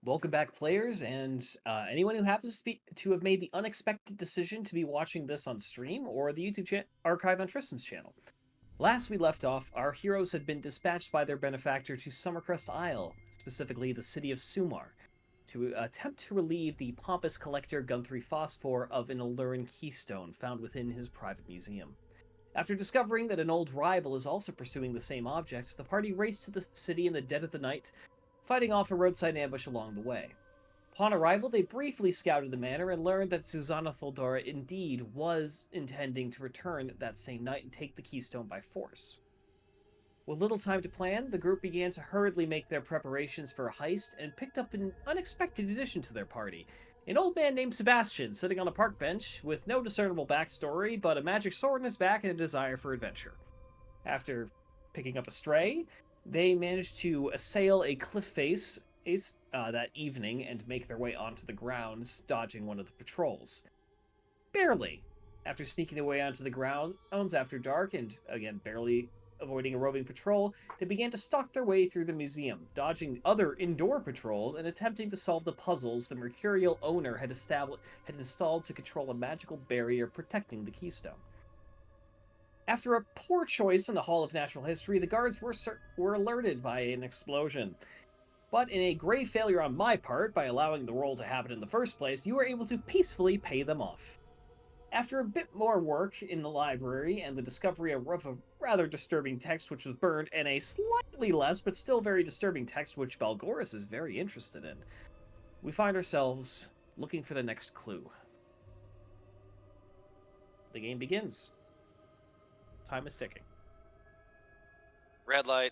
Welcome back, players, and anyone who happens to have made the unexpected decision to be watching this on stream or the YouTube archive on Tristan's channel. Last we left off, our heroes had been dispatched by their benefactor to Summercrest Isle, specifically the city of Sumar, to attempt to relieve the pompous collector Guthrie Phosphor of an alluring keystone found within his private museum. After discovering that an old rival is also pursuing the same object, the party raced to the city in the dead of the night, fighting off a roadside ambush along the way. Upon arrival, they briefly scouted the manor and learned that Susanna Tholdora indeed was intending to return that same night and take the keystone by force. With little time to plan, the group began to hurriedly make their preparations for a heist and picked up an unexpected addition to their party. An old man named Sebastian sitting on a park bench with no discernible backstory but a magic sword in his back and a desire for adventure. After picking up a stray, they managed to assail a cliff face that evening and make their way onto the grounds, dodging one of the patrols. Barely. After sneaking their way onto the grounds after dark and, again, barely avoiding a roving patrol, they began to stalk their way through the museum, dodging other indoor patrols and attempting to solve the puzzles the mercurial owner had installed to control a magical barrier protecting the keystone. After a poor choice in the Hall of Natural History, the guards were alerted by an explosion. But in a grave failure on my part, by allowing the roll to happen in the first place, you were able to peacefully pay them off. After a bit more work in the library and the discovery of a rather disturbing text which was burned, and a slightly less but still very disturbing text which Balgoris is very interested in, we find ourselves looking for the next clue. The game begins. Time is ticking. Red light.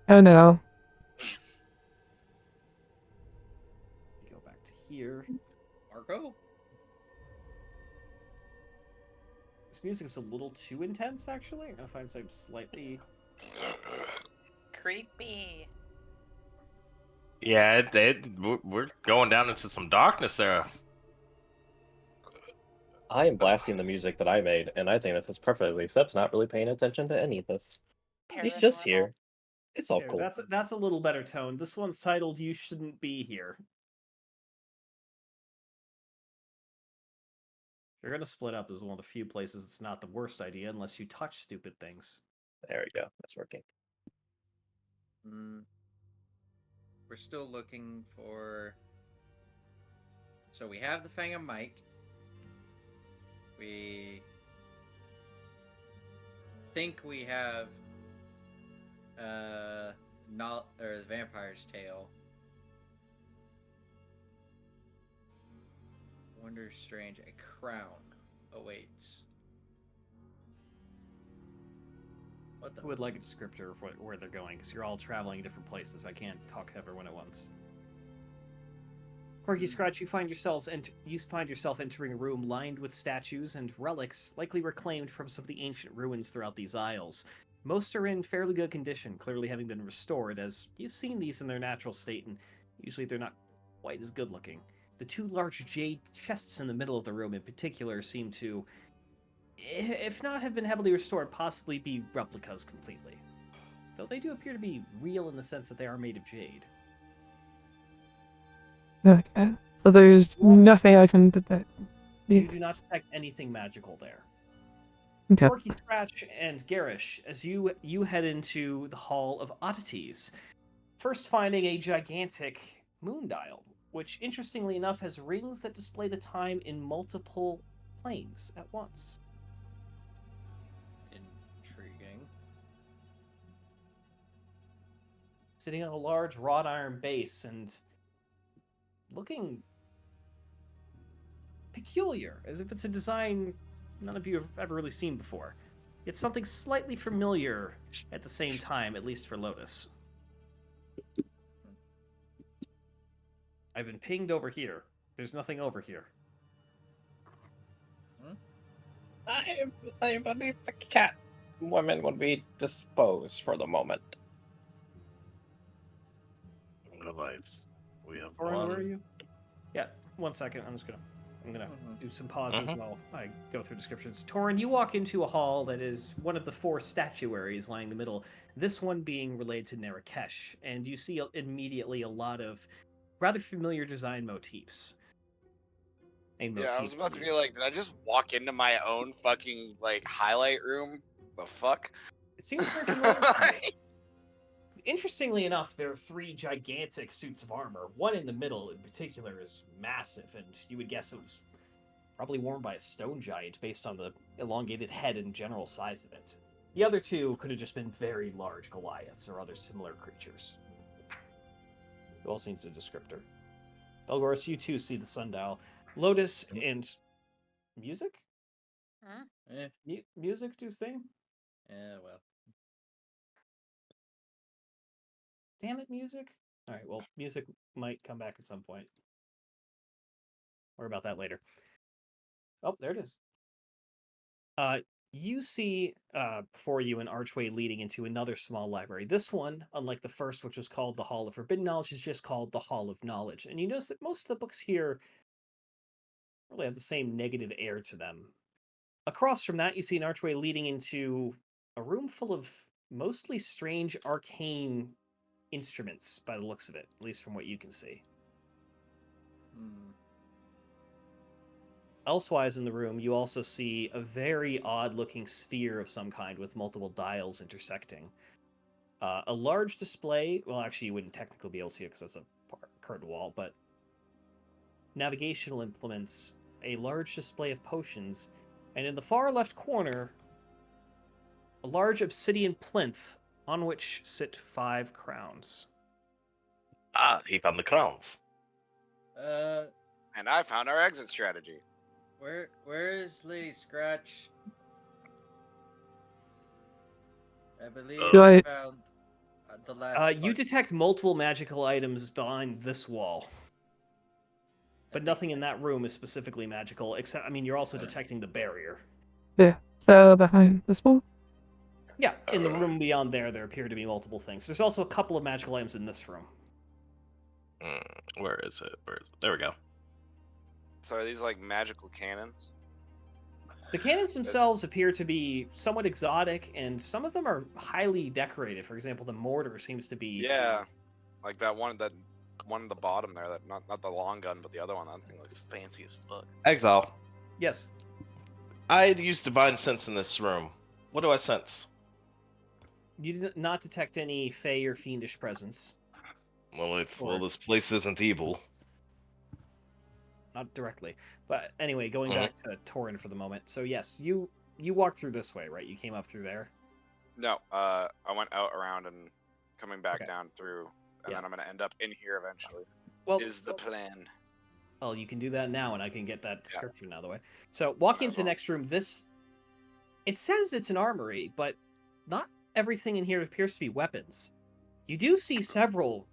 Oh no. We go back to here. Marco? This music is a little too intense, actually. I find some slightly creepy. Yeah, we're going down into some darkness there. I am blasting the music that I made, and I think that it's perfectly accepts not really paying attention to any of this. He's just Paranormal. here. It's all Here, cool. that's a little better tone. This one's titled "You Shouldn't Be Here." If you're gonna split up, this is one of the few places it's not the worst idea unless you touch stupid things. There we go. That's working. We're still looking for... So we have the Fang of Might. We think we have the Vampire's Tale. Wonder Strange, a crown awaits. What the? I would like a descriptor of where they're going, because you're all traveling different places. I can't talk to everyone at once. Corky Scratch, you find yourself entering a room lined with statues and relics, likely reclaimed from some of the ancient ruins throughout these isles. Most are in fairly good condition, clearly having been restored, as you've seen these in their natural state, and usually they're not quite as good looking. The two large jade chests in the middle of the room in particular seem to, if not have been heavily restored, possibly be replicas completely. Though they do appear to be real in the sense that they are made of jade. Okay. So there's nothing I can detect. You do not detect anything magical there. Okay. Corky Scratch and Garish, as you head into the Hall of Oddities, first finding a gigantic moon dial, which interestingly enough has rings that display the time in multiple planes at once. Intriguing. Sitting on a large wrought iron base and looking peculiar, as if it's a design none of you have ever really seen before. It's something slightly familiar at the same time, at least for Lotus. I've been pinged over here. There's nothing over here. I believe the cat woman would be disposed for the moment. The lights. We have Orin, one. where are you? Yeah, 1 second. I'm I'm gonna Mhm. do some pauses Mhm. while I go through descriptions. Torin, you walk into a hall that is one of the 4 statuaries lying in the middle, this one being related to Narakesh, and you see immediately a lot of rather familiar design motifs. Yeah, I was about to be Motif. like, did I just walk into my own fucking like highlight room? The fuck? It seems very familiar to you. Interestingly enough, there are 3 gigantic suits of armor. One in the middle, in particular, is massive, and you would guess it was probably worn by a stone giant based on the elongated head and general size of it. The other 2 could have just been very large Goliaths or other similar creatures. It all seems a descriptor. Belgoros, you too see the sundial. Lotus and music? Eh, Music do thing? yeah, well. Damn it, music. Alright, well, music might come back at some point. Worry about that later. Oh, there it is. You see before you an archway leading into another small library. This one, unlike the first, which was called the Hall of Forbidden Knowledge, is just called the Hall of Knowledge. And you notice that most of the books here really have the same negative air to them. Across from that, you see an archway leading into a room full of mostly strange arcane instruments by the looks of it, at least from what you can see. Hmm. Elsewise in the room, you also see a very odd-looking sphere of some kind with multiple dials intersecting. A large display, well, actually, you wouldn't technically be able to see it because that's a curtain wall, but navigational implements, a large display of potions, and in the far left corner, a large obsidian plinth on which sit 5 crowns. Ah, he found the crowns. And I found our exit strategy. Where is Lady Scratch? I believe Do I I- found the last. You detect multiple magical items behind this wall, but nothing in that room is specifically magical, except, I mean, you're also detecting the barrier. Yeah. So behind this wall? Yeah, in the room beyond there appear to be multiple things. There's also a couple of magical items in this room. Where is it? There we go. So are these like magical cannons? The cannons themselves appear to be somewhat exotic, and some of them are highly decorated. For example, the mortar seems to be... Yeah, like that one at the bottom there. That not the long gun, but the other one. That thing looks fancy as fuck. Exile. Yes. I used divine sense in this room. What do I sense? You did not detect any fey or fiendish presence. Well, this place isn't evil. Not directly. But anyway, going Mhm. back to Torin for the moment. So yes, you walked through this way, right? You came up through there? No, I went out around and coming back Okay. down through, and Yeah. then I'm gonna end up in here eventually. Well, Is the plan? well, you can do that now, and I can get that description out of the way. So walking into the next room, it says it's an armory, but not everything in here appears to be weapons. You do see several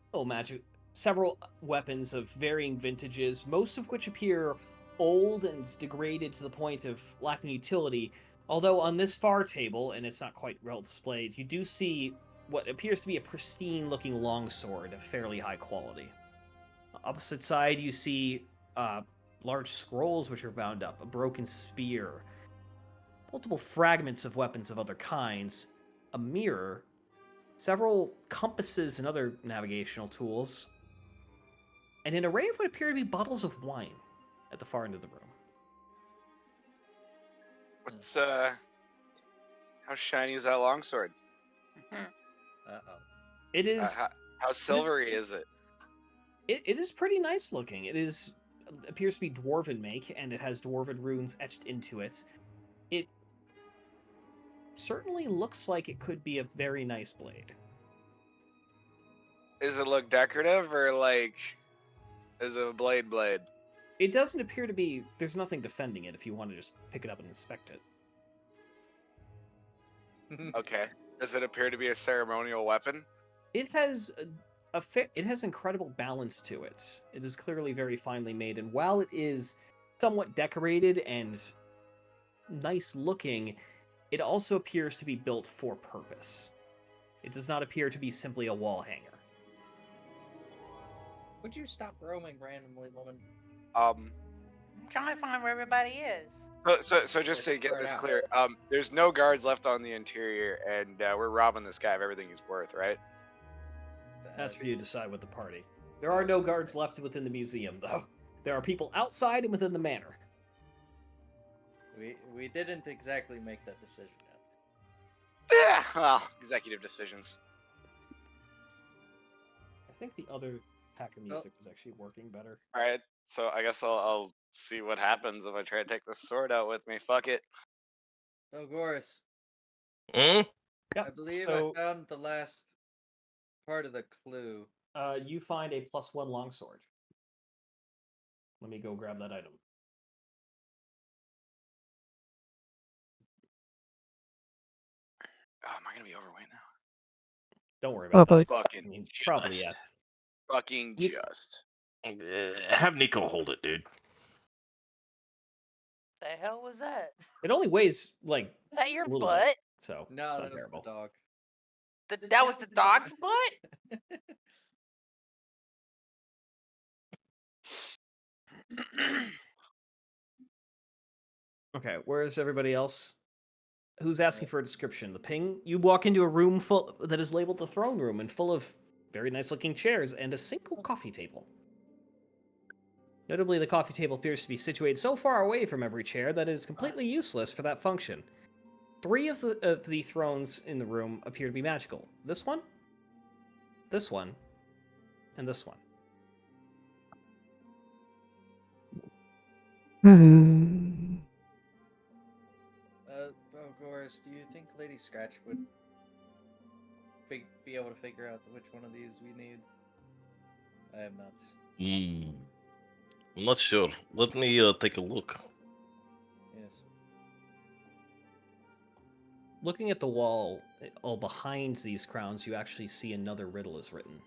weapons of varying vintages, most of which appear old and degraded to the point of lacking utility. Although on this far table, and it's not quite well displayed, you do see what appears to be a pristine-looking longsword of fairly high quality. Opposite side, you see large scrolls which are bound up, a broken spear, multiple fragments of weapons of other kinds, a mirror, several compasses and other navigational tools, and an array of what appear to be bottles of wine at the far end of the room. What's how shiny is that longsword? Uh-oh. It is How silvery is it? it is pretty nice looking. It appears to be dwarven make, and it has dwarven runes etched into it. It certainly looks like it could be a very nice blade. Does it look decorative or like is it a blade? It doesn't appear to be. There's nothing defending it if you want to just pick it up and inspect it. Okay. Does it appear to be a ceremonial weapon? It has it has incredible balance to it. It is clearly very finely made, and while it is somewhat decorated and nice looking, it also appears to be built for purpose. It does not appear to be simply a wall hanger. Would you stop roaming randomly, woman? trying to find where everybody is. So just to get Spread this out. clear, there's no guards left on the interior, and we're robbing this guy of everything he's worth, right? That's for you to decide with the party. There are no guards left within the museum, though. There are people outside and within the manor. We didn't exactly make that decision yet. Yeah, well, executive decisions. I think the other pack of music was actually working better. All right, so I guess I'll see what happens if I try to take this sword out with me. Fuck it. Oh, Goris, Hmm? Yep. I believe so, I found the last part of the clue. you find a +1 longsword. Let me go grab that item. Oh, am I gonna be overweight now? Don't worry about Probably. that. I Fucking mean, just. probably yes. Fucking You- just. Have Nico hold it, dude. The hell was that? It only weighs like Is that your a little butt? bit, so No, it's that not was terrible. the dog. That was the dog's butt? Okay, where's everybody else? Who's asking for a description? The ping? You walk into a room full that is labeled the throne room and full of very nice looking chairs and a single coffee table. Notably, the coffee table appears to be situated so far away from every chair that it is completely useless for that function. 3 of the thrones in the room appear to be magical. This one, and this one. Hmm. Oh, Goris, do you think Lady Scratch would be able to figure out which one of these we need? I am not. I'm not sure. Let me take a look. Yes. Looking at the wall, all behind these crowns, you actually see another riddle is written.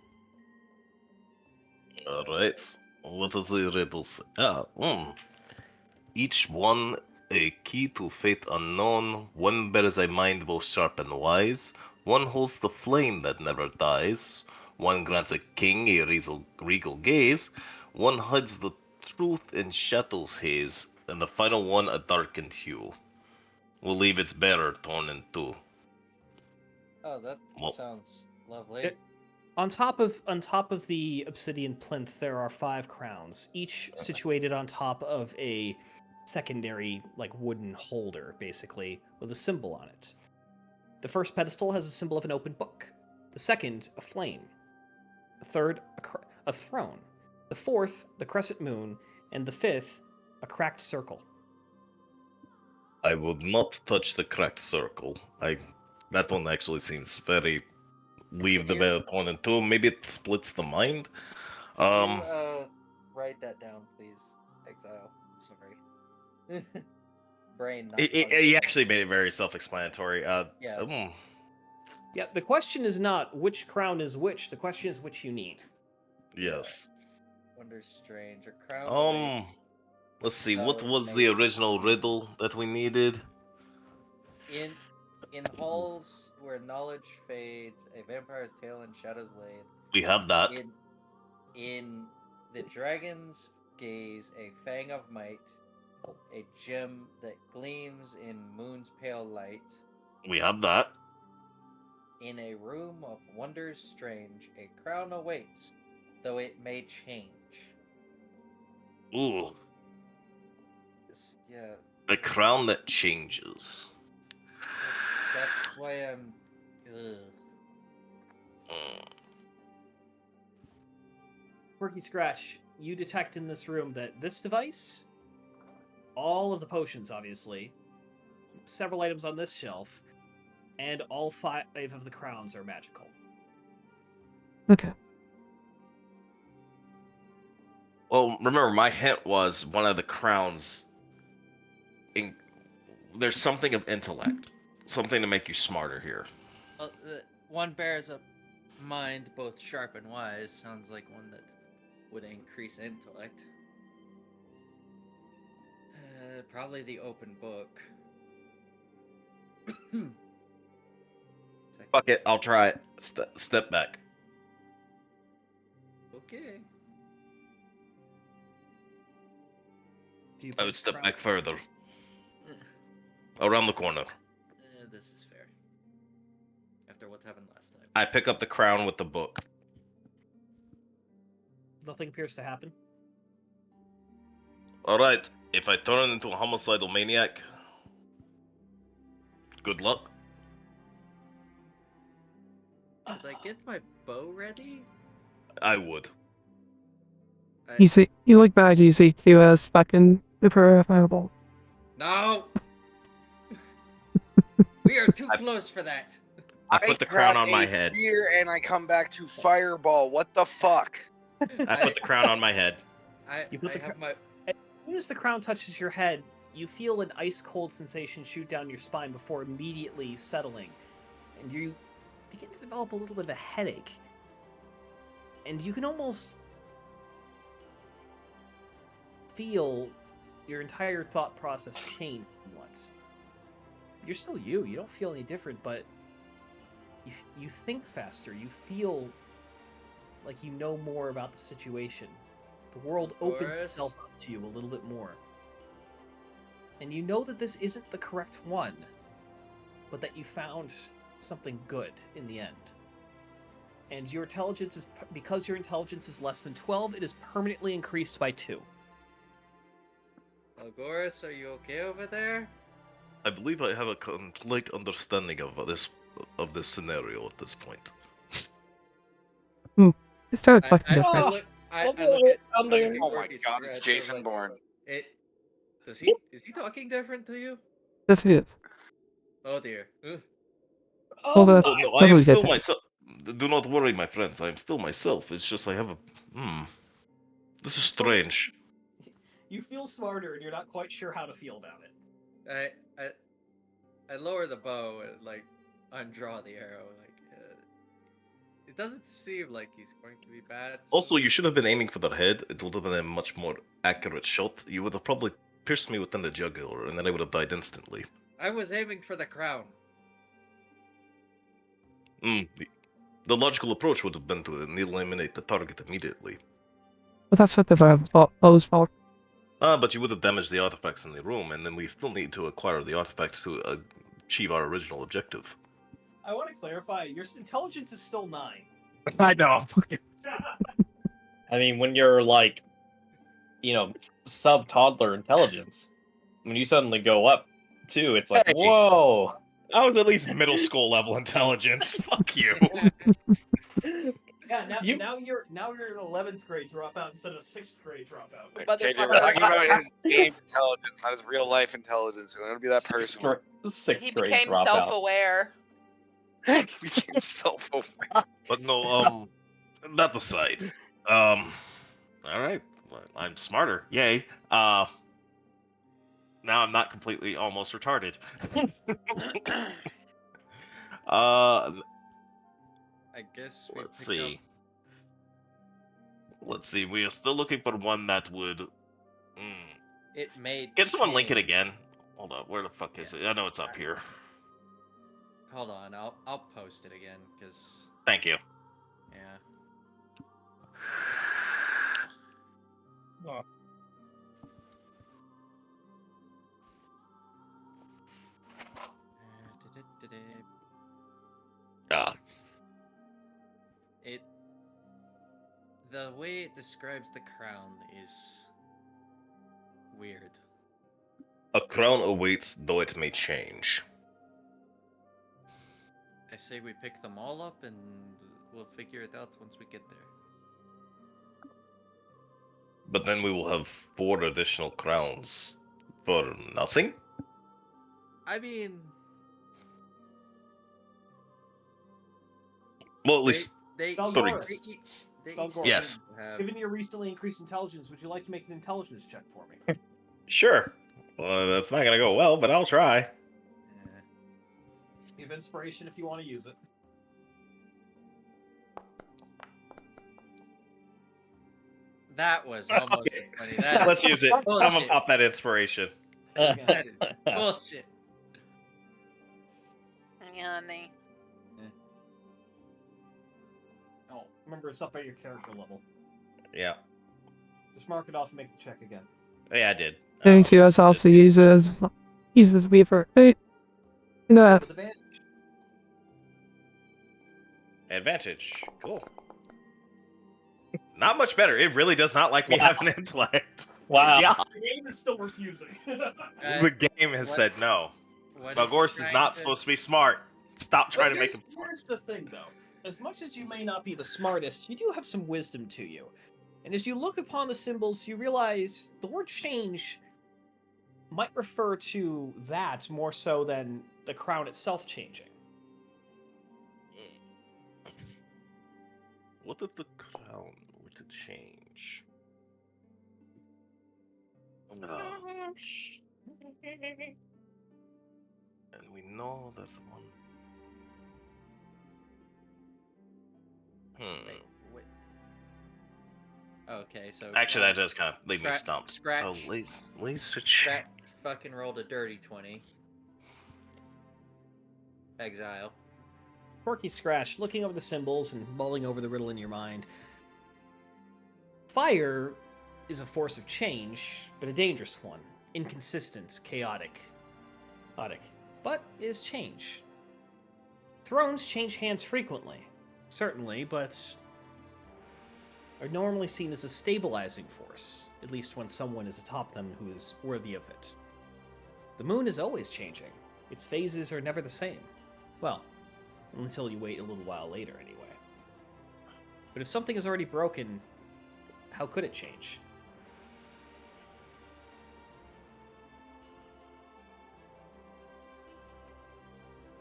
Alright. What does the riddle say? Each one a key to fate unknown. One bears a mind both sharp and wise. One holds the flame that never dies. One grants a king a regal gaze. One hides the truth in shadow's haze. And the final one a darkened hue. Will leave its bearer torn in two. Oh, that Well- sounds lovely. It- On top of the obsidian plinth, there are 5 crowns, each situated on top of a secondary, like, wooden holder, basically, with a symbol on it. The first pedestal has a symbol of an open book. The second, a flame. The third, a throne. The fourth, the crescent moon. And the fifth, a cracked circle. I would not touch the cracked circle. That one actually seems very leave the Can you- bear torn in two. Maybe it splits the mind. Can you write that down, please, Exile? I'm sorry. Brain. Not He functioning. actually made it very self-explanatory. Yeah. Yeah, the question is not which crown is which. The question is which you need. Yes. Wonder Strange. A crown. Let's see. No, What was the maybe. original riddle that we needed? In halls where knowledge fades, a vampire's tale and shadows laid. We have that. In the dragon's gaze, a fang of might, a gem that gleams in moon's pale light. We have that. In a room of wonders strange, a crown awaits, though it may change. Ooh, Yeah, a crown that changes. that's why I'm. Ugh. Mm. Quirky Scratch, you detect in this room that this device, all of the potions, obviously, several items on this shelf, and all 5 of the crowns are magical. Okay. Well, remember my hint was one of the crowns. There's something of intellect, something to make you smarter here. One bears a mind both sharp and wise. Sounds like one that would increase intellect. Probably the open book. Fuck it, I'll try it. Step back. Okay. Do you I would place the step crown? back further. Around the corner. This is fair. After what happened last time. I pick up the crown with the book. Nothing appears to happen. Alright, if I turn into a homicidal maniac, good luck. Should I get my bow ready? I would. You look back, you see QS fucking prepare a fireball. No! We are too close for that. I put the crown grab on my a head. Beer and I come back to fireball. What the fuck? I put the crown on my head. You put I the have my... As soon as the crown touches your head, you feel an ice-cold sensation shoot down your spine before immediately settling, and you begin to develop a little bit of a headache. And you can almost feel your entire thought process change once. You're still you. You don't feel any different, but you think faster. You feel like you know more about the situation. The world opens itself up to you a little bit more. And you know that this isn't the correct one, but that you found something good in the end. And your intelligence is, because your intelligence is less than 12, it is permanently increased by 2. Algoris, are you okay over there? I believe I have a complete understanding of this scenario at this point. They started talking different. I look at Oh my Corky's god, it's scratch, Jason I'm like, Bourne. Is he talking different to you? Yes, it is. Oh dear. Well, that's Oh no, I probably am still good. myself. Do not worry, my friends. I am still myself. It's just I have a. This is strange. You feel smarter, and you're not quite sure how to feel about it. I lower the bow and like undraw the arrow. It doesn't seem like he's going to be bad. So... Also, you should have been aiming for the head. It would have been a much more accurate shot. You would have probably pierced me within the jugular, and then I would have died instantly. I was aiming for the crown. The logical approach would have been to eliminate the target immediately. But that's what the bows for. But you would have damaged the artifacts in the room, and then we still need to acquire the artifacts to achieve our original objective. I want to clarify, your intelligence is still 9. I know. I mean, when you're like, sub-toddler intelligence, when you suddenly go up, too, it's like, Hey. whoa! I was at least middle school level intelligence. Fuck you. Yeah, now you're an 11th grade dropout instead of 6th grade dropout. KJ, we're talking about his game intelligence, not his real life intelligence. So don't be that person. Sixth He grade became dropout. self-aware. He became self-aware. But no, that aside. Alright. I'm smarter. Yay. Now I'm not completely almost retarded. I guess we Let's pick see. up. Let's see. We are still looking for one that would. It made. Can someone link it change. again? Hold on. Where the fuck is it? I know it's up here. Hold on, I'll post it again because Thank you. yeah. Oh. Ah. The way it describes the crown is weird. A crown awaits, though it may change. I say we pick them all up and we'll figure it out once we get there. But then we will have 4 additional crowns for nothing? I mean, Well, at least they Belgoris. each Belgoris. Yes. seem to have- Given your recently increased intelligence, would you like to make an intelligence check for me? Sure. Well, that's not gonna go well, but I'll try. Yeah. Give inspiration if you want to use it. That was almost Okay. a 20. That Let's use it. I'm gonna Bullshit. pop that inspiration. that is bullshit. Honey. Oh, Remember, it's up at your character level. Yeah. Just mark it off and make the check again. Yeah, I did. Going to us also uses Weaver. Right? You know, With advantage. Advantage. Cool. Not much better. It really does not like me Wow. having intellect. Wow. Yeah. The game is still refusing. The game has what- said no. What is he Balgors is trying not to- supposed to be smart. Stop trying But to make him smart. here's the thing, though. As much as you may not be the smartest, you do have some wisdom to you. And as you look upon the symbols, you realize the word change might refer to that more so than the crown itself changing. What if the crown were to change? No. And we know that one. Wait, wait. Okay, so Actually, that does kind of leave me Scra- stumped. scratch. So let's switch. Scrat fucking rolled a dirty 20. Exile. Corky scratched, looking over the symbols and mulling over the riddle in your mind. Fire is a force of change, but a dangerous one. Inconsistent, chaotic, but is change. Thrones change hands frequently, certainly, but are normally seen as a stabilizing force, at least when someone is atop them who is worthy of it. The moon is always changing. Its phases are never the same. Well, until you wait a little while later, anyway. But if something is already broken, how could it change?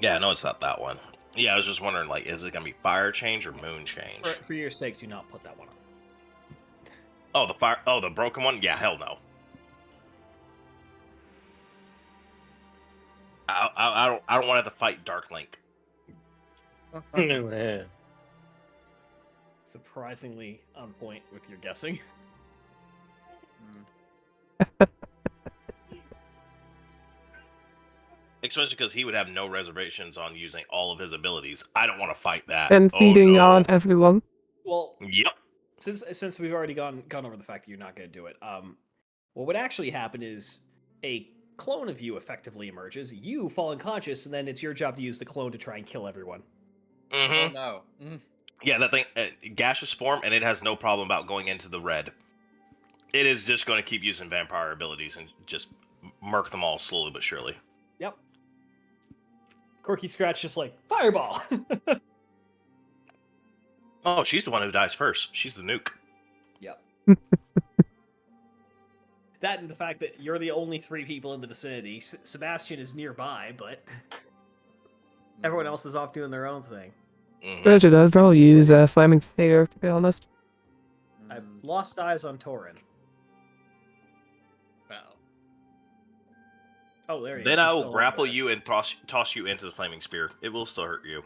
Yeah, I know it's not that one. Yeah, I was just wondering, like, is it gonna be fire change or moon change? For your sake, do not put that one on. Oh, the fire. Oh, the broken one. Yeah, hell no. I don't want to have to fight Dark Link. Yeah. Surprisingly on point with your guessing. Hmm. Especially because he would have no reservations on using all of his abilities. I don't want to fight that. and Oh, feeding no. on everyone. Well, Yep. since we've already gone over the fact that you're not going to do it, what would actually happen is a clone of you effectively emerges. You fall unconscious, and then it's your job to use the clone to try and kill everyone. Mm-hmm. Oh no. Mm. Yeah, that thing, gaseous form, and it has no problem about going into the red. It is just going to keep using vampire abilities and just murk them all slowly but surely. Yep. Corky Scratch just like, fireball! Oh, she's the one who dies first. She's the nuke. Yep. That and the fact that you're the only 3 people in the vicinity. Sebastian is nearby, but everyone else is off doing their own thing. Mhm. Granted, I'd probably use Flaming Sphere, to be honest. I've Mm. lost eyes on Torin. Well. Oh, there he is. Then He's I will still grapple over there. you and toss you into the flaming spear. It will still hurt you.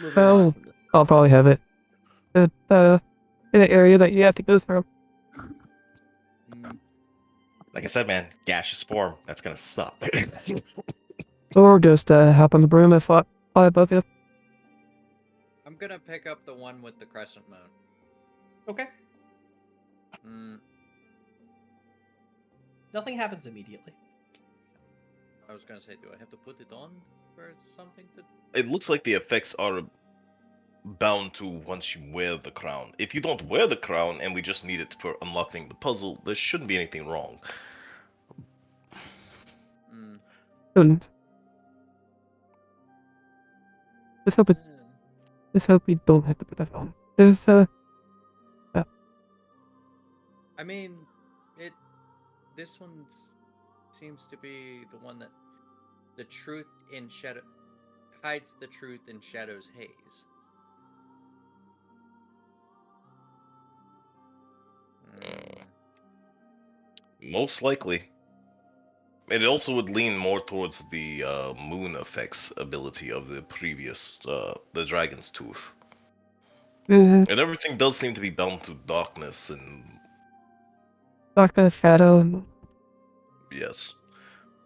Moving on Oh, from this. I'll probably have it. But, in an area that you have to go through. Mm. Like I said, man, gaseous form. That's gonna suck. Or just hop on the broom and fly above you. I'm gonna pick up the one with the crescent moon. Okay. Mm. Nothing happens immediately. I was gonna say, do I have to put it on for something to? It looks like the effects are bound to once you wear the crown. If you don't wear the crown and we just need it for unlocking the puzzle, there shouldn't be anything wrong. Mm. And let's hope we don't have to put that on. There's I mean, it. This one seems to be the one that the truth in shadow hides the truth in shadow's haze. Mm. Most likely. It also would lean more towards the moon effects ability of the previous, the dragon's tooth. And everything does seem to be bound to darkness and darkness, shadow, and yes.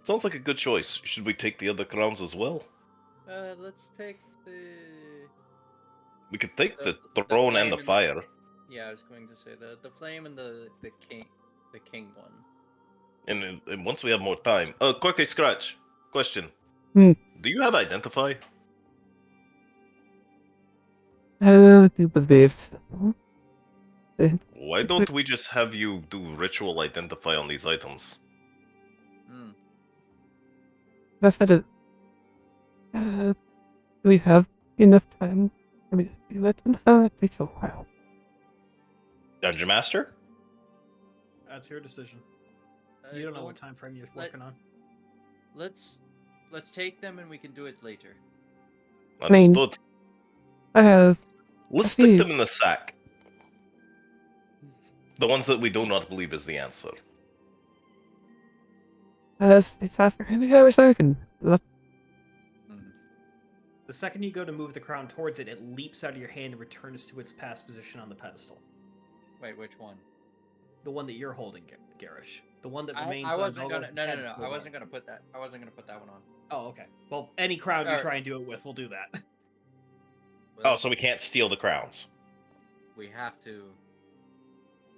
Sounds like a good choice. Should we take the other crowns as well? Let's take the. We could take the The throne and the flame fire. Yeah, I was going to say the flame and the king one. And once we have more time, Quirky Scratch, question. Hmm. Do you have Identify? I do believe so. Why don't we just have you do ritual Identify on these items? Hmm. That's not a. Do we have enough time? I mean, let them know it takes a while. Dungeon Master? That's your decision. I You don't know what time frame you're working on. Let's take them and we can do it later. mean- Understood. I have. Let's I stick see. them in the sack. The ones that we do not believe is the answer. It's after every second. Hmm. The second you go to move the crown towards it, it leaps out of your hand and returns to its past position on the pedestal. Wait, which one? The one that you're holding, Garish. The one that I remains wasn't on gonna. Velgor's No. pedestal. I wasn't gonna put that. I wasn't gonna put that one on. Oh, okay. Well, any crown you Alright. try and do it with, we'll do that. Oh, so we can't steal the crowns. We have to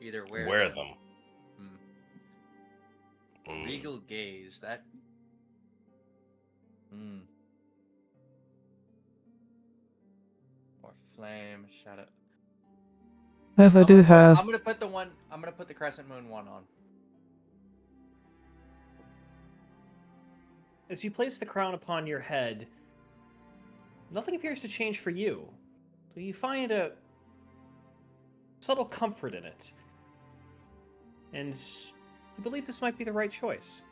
either wear, Wear them. Mm. Regal gaze. That. Hmm. Or flame shadow. If I do have. I'm gonna put the one. I'm gonna put the crescent moon one on. As you place the crown upon your head, nothing appears to change for you. You find a subtle comfort in it. And you believe this might be the right choice.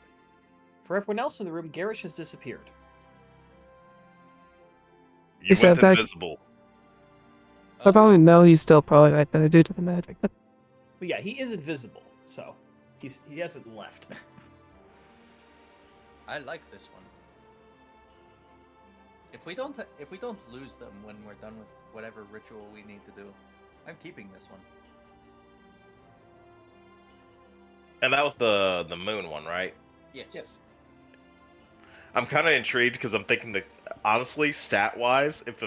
For everyone else in the room, Garish has disappeared. You Except went I- invisible. I probably know he's still probably right there due to the magic. But But yeah, he is invisible, so he hasn't left. I like this one. If we don't lose them when we're done with whatever ritual we need to do, I'm keeping this one. And that was the moon one, right? Yes. Yes. I'm kind of intrigued because I'm thinking that honestly, stat wise, if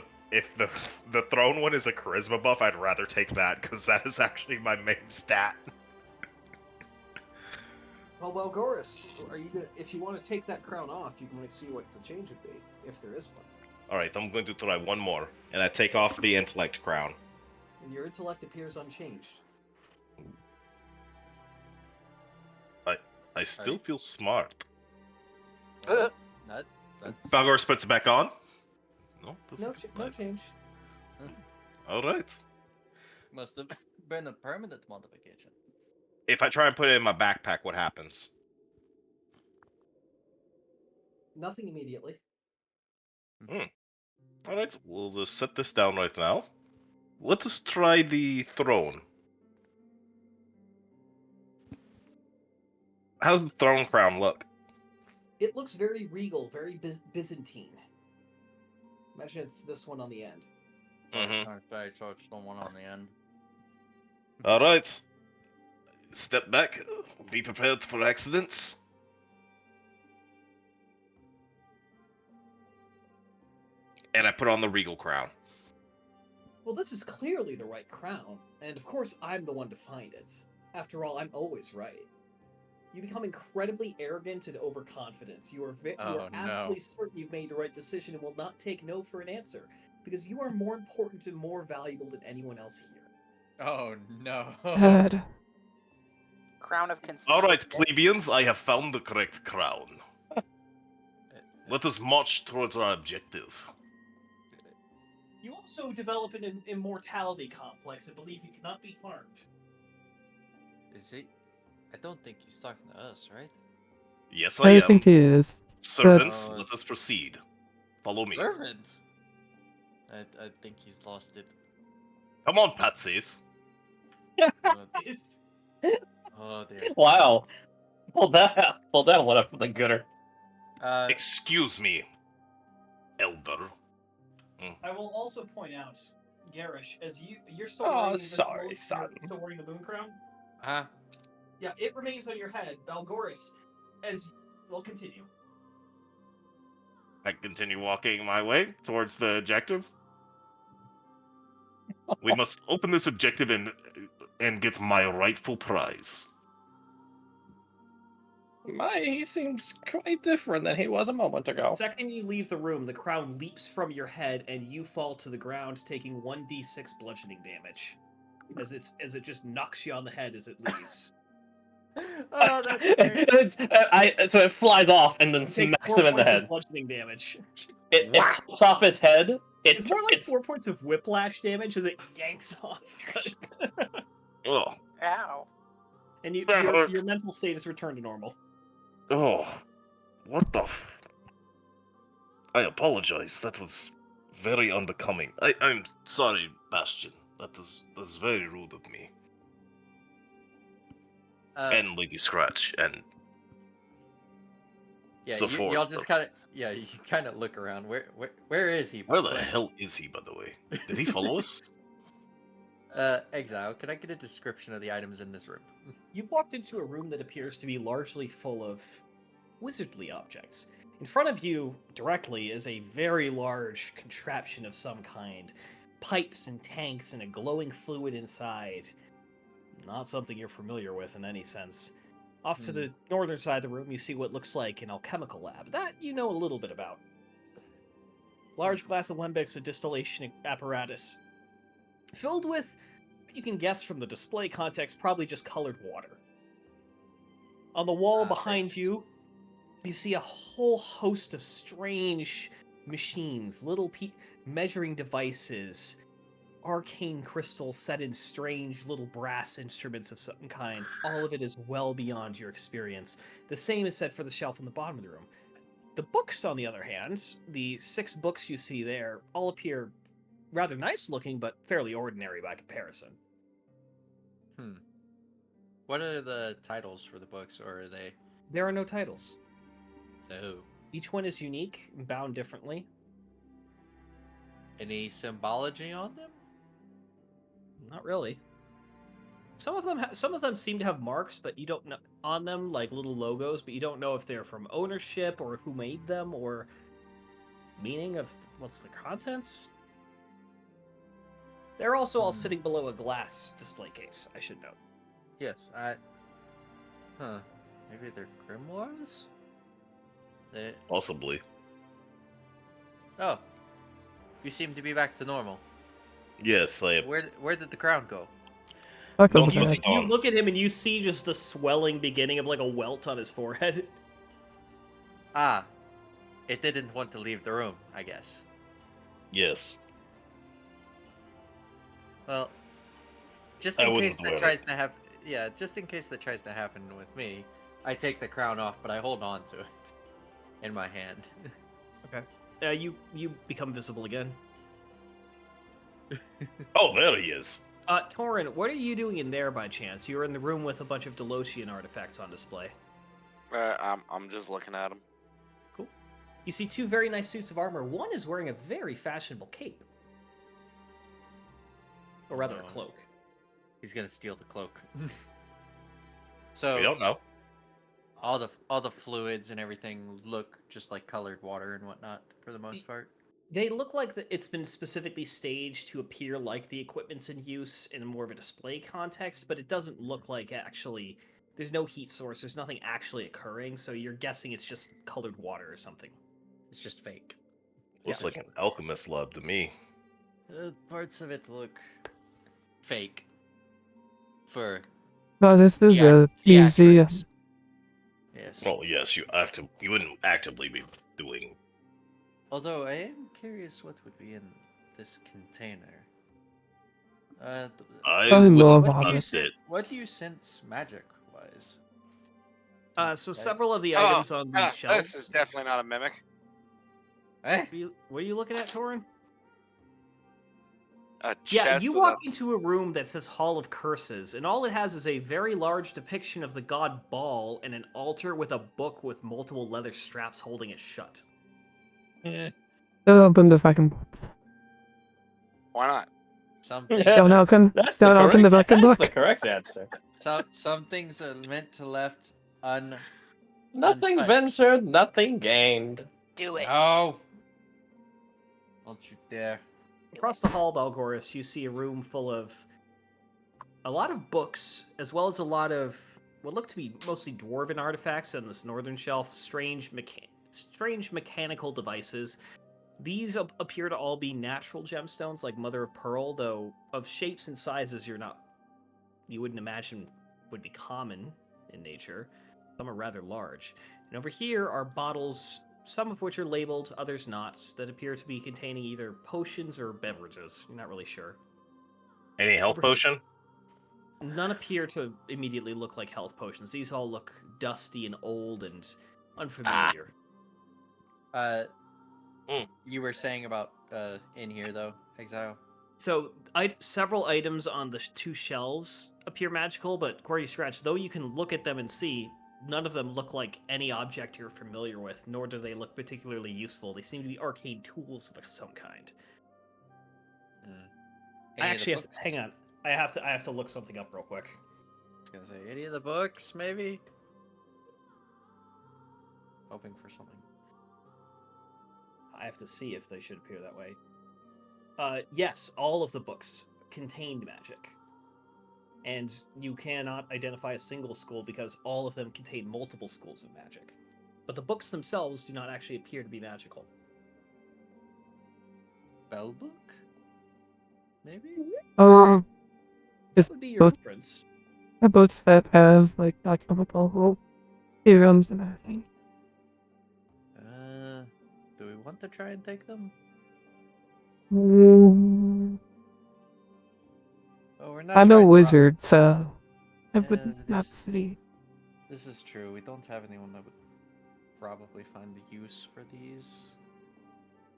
the throne one is a charisma buff, I'd rather take that because that is actually my main stat. Well, Goris, are you gonna? If you want to take that crown off, you might see what the change would be, if there is one. All right, I'm going to try one more, and I take off the intellect crown. And your intellect appears unchanged. I still feel smart. That's Balgor's puts it back on. No, No, doesn't no mind. change. All right. must have been a permanent modification. If I try and put it in my backpack, what happens? Nothing immediately. All right, we'll just set this down right now. Let us try the throne. How's the throne crown look? It looks very regal, very Byzantine. Imagine it's this one on the end. Mm-hmm. Okay, so it's the one on the end. All right. Step back. Be prepared for accidents. And I put on the regal crown. Well, this is clearly the right crown, and of course I'm the one to find it. After all, I'm always right. You become incredibly arrogant and overconfident. You are Oh, no. absolutely certain you've made the right decision and will not take no for an answer, because you are more important and more valuable than anyone else here. Oh no. bad. Crown of conceit. All right, plebeians, I have found the correct crown. Let us march towards our objective. You also develop an immortality complex and believe you cannot be harmed. Is he? I don't think he's talking to us, right? Yes, I I am. think he is. Servants, But- let us proceed. Follow me. Servant. I think he's lost it. Come on, patsies. Oh dear. Wow. Pull that one up for the gooder. Excuse me, elder. I will also point out, Garish, as you're still Oh, wearing the sorry, you're son. still wearing the moon crown. Huh? Yeah, it remains on your head, Balgoris. As we'll continue. I continue walking my way towards the objective. We must open this objective and get my rightful prize. He seems quite different than he was a moment The ago. second you leave the room, the crown leaps from your head and you fall to the ground, taking 1d6 bludgeoning damage. As it just knocks you on the head as it leaves. Oh, that's great. So it flies off and then You take smacks 4 him in the points of head. bludgeoning damage. It Wow. pops off his head. It's more like 4 points of whiplash damage as it yanks off. Oh, Ow. And That your hurts. mental state is returned to normal. oh, what the? I apologize. That was very unbecoming. I'm sorry, Bastion. That's very rude of me. And Lady Scratch and Yeah, so forth y'all stuff. just kind of you kind of look around. Where is he? Where the hell is he, by the way? Did he follow us? Exile, can I get a description of the items in this room? You've walked into a room that appears to be largely full of wizardly objects. In front of you, directly, is a very large contraption of some kind. Pipes and tanks and a glowing fluid inside. Not something you're familiar with in any sense. Off to the northern side of the room, you see what looks like an alchemical lab. That you know a little bit about. Large glass alembics, a distillation apparatus. Filled with, you can guess from the display context, probably just colored water. On the wall behind you, you see a whole host of strange machines, little measuring devices, arcane crystals set in strange little brass instruments of some kind. All of it is well beyond your experience. The same is said for the shelf in the bottom of the room. The books, on the other hand, the 6 books you see there, all appear rather nice looking, but fairly ordinary by comparison. What are the titles for the books, or are they? There are no titles. Oh. Each one is unique and bound differently. Any symbology on them? Not really. Some of them seem to have marks, but you don't know on them, like little logos, but you don't know if they're from ownership or who made them or meaning of what's the contents. They're also all sitting below a glass display case, I should note. Yes, maybe they're grimoires? Possibly. Oh. You seem to be back to normal. Yes, I. Where did the crown go? Fuck Don't over you there. see- You look at him and you see just the swelling beginning of like a welt on his forehead. Ah. It didn't want to leave the room, I guess. Yes. Well, just I in wouldn't case wear that it. tries to happen, just in case that tries to happen with me, I take the crown off, but I hold on to it in my hand. You become visible again. Oh, there he is. Torin, what are you doing in there by chance? You're in the room with a bunch of Delosian artifacts on display. I'm just looking at him. Cool. You see 2 very nice suits of armor. One is wearing a very fashionable cape. Or rather, a No. cloak. He's gonna steal the cloak. We So don't know. all the fluids and everything look just like colored water and whatnot for the most part. They look like it's been specifically staged to appear like the equipment's in use in more of a display context, but it doesn't look like actually. There's no heat source. There's nothing actually occurring, so you're guessing it's just colored water or something. It's just fake. Looks like an alchemist lab to me. Parts of it look fake. For No, this is a museum. theatrics. Yes. Well, yes, you wouldn't actively be doing. Although I am curious what would be in this container. I Tell me more wouldn't about trust it. it. What do you sense magic-wise? So several of the items on these shelves. This is definitely not a mimic. Eh? What are you looking at, Torin? A Yeah, chest you with walk into a room that says Hall of Curses, and all it has is a very large depiction of the god Baal and an altar with a book with multiple leather straps holding it shut. Don't open the fucking. Why not? Some Yeah, things, Don't are, open. That's Don't open the fucking That's book. the correct answer. some things are meant to left Nothing untouched. ventured, nothing gained. Do it. No! Don't you dare. Across the hall, Balgoris, you see a room full of a lot of books, as well as a lot of what look to be mostly dwarven artifacts on this northern shelf, strange mechanical devices. These appear to all be natural gemstones like mother of pearl, though of shapes and sizes you wouldn't imagine would be common in nature. Some are rather large. And over here are bottles, some of which are labeled, others not, that appear to be containing either potions or beverages. You're not really sure. Any health Over potion? None appear to immediately look like health potions. These all look dusty and old and unfamiliar. You were saying about in here though, Exile. So, several items on the two shelves appear magical, but Query Scratch, though you can look at them and see, none of them look like any object you're familiar with, nor do they look particularly useful. They seem to be arcane tools of some kind. I actually have to hang on. I have to look something up real quick. I was gonna say any of the books, maybe. Hoping for something. I have to see if they should appear that way. Yes, all of the books contained magic. And you cannot identify a single school because all of them contain multiple schools of magic. But the books themselves do not actually appear to be magical. Bell book? Maybe? That It's would be your both preference. books that have like alchemical theorems and everything. Do we want to try and take them? Mm, Oh, we're not. I'm a trying to- wizard, so I Yeah, would not this- see. This is true. We don't have anyone that would probably find the use for these.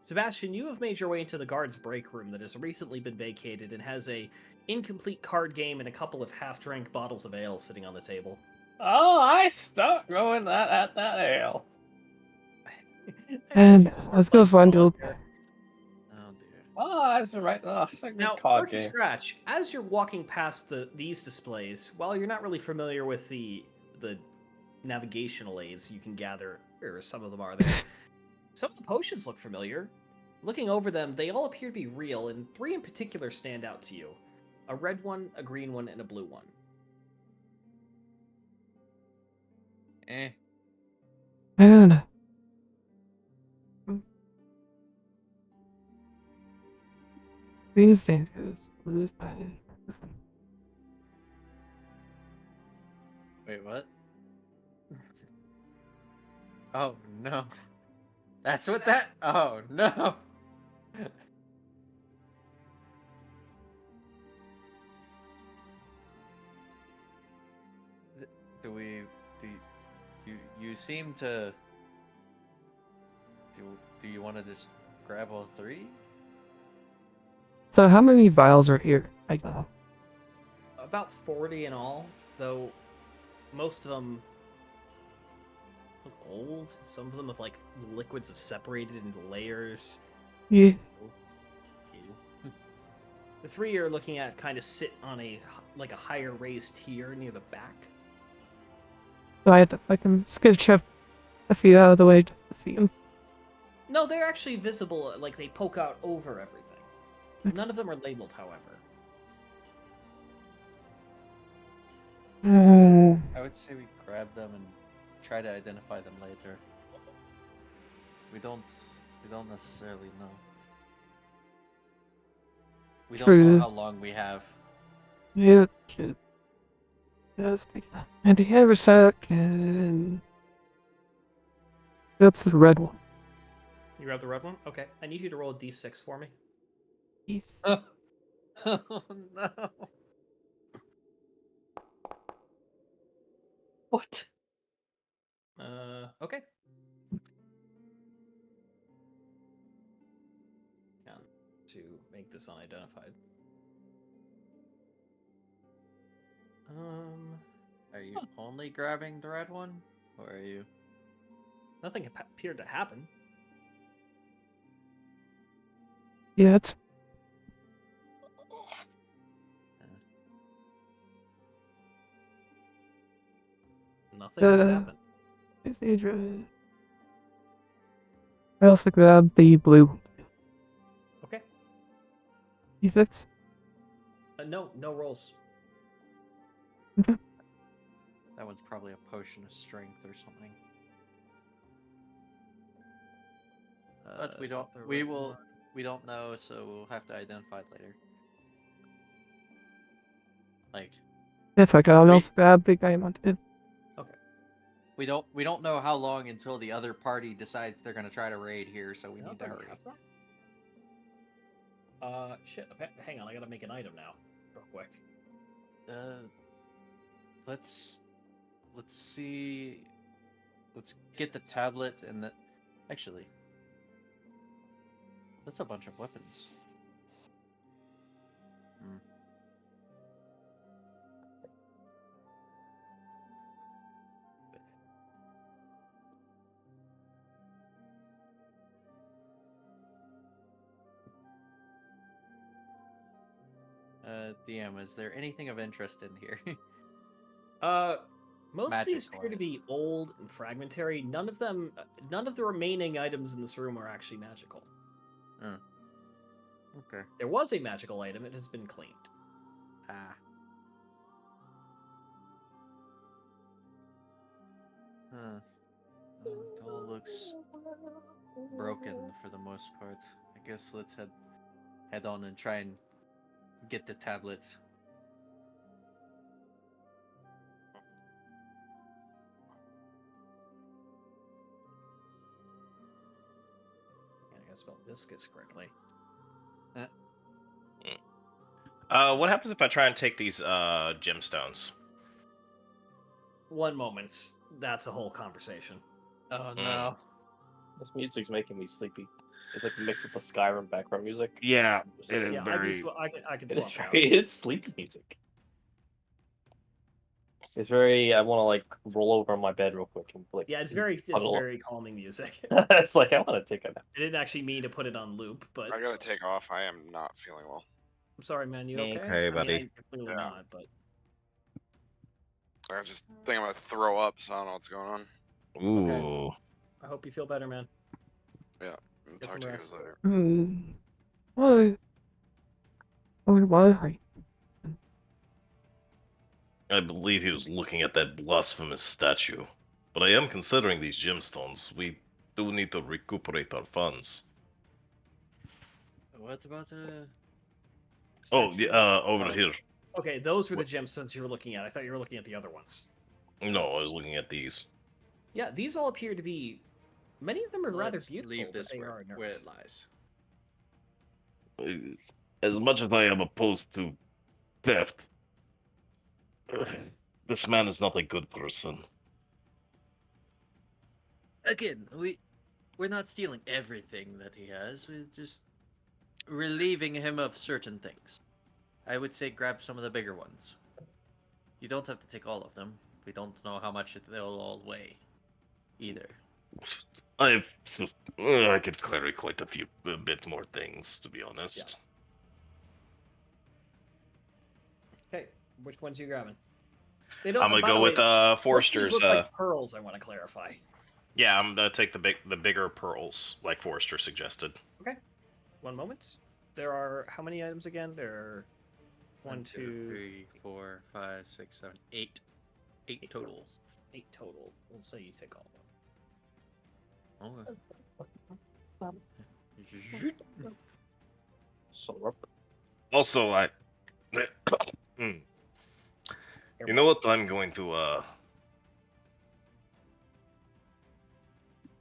Sebastian, you have made your way into the guard's break room that has recently been vacated and has a incomplete card game and a couple of half-drank bottles of ale sitting on the table. Oh, I stopped going at that ale. And You just let's go like find solid Old. there. Oh dear. Oh, that's right. Oh, it's a good Now, card Quirky game. Scratch, as you're walking past these displays, while you're not really familiar with the navigational aids you can gather, or some of them are there, some of the potions look familiar. Looking over them, they all appear to be real, and 3 in particular stand out to you. A red one, a green one, and a blue one. Eh. I don't know. These dangerous. This bad. Wait, what? Oh no. That's what that. Oh no. Do we? You seem to. Do you want to just grab all 3? So how many vials are here? I don't know. About 40 in all, though most of them look old. Some of them have like liquids have separated into layers. Yeah. The 3 you're looking at kind of sit on a higher raised tier near the back. So I can sketch up a few out of the way to see them. No, they're actually visible, like they poke out over everything. None of them are labeled, however. I would say we grab them and try to identify them later. We don't necessarily know. We don't True. know how long we have. Yeah. Let's take that. And the haversack and that's the red one. You grab the red one? Okay. I need you to roll a d6 for me. Yes. Oh no. What? Okay. Yeah, to make this unidentified. Are you only grabbing the red one? Or are you? Nothing appeared to happen. Yeah, it's Nothing has Uh, happened. it's Adrian. I also grabbed the blue. Okay. D6. No rolls. That one's probably a potion of strength or something. But we is don't. that the We right will. one? We don't know, so we'll have to identify it later. Like It's like a We- little bad big diamond. we don't know how long until the other party decides they're gonna try to raid here, so we Yeah, need to I hurry. have that. Shit. Hang on, I gotta make an item now, real quick. Let's see. Let's get the tablet and the. Actually, that's a bunch of weapons. Hmm. DM, is there anything of interest in here? Most of these appear to Magic-wise. be old and fragmentary. None of them, none of the remaining items in this room are actually magical. Okay. There was a magical item; it has been cleaned. Ah. Huh. It all looks broken for the most part. I guess let's head on and try and get the tablet. I gotta spell viscous correctly. What happens if I try and take these gemstones? One moment. That's a whole conversation. Oh no. This music's making me sleepy. It's like mixed with the Skyrim background music. Yeah, it is Yeah, very. I can It swap is it out. very. It's sleepy music. It's very. I want to like roll over on my bed real quick and like. Yeah, it's very huddle. calming music. It's like I want to take a nap. I didn't actually mean to put it on loop, but I gotta take off. I am not feeling well. I'm sorry, man. You okay? Okay, buddy. I mean, I'm clearly Yeah. not, but I just think I'm gonna throw up, so I don't know what's going on. Ooh. I hope you feel better, man. I'll Get talk some to you rest. guys later. Why? Why? I believe he was looking at that blasphemous statue. But I am considering these gemstones. We do need to recuperate our funds. What about the? Oh, statue? yeah, over here. Okay, those were the gemstones you were looking at. I thought you were looking at the other ones. No, I was looking at these. Yeah, these all appear to be. Many of them are rather Let's beautiful, leave but this they where, are inert. where it lies. As much as I am opposed to theft, this man is not a good person. Again, we're not stealing everything that he has. We're just relieving him of certain things. I would say grab some of the bigger ones. You don't have to take all of them. We don't know how much they'll all weigh, either. I could carry quite a bit more things, to be honest. Okay, which ones are you grabbing? They don't. I'm gonna by go the with way, most of these Forrester's. look like pearls. I want to clarify. Yeah, I'm gonna take the bigger pearls, like Forrester suggested. Okay, one moment. There are how many items again? There are 1, 2, 3, 4, 5, 6, 7, 8. 8 total. totals. 8 total. We'll say you take all of them. Okay. So Also, you know what? I'm going to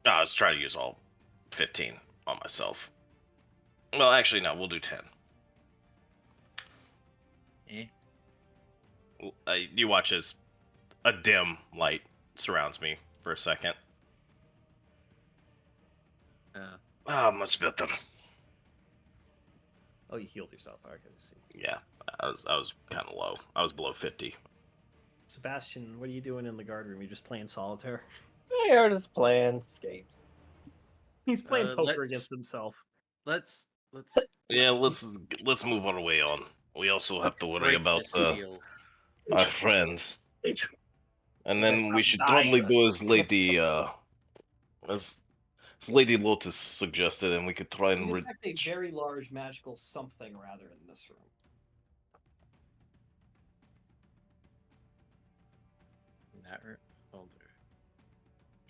let's try to use all 15 on myself. Well, actually, no. We'll do 10. You watch as a dim light surrounds me for a second. Much better. Oh, you healed yourself. I can see. Yeah, I was kind of low. I was below 50. Sebastian, what are you doing in the guard room? You just playing solitaire? they are just playing skate. He's playing poker let's- against himself. Let's Yeah, let's move our way on. We also have to worry break about this seal. our friends. And then we not should die. probably do as Lady Lotus suggested, and we could try and We detect a very large magical something rather in this room. that folder.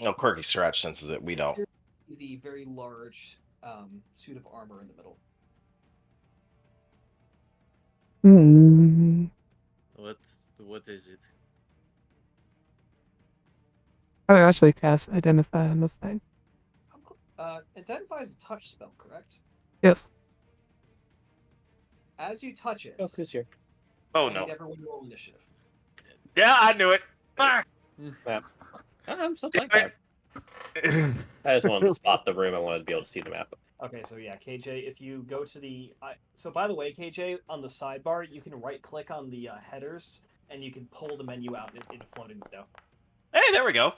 No, Quirky Scratch senses it. We don't. The very large suit of armor in the middle. Hmm. What is it? I would actually cast Identify on this thing. Identify is a touch spell, correct? Yes. As you touch it, Goku's here. Oh I no. need everyone to roll initiative. Yeah, I knew it. Fuck! I'm so like that. I just wanted to spot the room. I wanted to be able to see the map. Okay, so yeah, KJ, if you go to the... so by the way, KJ, on the sidebar, you can right-click on the headers, and you can pull the menu out in a floating window. Hey, there we go.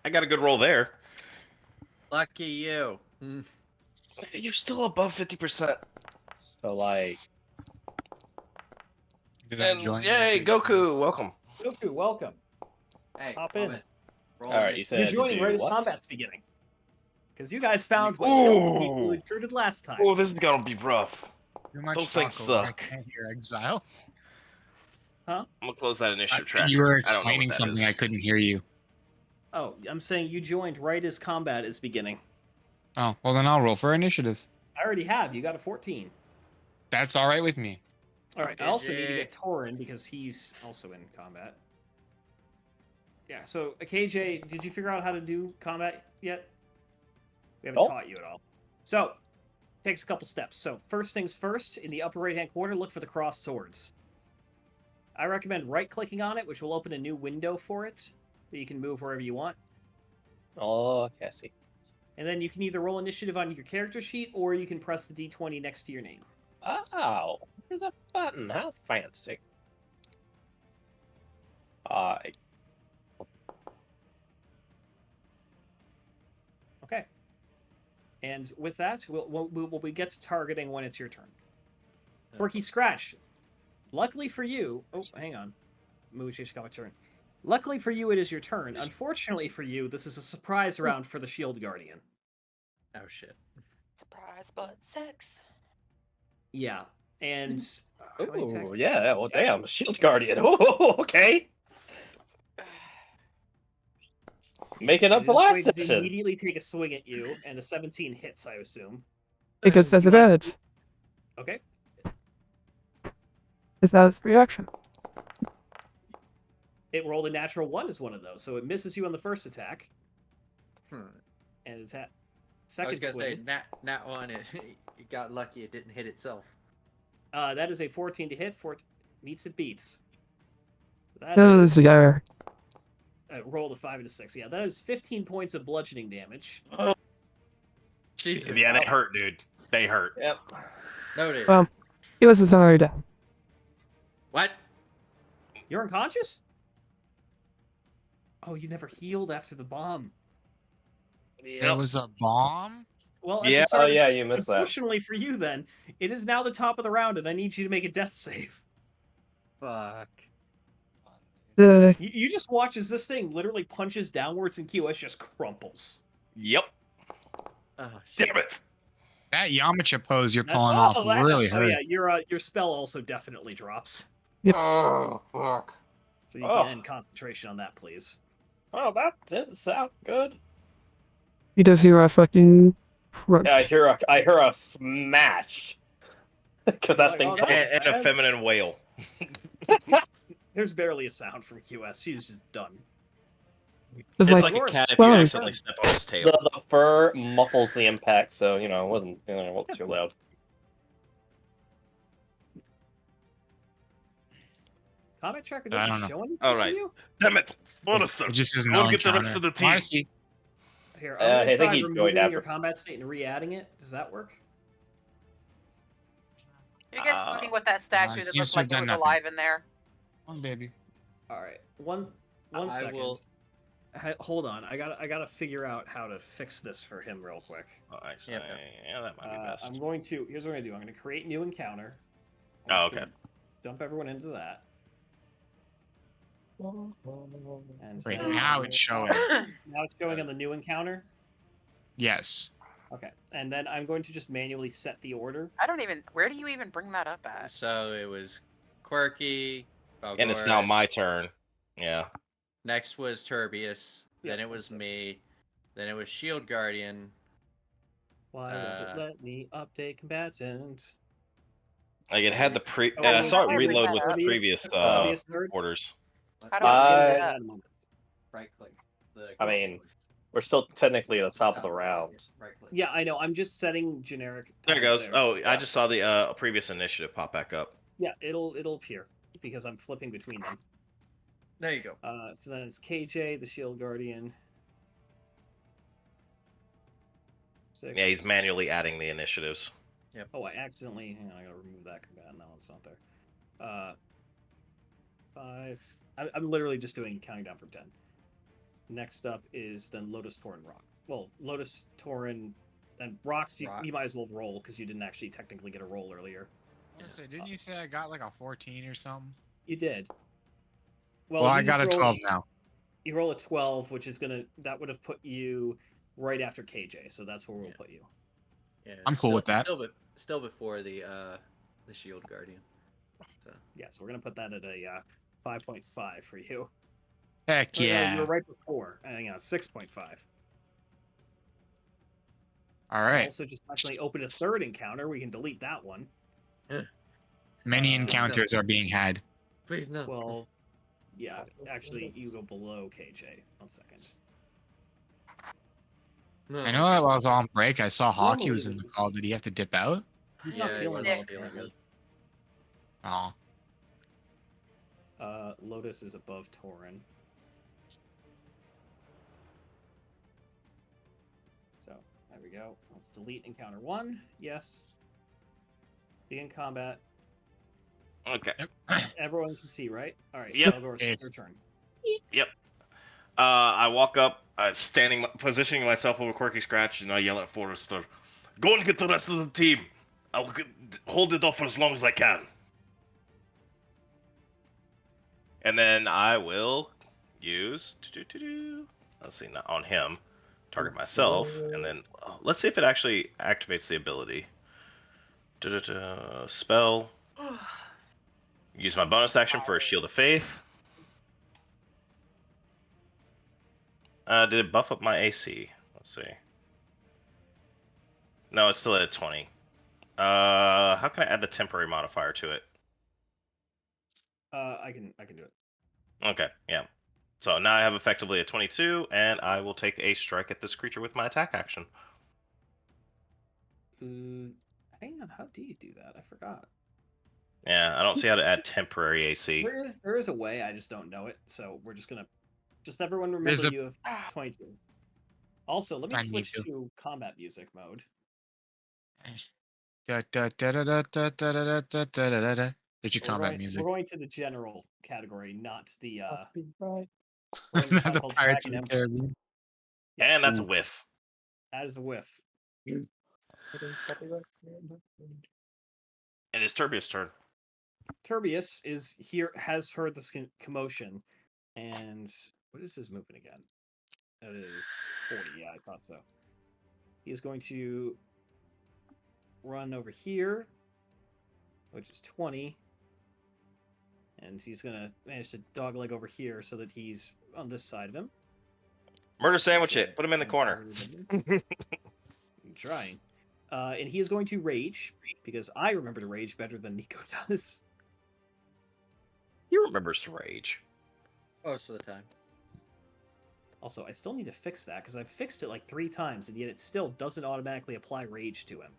I got a good roll there. Lucky you. You're still above 50%. So like, Did I And join? yay, Goku, welcome. Goku, welcome. Hey, Hop come in. Roll all right, me. you said You're to joining do right as what? combat's beginning. Because you guys found what killed the people who Ooh. intruded last time. Oh, this is gonna be rough. Too much Those things taco. I suck. can't hear Exile. I'm gonna close that initiative tracker. You were I don't know what explaining that something. is. I couldn't hear you. Oh, I'm saying you joined right as combat is beginning. Oh, well then I'll roll for initiative. I already have. You got a 14. That's all right with me. All right. I also need to KJ. get Torin because he's also in combat. Yeah. So, KJ, did you figure out how to do combat yet? We haven't Nope. taught you at all. So, takes a couple steps. So, first things first, in the upper right-hand corner, look for the crossed swords. I recommend right-clicking on it, which will open a new window for it that you can move wherever you want. Oh, okay, I see. And then you can either roll initiative on your character sheet, or you can press the D20 next to your name. Oh, there's a button. How fancy. Okay. And with that, we'll get to targeting when it's your turn. Quirky Scratch. Luckily for you... Oh, hang on. Moochie's got my turn. Luckily for you, it is your turn. Unfortunately for you, this is a surprise round for the Shield Guardian. Oh shit. Surprise, but sex. Yeah. And... how many attacks- Oh, yeah. Well, damn. Shield Guardian. Oh, okay. Making up It for is last going to session. immediately take a swing at you, and a 17 hits, I assume. It gets You might- disadvantage. Okay. Is that its reaction? It rolled a natural 1 as one of those, so it misses you on the first attack. And it's at I second was gonna swing. say, nat one. It got lucky. It didn't hit itself. That is a 14 to hit. Meets it beats. So that Oh, is, this guy. rolled a 5 and a 6. Yeah, that is 15 points of bludgeoning damage. Jesus. Yeah, they hurt, dude. They hurt. Yep. Noted. Well, he was his already down. What? You're unconscious? Oh, you never healed after the bomb. There was a bomb? Well, at Yeah. the start Oh, of the- yeah, you missed that. Unfortunately for you, then, it is now the top of the round, and I need you to make a death save. Fuck. You just watch as this thing literally punches downwards and QS just crumples. Yep. Oh shit. Damn it. That Yamcha pose you're That's- pulling oh, off that's- really oh, yeah, hurts. your spell also definitely drops. Oh, fuck. So you Oh. can end concentration on that, please. Oh, that didn't sound good. He does hear a fucking crunch. Yeah, I hear a smash. Because that Like, thing oh, comes. And a feminine wail. There's barely a sound from QS. She's just done. It's It's like, like a Loris, cat if you well, accidentally step on its tail. The fur muffles the impact, so it wasn't too loud. Combat tracker I doesn't don't know. show anything All for right. you? Damn it. Bonus them. It just says Go no get the rest encounter. of the Well, I team. see. Here, I I'm gonna think try he joined removing your after. combat state and re-adding it. Does that work? You guys looking with that statue that seems looked to have like it done was nothing. alive in there? One baby. All right, one I second. will- Hold on, I gotta figure out how to fix this for him real quick. Oh, actually, Yep. yeah, that might be best. I'm going to. Here's what I'm gonna do. I'm gonna create new encounter. Oh, I'm just okay. gonna Dump everyone into that. And Right so- now it's showing. Now it's showing on the new encounter. Yes. Okay, and then I'm going to just manually set the order. I don't even. Where do you even bring that up at? So it was Quirky. And it's now Balgoris, my turn. Yeah. Next was Turbius. Yeah, Then it was that's it. me. Then it was Shield Guardian. Why won't it Uh, let me update combatant? Like it had the Oh, I it saw it How do we reload set with up? the previous Turbius third. orders. How do we Yeah, we'll get set into I- that in a moment. right click. The I mean, we're still technically at the top of the round. Right click. Yeah, I know. I'm just setting generic. There it times goes. there. Oh, I Yeah. just saw the previous initiative pop back up. Yeah, it'll appear because I'm flipping between them. There you go. So then it's KJ, the Shield Guardian. 6. Yeah, he's manually adding the initiatives. Oh, I accidentally. Hang on, I gotta remove that combatant. No, it's not there. 5. I'm literally just doing counting down from 10. Next up is then Lotus Tauren Rock. Well, Lotus Tauren and Rocks. You might as well roll because you didn't actually technically get a roll earlier. Didn't you say I got like a 14 or something? You did. Well, you I just got a roll- 12 now. You roll a 12, which is that would have put you right after KJ, so that's where we'll Yeah. put you. Yeah, I'm cool with that. Still before the Shield Guardian. So. Yeah, so we're gonna put that at a 5.5 for you. Heck Oh, no, yeah. you were right before. Hang on, 6.5. All right. Also, just actually open a third encounter. We can delete that one. Many uh, encounters are being had. Please no. Well, yeah, actually, you go below KJ. 1 second. No. I know I was on break. I saw Hockey Normally was in it the is- call. Did he have to dip out? He's Yeah, not he feeling wasn't well, feeling apparently. Oh. Lotus is above Tauren. So, there we go. Let's delete encounter 1. Yes. Begin combat. Okay. Everyone can see, right? All right. Yep. Elgor's Yes. your turn. Yep. I walk up, positioning myself over Quirky Scratch, and I yell at Forrester, "Go and get the rest of the team. I'll hold it off for as long as I can." And then I will use let's see, not on him, target myself, and then let's see if it actually activates the ability. Spell. Use my bonus action for a Shield of Faith. Did it buff up my AC? Let's see. No, it's still at 20. How can I add the temporary modifier to it? I can do it. Okay, yeah. So now I have effectively a 22, and I will take a strike at this creature with my attack action. Hang on, how do you do that? I forgot. Yeah, I don't see how to add temporary AC. There is a way, I just don't know it. So we're just gonna everyone remember There's a- you have 22. Also, let me I need switch to. to combat music mode. Da, da, da, da, da, da, da, da, da, da, da, da. Did you We're combat going, music? we're going to the general category, not the Right. we're in the Not song the called Pirates Dragon of the Empire. Caribbean. Yeah, And that's a whiff. that is a whiff. It is Turbius' turn. Turbius has heard this commotion, and what is his movement again? That is 40. Yeah, I thought so. He's going to run over here, which is 20, and he's gonna manage to dogleg over here so that he's on this side of him. Murder sandwich it. Put him in the corner. I'm trying. And he is going to rage because I remember to rage better than Nico does. He remembers to rage. Most of the time. Also, I still need to fix that because I've fixed it like 3 times and yet it still doesn't automatically apply rage to him,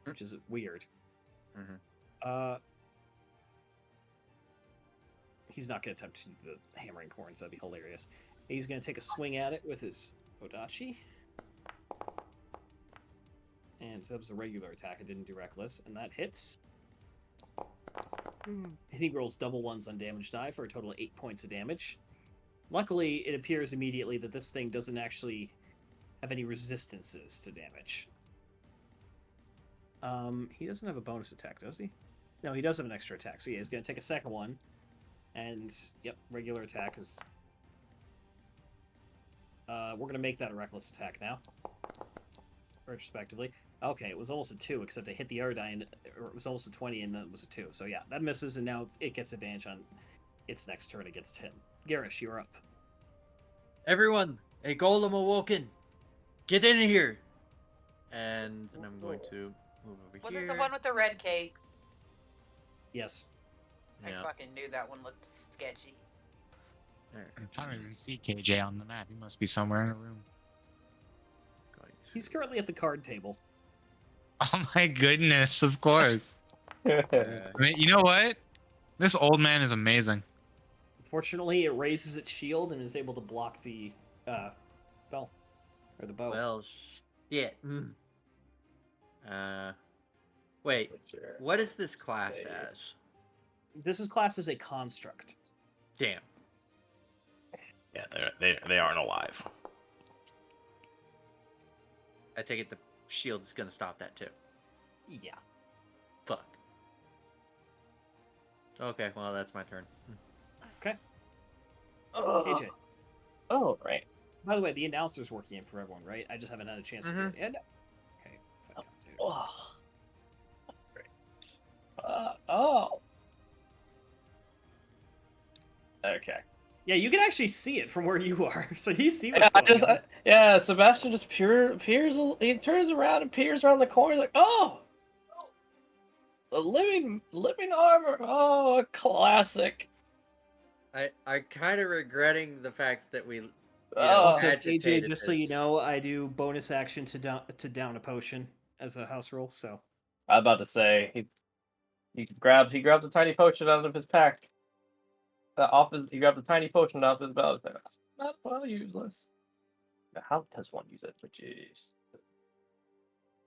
which is weird. He's not going to attempt to do the hammering corns. That'd be hilarious. He's going to take a swing at it with his Odachi. And that was a regular attack. I didn't do reckless, and that hits. He rolls double ones on damage die for a total of 8 points of damage. Luckily, it appears immediately that this thing doesn't actually have any resistances to damage. He doesn't have a bonus attack, does he? No, he does have an extra attack. So yeah, he's going to take a second one. And, yep, regular attack is... we're going to make that a reckless attack now. Retrospectively. Okay, it was almost a 2, except I hit the other die, and or it was almost a 20, and then it was a 2. So yeah, that misses, and now it gets advantage on its next turn against him. Garish, you're up. Everyone, a golem awoken. Get in here. And then I'm going to move over Was here. it the one with the red cape? Yes. Yeah. I fucking knew that one looked sketchy. I don't even see KJ on the map. He must be somewhere in a room. He's currently at the card table. Oh my goodness, of course. I mean, you know what? This old man is amazing. Fortunately, it raises its shield and is able to block the spell or the bow. Well, shit. Wait. What is this classed as? This is classed as a construct. Damn. Yeah, they aren't alive. I take it the shield is gonna stop that too. Yeah. Fuck. Okay, well that's my turn. Okay. Oh, KJ. oh, right. By the way, the announcer's working in for everyone, right? I just haven't had a chance to do it. And okay. Fuck up, dude. Oh. Great. Oh. Okay. Yeah, you can actually see it from where you are, so you see Yeah, what's going on. yeah, Sebastian just peers. He turns around and peers around the corner, like, oh, a living armor. Oh, a classic. I kind of regretting the fact that we. Oh, Also, agitated AJ, just so you this. know, I do bonus action to down a potion as a house rule. So I'm about to say he grabs a tiny potion out of his pack. He grabbed a tiny potion off his belt. It's like, not well useless. Now, how does one use it? Which is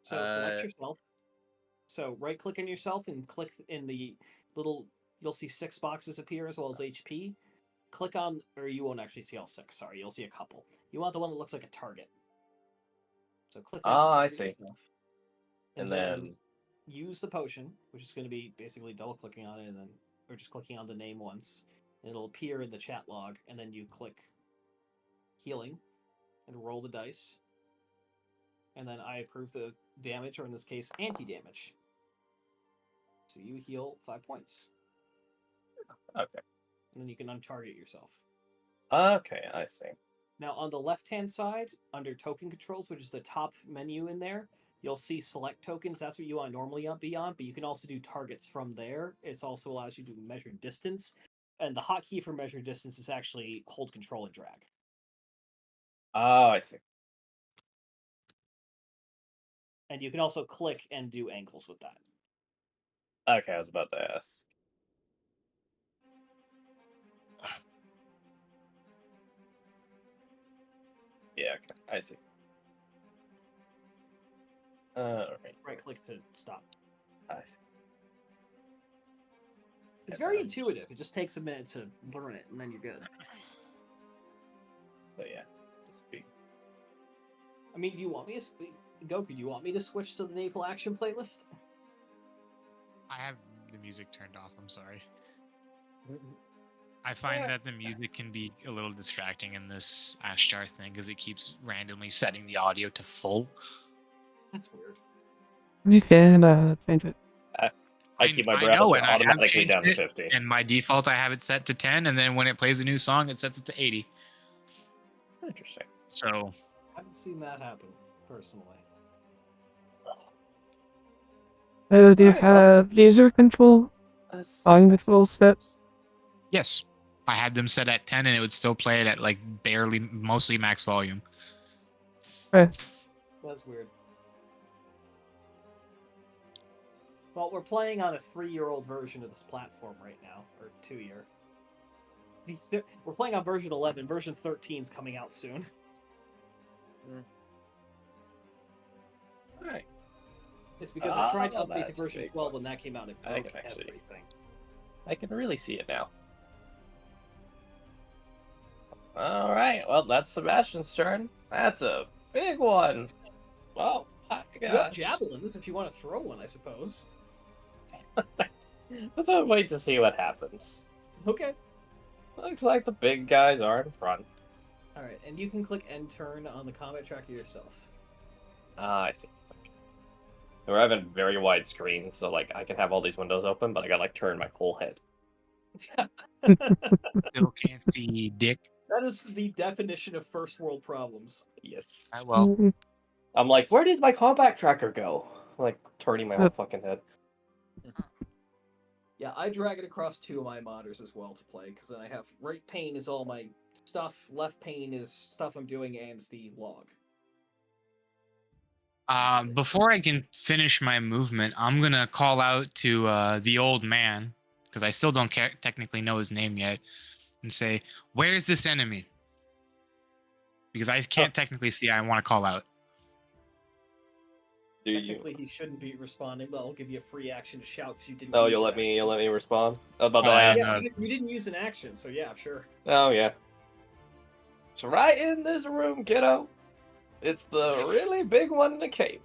select yourself. So right click on yourself and click in the little. You'll see 6 boxes appear as well as HP. Click on, or you won't actually see all 6. Sorry, you'll see a couple. You want the one that looks like a target. So click that. Oh, to I target see. yourself. And then use the potion, which is going to be basically double clicking on it, and then or just clicking on the name once. And it'll appear in the chat log, and then you click healing and roll the dice. And then I approve the damage, or in this case, anti-damage. So you heal 5 points. okay. And then you can untarget yourself. Okay, I see. Now, on the left-hand side, under token controls, which is the top menu in there, you'll see select tokens. That's what you want to normally be on, but you can also do targets from there. It also allows you to measure distance. And the hotkey for measure distance is actually hold control and drag. Oh, I see. And you can also click and do angles with that. Okay, I was about to ask. Yeah, okay, I see. Alright, Right click to stop. I see. It's very intuitive. It just takes a minute to learn it, and then you're good. So yeah, just be. I mean, do you want me to... Goku, do you want me to switch to the naval action playlist? I have the music turned off. I'm sorry. I find that the music can be a little distracting in this Ashtar thing because it keeps randomly setting the audio to full. That's weird. You can change it. I keep my I browser know, and I have automatically changed down to it, 50. And my default, I have it set to 10, and then when it plays a new song, it sets it to 80. Interesting. So I haven't seen that happen, personally. Do you Alright, well- have laser control? Volume control steps? yes, I had them set at 10, and it would still play it at like barely, mostly max volume. That's weird. Well, we're playing on a 3-year-old version of this platform right now, or 2-year. We're playing on version 11. Version 13 is coming out soon. Alright. It's because I tried to Oh, update to that's a version big 12 one. when that came out. It I broke can actually- everything. I can really see it now. Alright, well, that's Sebastian's turn. That's a big one. Well, my You have gosh. javelins if you want to throw one, I suppose. Let's wait to see what happens. Okay. Looks like the big guys are in front. Alright, and you can click end turn on the combat tracker yourself. Ah, I see. Okay. We're having very wide screen, so like I can have all these windows open, but I gotta like turn my whole head. Still can't see dick. That is the definition of first world problems. Yes. Well, Mm, I'm like, where did my combat tracker go? Like turning my whole fucking head. Yeah, I drag it across 2 of my monitors as well to play, because then I have right pane is all my stuff, left pane is stuff I'm doing, and it's the log. before I can finish my movement, I'm gonna call out to the old man because I still don't technically know his name yet, and say, "Where's this enemy?" Because I can't technically see. I want to call out. Do you? Technically, he shouldn't be responding, but I'll give you a free action to shout because you didn't. Oh, use you'll an let me. action. You'll let me respond. I'm about to Oh, I ask. didn't Yeah, know. you didn't use an action, so yeah, sure. Oh yeah. It's right in this room, kiddo. It's the really big one in the cape.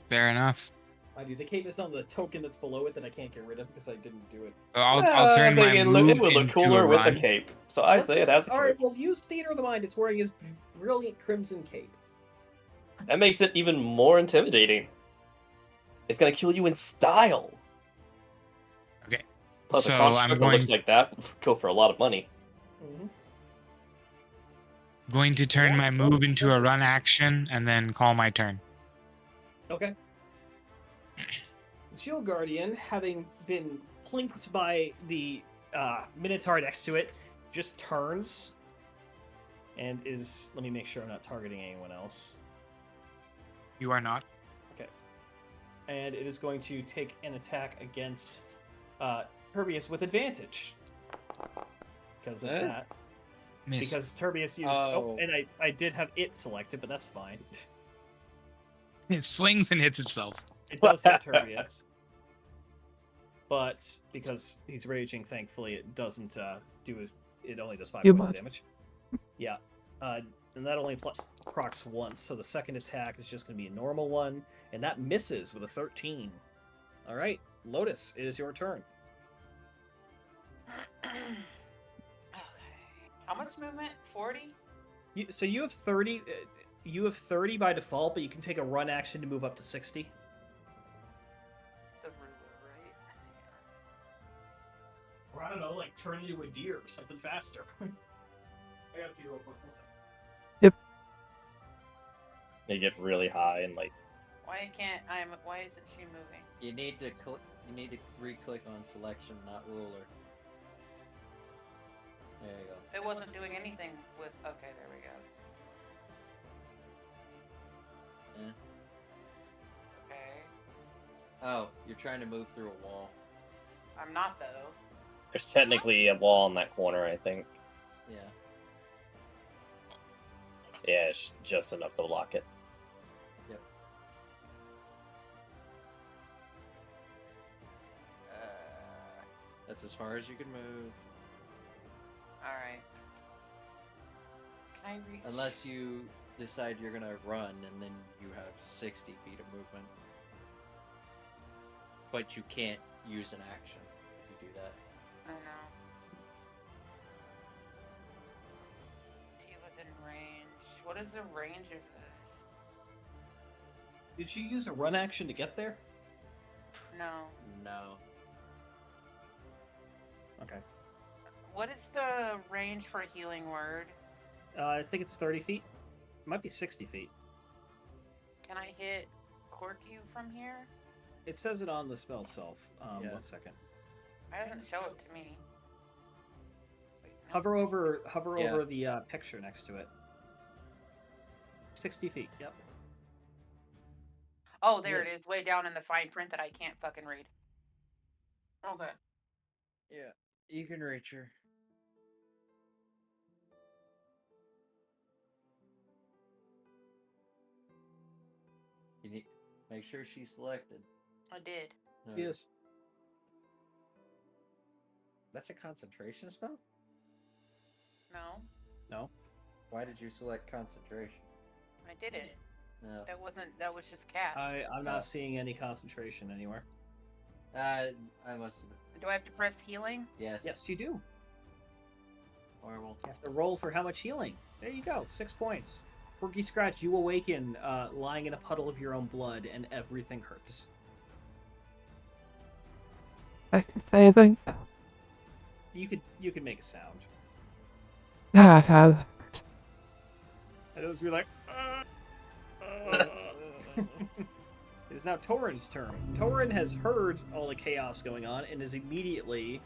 Fair enough. I do. The cape is on the token that's below it that I can't get rid of because I didn't do it. So I'll turn my it move would look into cooler a with a run. cape. So I say it has a All right, cape. well, use Theater of the Mind. It's wearing his brilliant crimson cape. That makes it even more intimidating. It's gonna kill you in style. Okay. Plus, So a construct I'm that going looks like that would go for a lot of money. going to turn my move into a run action and then call my turn. Okay. The Shield Guardian, having been plinked by the Minotaur next to it, just turns and is. Let me make sure I'm not targeting anyone else. You are not. Okay. And it is going to take an attack against Turbius with advantage. Because of that. Miss. Because Turbius used. Oh, and I did have it selected, but that's fine. It swings and hits itself. It does hit Turbius. But because he's raging, thankfully, it doesn't do it. It only does 5 You points of might. damage. Yeah. And that only procs once, so the second attack is just going to be a normal one, and that misses with a 13. All right, Lotus, it is your turn. Okay. How much movement? 40? So you have 30. You have 30 by default, but you can take a run action to move up to 60. The ruler, right? Or I don't know, like turn into a deer or something faster. I gotta be real quick. They get really high and like. Why isn't she moving? You need to re-click on selection, not ruler. There you go. It wasn't doing anything with. Okay, there we go. Yeah. Okay. Oh, you're trying to move through a wall. I'm not though. There's technically a wall in that corner, I think. Yeah. Yeah, it's just enough to block it. Yep. That's as far as you can move. Alright. Can I reach? Unless you decide you're gonna run and then you have 60 feet of movement. But you can't use an action if you do that. I know. See within range. What is the range of this? Did you use a run action to get there? No. No. Okay. What is the range for a healing word? I think it's 30 feet. It might be 60 feet. Can I hit Corky from here? It says it on the spell self. Yeah. 1 second. It doesn't show it to me. Wait, no. Hover over Yeah. over the picture next to it. 60 feet. Yep. Oh, there Yes. it is, way down in the fine print that I can't fucking read. Okay. Yeah. You can reach her. You need make sure she's selected. I did. Yes. That's a concentration spell? No, No. Why did you select concentration? I didn't. No. That was just cast. I'm not seeing any concentration anywhere. I must have. Do I have to press healing? Yes. Yes, you do. Horrible. You have to roll for how much healing. There you go. 6 points. Quirky Scratch, you awaken lying in a puddle of your own blood, and everything hurts. I can say anything, so. You could make a sound. Yeah, And it was be like, It is now Torin's turn. Torin has heard all the chaos going on and is immediately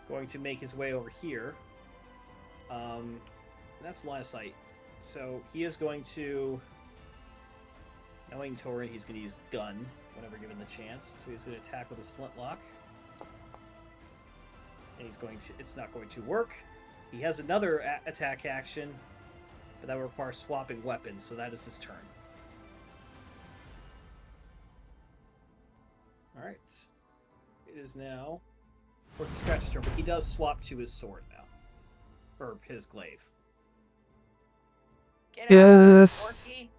going to make his way over here. That's line of sight. So he is going to, knowing Torin, he's going to use gun whenever given the chance. So he's going to attack with his flintlock. And he's going to, it's not going to work. He has another attack action, but that will require swapping weapons, so that is his turn. Alright. It is now Porky Scratch's turn, but he does swap to his sword now. Or his glaive. Get out of there, Yes. Porky.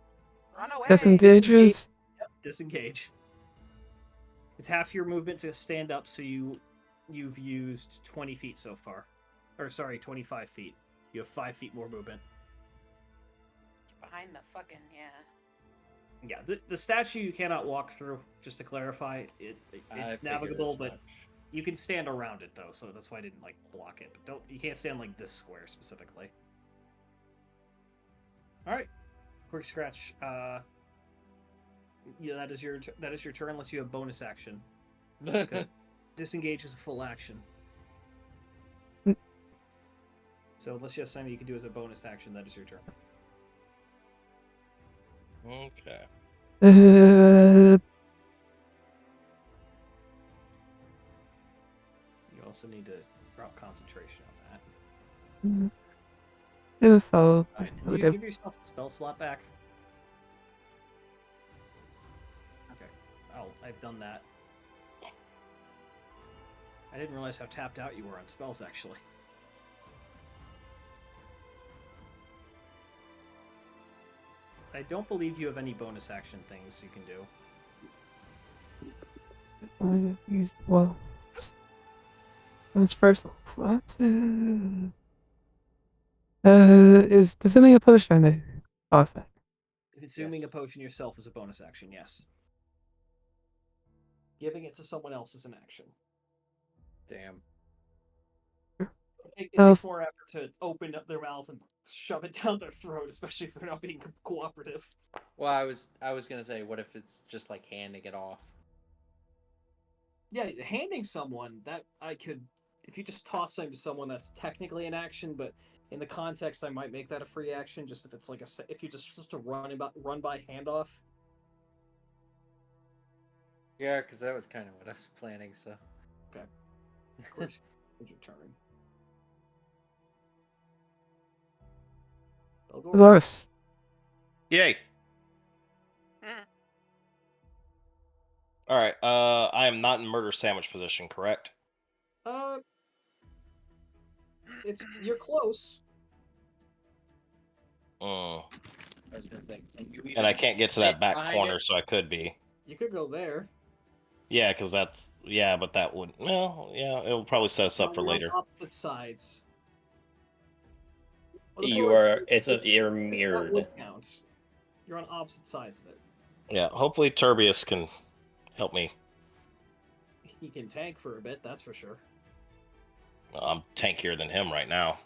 Run away. Disengages. Yep, disengage. It's half your movement to stand up, so you've used 20 feet so far. Or sorry, 25 feet. You have 5 feet more movement. Behind the fucking, yeah. Yeah, the statue you cannot walk through, just to clarify. It's navigable, but you can stand around it though, so that's why I didn't like block it. But you can't stand like this square specifically. Alright. Quick Scratch. Yeah, that is your turn unless you have bonus action. Because disengage is a full action. So unless you have something you can do as a bonus action, that is your turn. Okay. You also need to drop concentration on that. Yeah, so Do you give yourself a spell slot back? Okay. I've done that. I didn't realize how tapped out you were on spells, actually. I don't believe you have any bonus action things you can do. well, that's first. Is consuming a potion a bonus action? Consuming a potion yourself is a bonus action, yes. Giving it to someone else is an action. Damn. It takes more effort to open up their mouth and shove it down their throat, especially if they're not being cooperative. Well, I was gonna say, what if it's just like handing it off? Yeah, handing someone that I could, if you just toss something to someone, that's technically an action, but in the context, I might make that a free action. Just if it's like if you just a run by handoff. Yeah, because that was kind of what I was planning. So. Okay. Of course, it's your turn. Loris. Yay. Hmm. All right. I am not in murder sandwich position, correct? You're close. Mm. I was gonna say, can you And I can't get to that back behind corner, it? so I could be. You could go there. Yeah, because that's but that would it'll probably set us up for You're on later. opposite sides. Well, You're that mirrored. would count. You're on opposite sides of it. Yeah, hopefully Turbius can help me. He can tank for a bit, that's for sure. I'm tankier than him right now.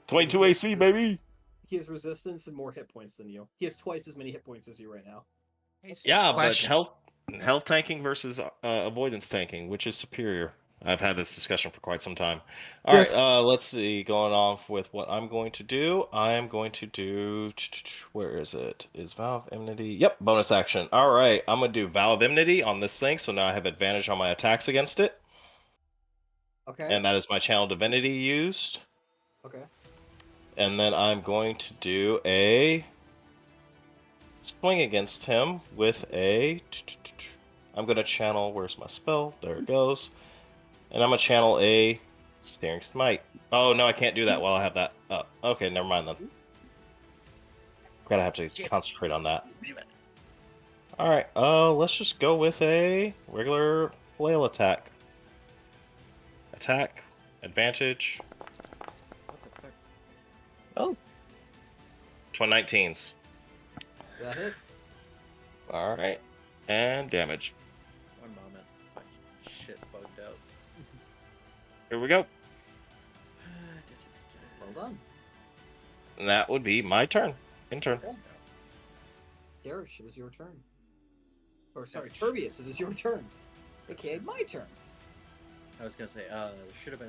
22 AC, baby! He has resistance and more hit points than you. He has twice as many hit points as you right now. Yeah, but Question. health tanking versus avoidance tanking, which is superior? I've had this discussion for quite some time. All right, let's see. Going off with what I'm going to do. I am going to do. Where is it? Is Vow of Enmity? Yep, bonus action. All right, I'm gonna do Vow of Enmity on this thing, so now I have advantage on my attacks against it. Okay. And that is my channel divinity used. Okay. And then I'm going to do a swing against him with a. I'm gonna channel. Where's my spell? There it goes. And I'm gonna channel a Staring Smite. Oh no, I can't do that while I have that up. Okay, never mind then. Gotta have to concentrate on that. All right. Let's just go with a regular flail attack. Attack, advantage. What the fuck? Oh. 2019s. That hits. All right, and damage. One moment. My shit bugged out. Here we go. Well done. And that would be my turn. In turn. Okay. Garish, it is your turn. Or sorry, Turbius, it is your turn. Okay, my turn. I was gonna say, should have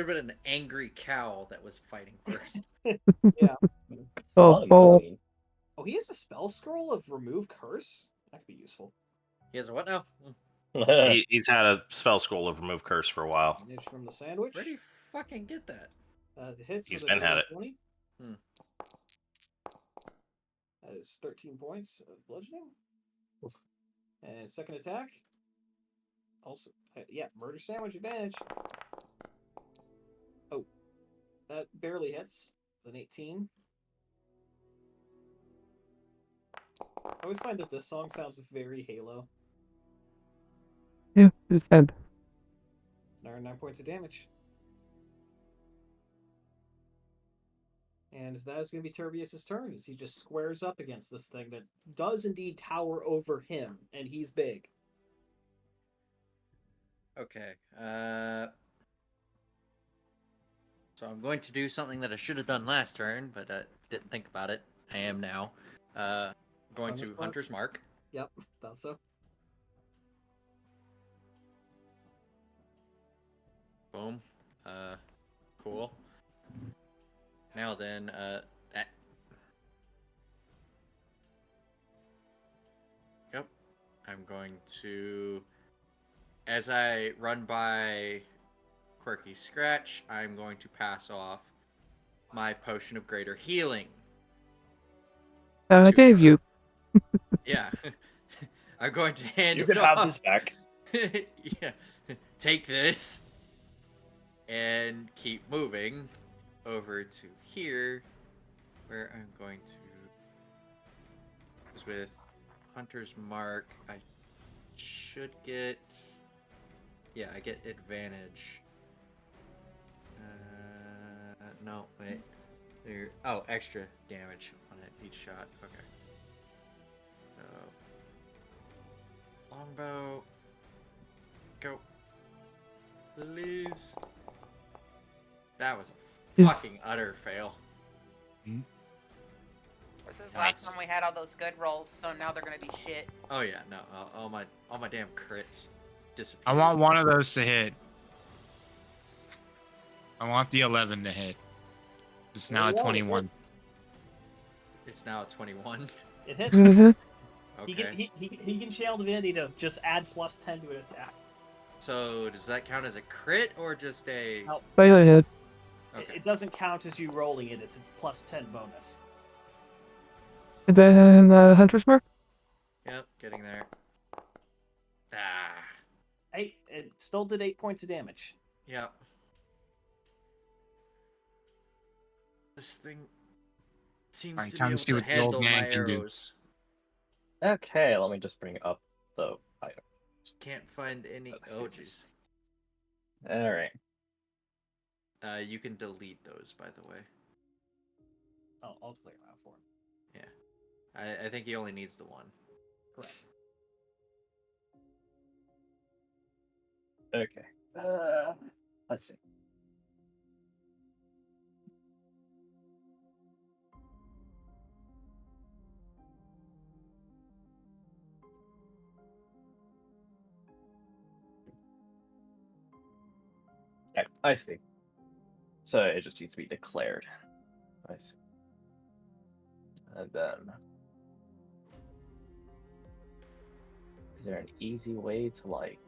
been an angry cow that was fighting first. Yeah. Oh, oh. Oh, he has a spell scroll of remove curse? That could be useful. He has a what now? He's had a spell scroll of remove curse for a while. Advantage from the sandwich. Where do you fucking get that? It hits He's with a been had dirty it. 20. Hmm. That is 13 points of bludgeoning. And second attack. Also, yeah, murder sandwich advantage. Oh, that barely hits. An 18. I always find that this song sounds very Halo. Yeah, it's dead. It's another 9 points of damage. And that is going to be Turbius' turn, as he just squares up against this thing that does indeed tower over him, and he's big. Okay. So I'm going to do something that I should have done last turn, but didn't think about it. I am now. Going to Hunter's Mark. Yep, thought so. Boom. Cool. Now then, that. Yep. I'm going to, as I run by Quirky Scratch, I'm going to pass off my potion of greater healing. I gave you. Yeah. I'm going to hand You it can have off. this back. Yeah. Take this and keep moving over to here, where I'm going to, is with Hunter's Mark, I should get, yeah, I get advantage. No, wait. There. Oh, extra damage on it each shot. Okay. So, longbow. Go. Please. That was a fucking utter fail. This is Nice. last time we had all those good rolls, so now they're gonna be shit. Oh yeah, no, all my damn crits disappeared. I want one of those to hit. I want the 11 to hit. It's now a 21. It's now a 21. It hits. Mhm. Okay. He can channel divinity to just add +10 to an attack. So does that count as a crit or just a? No, Barely hit. Okay. it doesn't count as you rolling it. It's a +10 bonus. And then Hunter's Mark. Yep, getting there. Ah. Hey, it still did 8 points of damage. Yep. This thing seems Alright, to be time to able see to what the old handle man my can do. arrows. Okay, let me just bring up the item. Can't find any. Oh jeez. All right. You can delete those, by the way. Oh, I'll clear them out for him. I think he only needs the one. Correct. Okay. Let's see. Okay, I see. So it just needs to be declared. I see. And then, is there an easy way to like?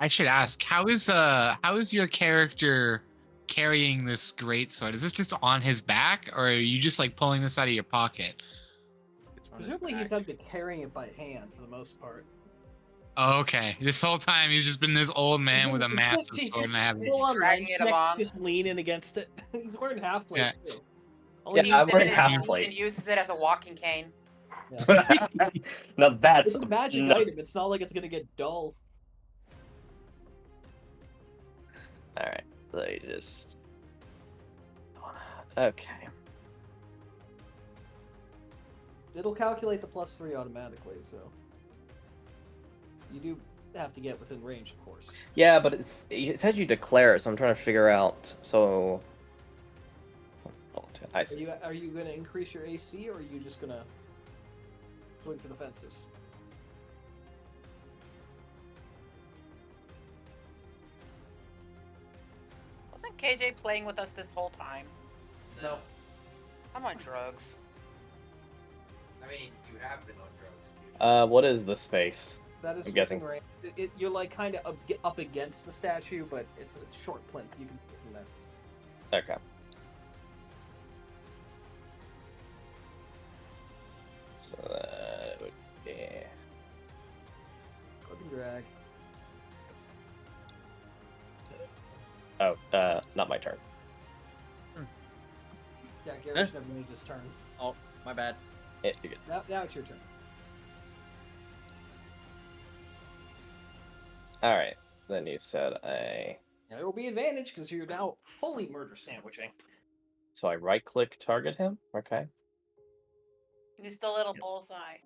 I should ask, how is your character carrying this great sword? Is this just on his back, or are you just like pulling this out of your pocket? It's on his Presumably he's back. had to carrying it by hand for the most part. Oh, okay. This whole time he's just been this old man with a He's massive just- sword and I have. He's Full on dragging lens it check, along. just leaning against it. He's wearing half plate Yeah. too. Yeah, He I'm uses wearing it half and plate. uses it as a walking cane. Yeah. Now that's It's a magic no- item. It's not like it's gonna get dull. All right, let me just. Okay. It'll calculate the +3 automatically, so you do have to get within range, of course. Yeah, but it says you declare it, so I'm trying to figure out. So. Oh, I see. Are you going to increase your AC, or are you just going to swing for the fences? Wasn't KJ playing with us this whole time? No. I'm on drugs. I mean, you have been on drugs. What is the space? That is I'm within guessing. range. You're like kind of up against the statue, but it's a short plinth. You can get from there. Okay. So that would be. Click and drag. Oh, not my turn. Yeah, Gary should have made his turn. Oh, my bad. You're good. Now it's your turn. All right. Then you said I. Now there will be advantage because you're now fully murder sandwiching. So I right-click target him. Okay. Use the little bullseye.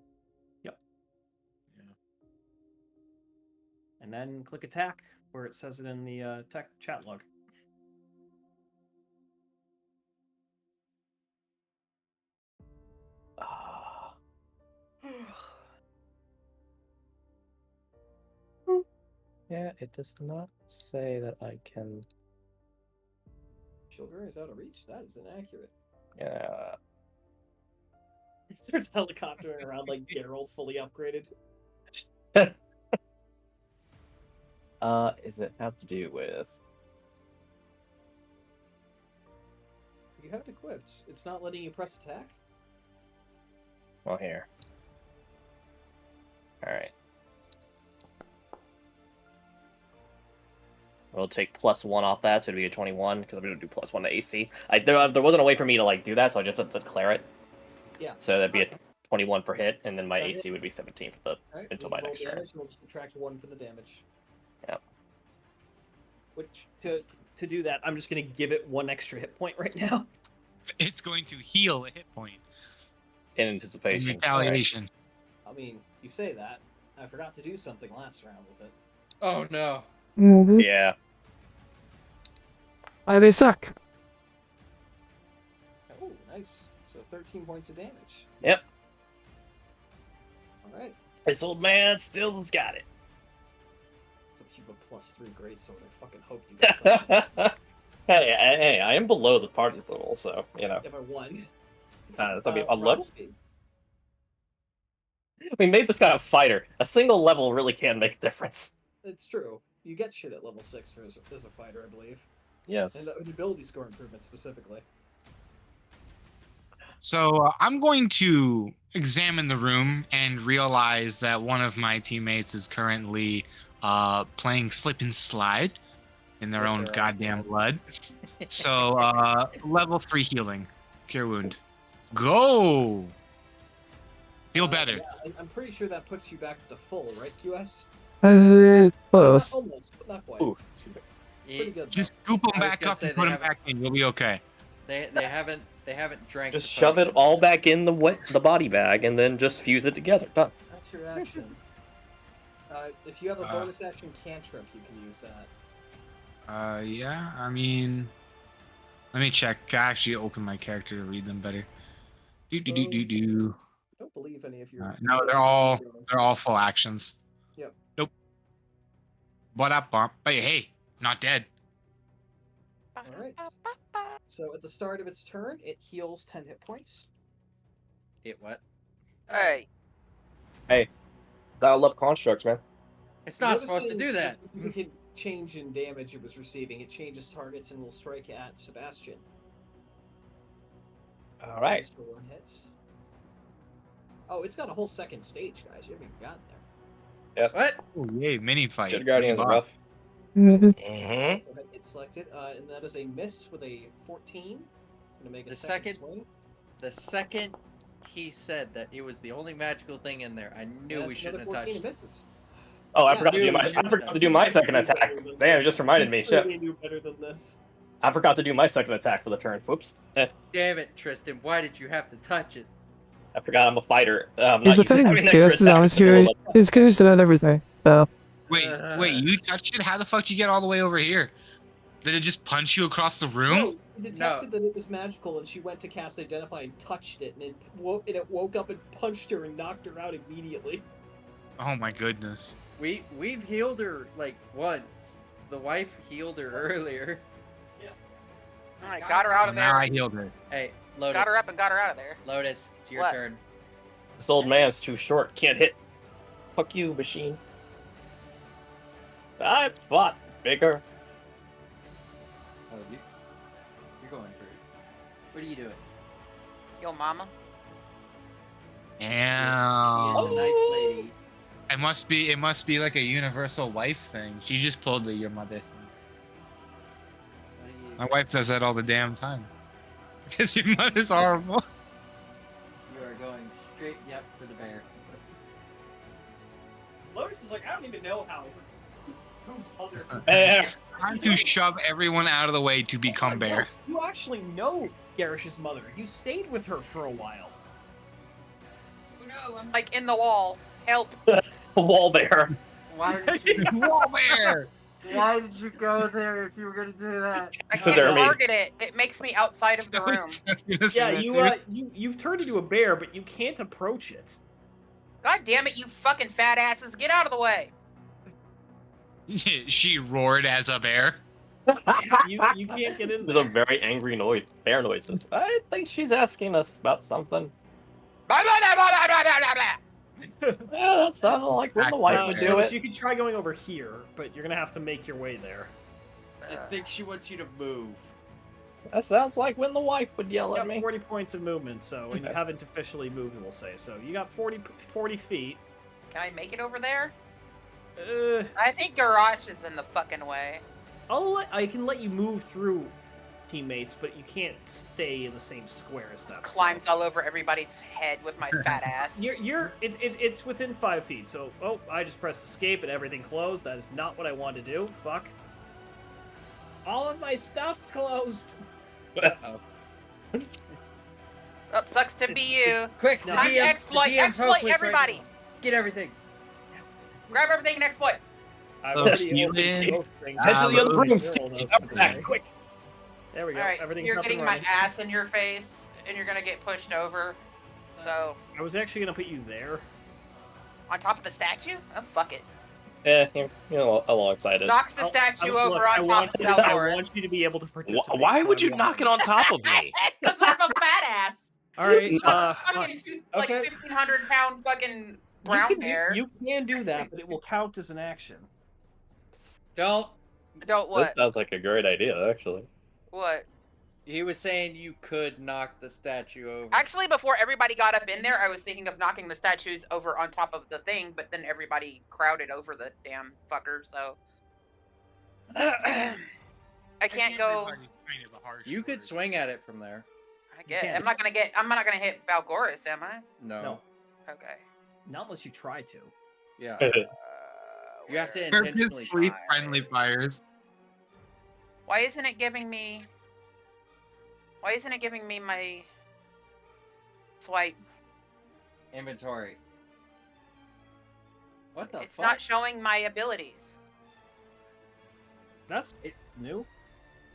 And then click attack, where it says it in the chat log. Yeah, it does not say that I can. Sugar is out of reach? That is inaccurate. Yeah. He starts helicoptering around like Geralt fully upgraded. Is it have to do with? You have it equipped. It's not letting you press attack? Well, here. All right. We'll take +1 off that, so it'd be a 21 because I'm gonna do +1 to AC. There wasn't a way for me to like do that, so I just had to declare it. Yeah. So that'd be a 21 per hit, and then my That AC hit. would be 17 for the Alright, until you my roll next turn. damage, and we'll just subtract 1 for the damage. Yep. Which, to do that, I'm just going to give it 1 extra hit point right now. It's going to heal a hit point In in anticipation. retaliation. I mean, you say that. I forgot to do something last round with it. Oh no. Mhm. Yeah. Why they suck. Oh, nice. So 13 points of damage. Yep. Alright. This old man still's got it. So you have a +3 greatsword. I fucking hope you get something. hey, I am below the party's level, so, you know. Yeah, by 1. That's a round level? speed. We made this guy a fighter. A single level really can make a difference. It's true. You get shit at level 6 as a fighter, I believe. Yes. And the ability score improvement specifically. So I'm going to examine the room and realize that one of my teammates is currently playing slip and slide in their With own their own goddamn blood. blood. So level 3 healing, cure wound. Go. Feel better. Yeah, I'm pretty sure that puts you back to full, right, QS? Close. Almost, but not quite. Ooh. Pretty good. Just scoop them I was back gonna up say and they put them haven't- back in. You'll be okay. They haven't drank. Just the shove it potion. all back in the body bag and then just fuse it together. Done. That's your action. If you have a bonus action cantrip, you can use that. Yeah. I mean, let me check. I actually open my character to read them better. Do. I don't believe any of your. No, they're all full actions. Yep. Nope. What up, bump? Hey, not dead. Alright. So at the start of its turn, it heals 10 hit points. It what? Alright. I love constructs, man. It's not supposed to do that. The significant change in damage it was receiving. It changes targets and will strike at Sebastian. All right. Just for 1 hit. Oh, it's got a whole second stage, guys. You haven't even gotten there. What? Oh, yay, mini fight. Shit Guardians are rough. Mhm. Mm-hmm. So it's selected, and that is a miss with a 14. It's gonna make a The second second- swing. The second he said that it was the only magical thing in there, I knew we That's shouldn't have another 14 touched it. misses. Oh, I Yeah, forgot to do dude, my. shit, I forgot to do You my should second do attack. better than Damn, this. it just reminded me. You Shit. clearly knew better than this. I forgot to do my second attack for the turn. Whoops. Damn it, Tristan! Why did you have to touch it? I forgot I'm a fighter. I'm Here's the not used to thing, having an QS extra is attack honest in the middle here. of He's curious about everything. So Wait, you touched it? How the fuck did you get all the way over here? Did it just punch you across the room? No, she detected that it was magical, and she went to cast Identify and touched it, and it woke up and punched her and knocked her out immediately. Oh my goodness. We've healed her like once. The wife healed her earlier. Alright, got her out of Now there. I healed her. Hey, Lotus. Got her up and got her out of there. Lotus, it's your What? turn. This old man's too short. Can't hit. Fuck you, machine. I fought bigger. Oh, you're going through. What are you doing? Yo, mama. She is Yeah. a nice lady. It must be like a universal wife thing. She just pulled the your mother thing. What are you? My wife does that all the damn time. Because your mother's horrible. You are going straight, yep, for the bear. Lotus is like, I don't even know how. Who's mother? Bear. Time to shove everyone out of the way to become bear. You actually know Garish's mother. You stayed with her for a while. No, I'm like in the wall. Help. Wall bear. Why did you? Wall bear. Why did you go there if you were gonna do that? I So can't they're made- target it. It makes me outside of the room. Yeah, you've turned into a bear, but you can't approach it. God damn it, you fucking fat asses. Get out of the way. She roared as a bear. You can't get in There's a there. very angry noise. Bear noises. I think she's asking us about something. Blah, blah, blah, blah, blah, blah, blah, blah. Yeah, that sounded like when the wife would do Lotus, it. you could try going over here, but you're gonna have to make your way there. I think she wants you to move. That sounds like when the wife would yell You at got me. 40 points of movement, so and you Okay. haven't officially moved, we'll say. So you got 40 feet. Can I make it over there? Uh, I think Garage is in the fucking way. I can let you move through teammates, but you can't stay in the same square as them. so- Climbed all over everybody's head with my fat ass. It's within 5 feet. So I just pressed escape and everything closed. That is not what I wanted to do. Fuck. All of my stuff's closed. Uh-oh. Oh, sucks to be you. Quick, No. the Time to DM, exploit, the DM's exploit hopeless everybody. Right now. Get everything. Grab everything and exploit. I've Oh, already steal opened it. most things. Head to the other room. Zero notes Up for next, today. quick. There we go. Alright, Everything's you're up and getting my running. ass in your face, and you're gonna get pushed over. So, I was actually gonna put you there. on top of the statue? Oh, fuck it. You're alongside it. Knocks the statue over Look, I on top want of you to- I Valgoris. want you to be able to participate. Why so would I'm you knock it wondering. on top of me? Because I'm a fat ass. All right. Fucking like okay. 1,500-pound fucking brown bear. You can do that, but it will count as an action. Don't. Don't That what? sounds like a great idea, actually. What? He was saying you could knock the statue over. Actually, before everybody got up in there, I was thinking of knocking the statues over on top of the thing, but then everybody crowded over the damn fucker, so. I can't go. You could swing at it from there. I get. can't. I'm not gonna hit Valgoris, am I? No. Okay. Not unless you try to. Yeah. Uh, You have to where- intentionally Purposely try. friendly fires. Why isn't it giving me? Why isn't it giving me my swipe? Inventory. What the It's fuck? not showing my abilities. That's It- new.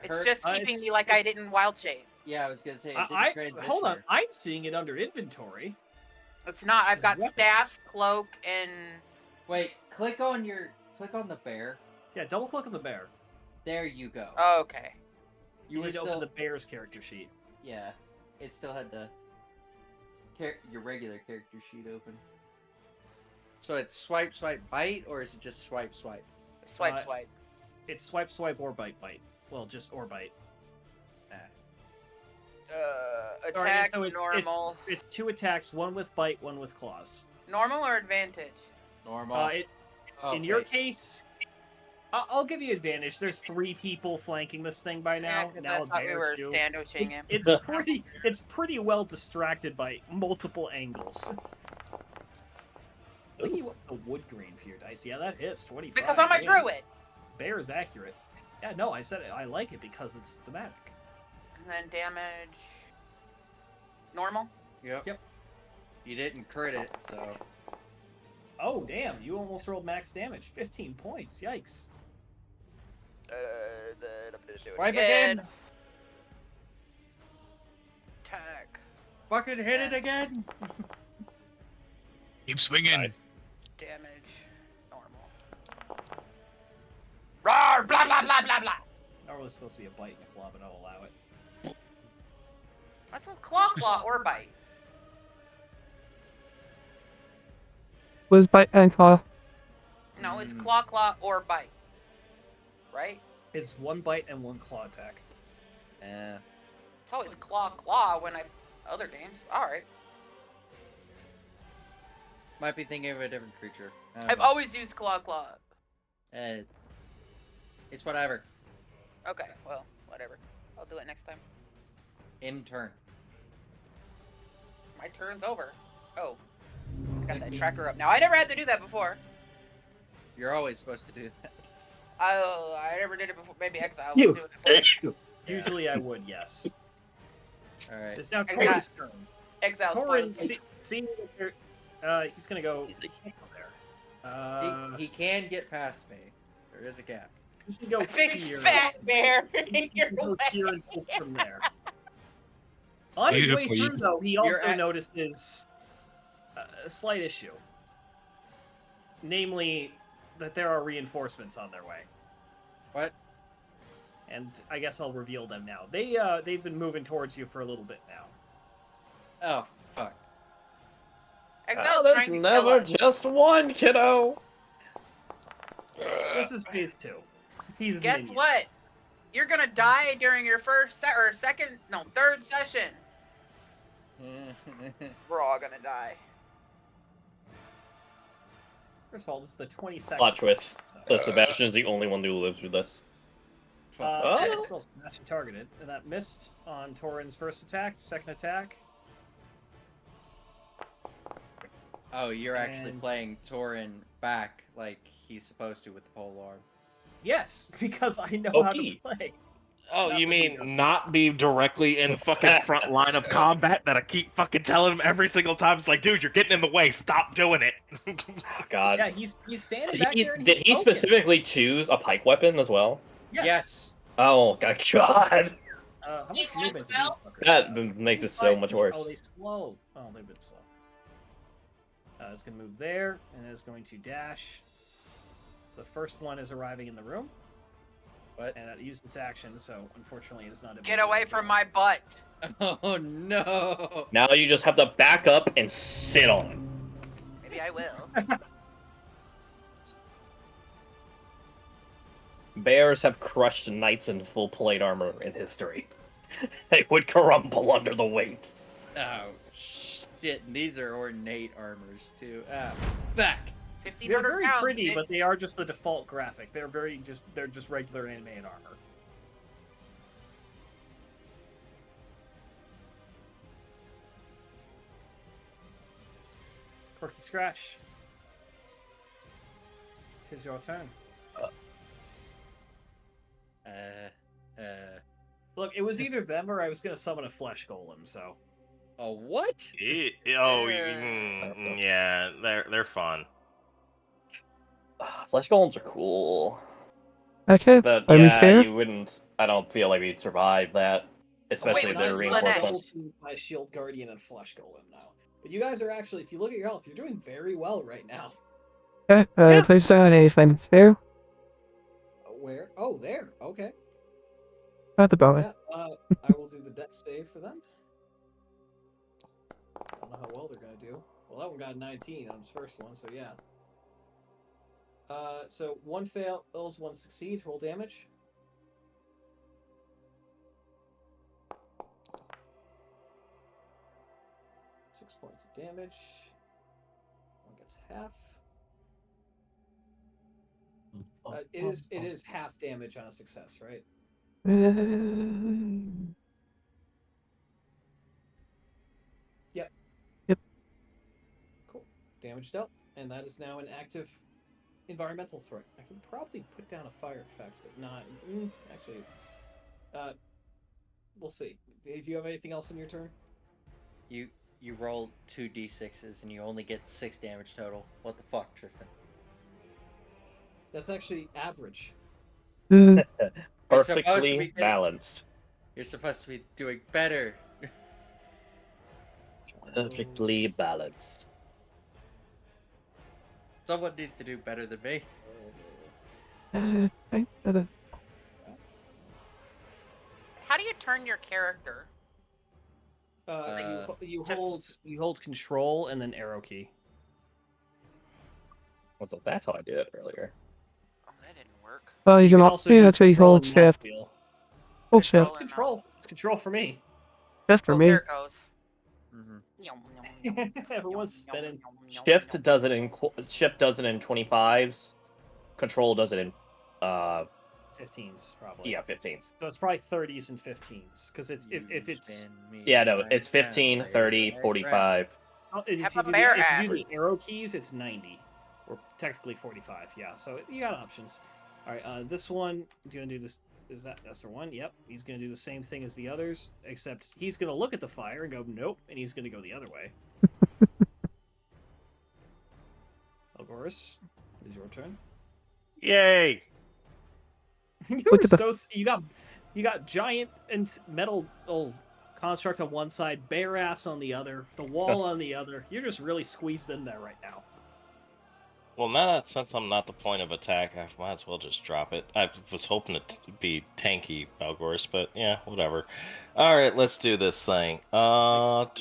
It's Hurt- just keeping it's- me like I didn't wild shape. Yeah, I was gonna say. It I didn't hold on. transition. I'm seeing it under inventory. It's not. I've It's got weapons. staff, cloak, and Wait, click on the bear. Yeah, double click on the bear. There you go. oh, okay. You were need to still, open the bear's character sheet. yeah, it still had the your regular character sheet open. So it's swipe, swipe, bite, or is it just swipe, swipe? Swipe, swipe. It's swipe, swipe, or bite, bite. Well, just or bite. Alright, Attack, so normal. It's 2 attacks, one with bite, one with claws. Normal or advantage? Normal. In your Okay. case, I'll give you advantage. There's 3 people flanking this thing by Yeah, now. 'cause Now I a thought we bear were too. sandwiching him. It's pretty well distracted by multiple angles. Look at you up the wood green for your dice. Yeah, that hits 25. Because I'm a Yeah. druid. Bear is accurate. Yeah, no, I said it. I like it because it's thematic. And then damage. Normal. Yep. Yep. You didn't crit it, so Oh, damn. You almost rolled max damage. 15 points. Yikes. Then I'm gonna do it Swipe again. again. Attack. Fucking hit it again. Keep swinging. Nice. Damage. Normal. Roar! Blah blah blah blah blah. Normally supposed to be a bite and a claw, but I'll allow it. That's a claw or bite. Was bite and claw. No, it's claw or bite. Right? It's one bite and one claw attack. Yeah. It's always claw when I other games. All right. Might be thinking of a different creature. I don't I've know. always used claw. It's whatever. Okay, well, whatever. I'll do it next time. In turn. My turn's over. Oh, I got that tracker up now. I never had to do that before. You're always supposed to do that. I never did it before. Maybe Exile You. was doing it for me. Usually I would, yes. All right. It's now Exile. Torin's turn. Exile's Torin, fine. seeing that he's gonna go. He can't go there. He can get past me. There is a gap. He can go A big here. fat bear He in your can go way. here and pull from there. On his way Beautiful. through, though, he also at- notices a slight issue. Namely, that there are reinforcements on their way. What? And I guess I'll reveal them now. They've been moving towards you for a little bit now. Oh, fuck. Exile's There's trying to kill never us. just one, kiddo. This is phase 2. He's Guess minions. what? You're gonna die during your third session. We're all gonna die. First of all, this is the 22nd. Plot twist. so- So Sebastian is the only one who lives through this. Yeah, Oh. it's still smashing targeted. And that missed on Torin's first attack. Second attack. Oh, you're actually And- playing Torin back like he's supposed to with the pole arm. Yes, because I know how to Okay. play. Oh, Not you that he mean doesn't. not be directly in fucking front line of combat that I keep fucking telling him every single time? It's like, dude, you're getting in the way. Stop doing it. Oh, God. Yeah, he's standing Did back he, there and did he's he poking. specifically choose a pike weapon as well? Yes. Oh, God. How much movement do these fuckers That have? makes it so 5 much feet. worse. Oh, they slow. Oh, they've been slow. It's going to move there, and it's going to dash. The first one is arriving in the room, What? and that used its action, so unfortunately it is not able Get to away move from it. my butt. Oh no! Now you just have to back up and sit on him. Maybe I will. Bears have crushed knights in full plate armor in history. They would crumble under the weight. Oh shit! These are ornate armors too. Back. They're 1,500 very pounds. pretty, Nick. but they are just the default graphic. They're just regular animated armor. Quirky Scratch. Tis your turn. Look, it was either them or I was gonna summon a flesh golem, so. A what? Yeah, they're fun. Flesh golems are cool. Okay, But let me yeah, spare. you wouldn't. I don't feel like we'd survive that, especially wait, if they're who's reinforcements. My shield guardian and flesh golem now. But you guys are actually, if you look at your health, you're doing very well right now. Okay, Yeah. place down a flame spare. Where? Oh, there. Okay. At the bottom. Yeah. I will do the dex save for them. I don't know how well they're gonna do. Well, that one got 19 on his first one, so yeah. So one fails, one succeeds. Roll damage. Six points of damage. One gets half. It is half damage on a success, right? Yep. Cool. Damage dealt, and that is now an active environmental threat. I can probably put down a fire effect, but not actually. We'll see. If you have anything else in your turn, You you roll 2d6s and you only get 6 damage total. What the fuck, Tristan? That's actually average. You're supposed to Perfectly be getting- balanced. You're supposed to be doing better. Perfectly balanced. Someone needs to do better than me. I gotta- How do you turn your character? You hold control and then arrow key. So that's how I did it earlier. Oh, that didn't work. Well, you can also yeah, use that's why you control hold and mouse shift. wheel. Hold shift. It's control. It's control for me. Shift for Oh, me. there it goes. Everyone's spinning. Shift does it in 25s. Control does it in 15s probably. yeah, 15s. So it's probably 30s and 15s because it's if it's Yeah, no, it's 15, 30, 45. if Have you a do bear if you do ass. the arrow keys, it's 90 or technically 45. Yeah, so you got options. All right, this one. Do you want to do this? That's the one? Yep. He's gonna do the same thing as the others, except he's gonna look at the fire and go nope, and he's gonna go the other way. Algoris, it is your turn. Yay! You Look were at the- so you got giant and metal construct on one side, bare ass on the other, the wall on the other. You're just really squeezed in there right now. Well, now that since I'm not the point of attack, I might as well just drop it. I was hoping to be tanky, Balgorus, but yeah, whatever. Alright, let's do this thing. Alright,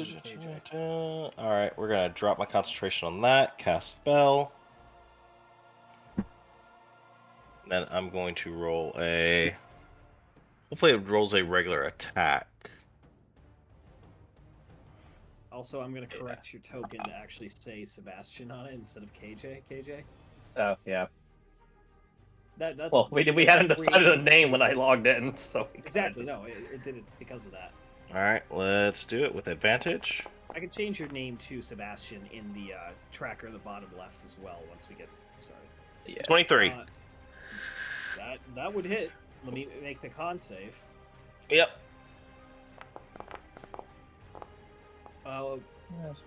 we're gonna drop my concentration on that, cast spell. Then I'm going to roll a... Hopefully it rolls a regular attack. Also, I'm gonna correct your token to actually say Sebastian on it instead of KJ. KJ. Oh, yeah. That's Well, we hadn't decided a name when I logged in, so we Exactly. No, it did it because of that. Alright, let's do it with advantage. I can change your name to Sebastian in the tracker at the bottom left as well once we get started. Yeah. 23. That would hit. Let me make the con save. Yep.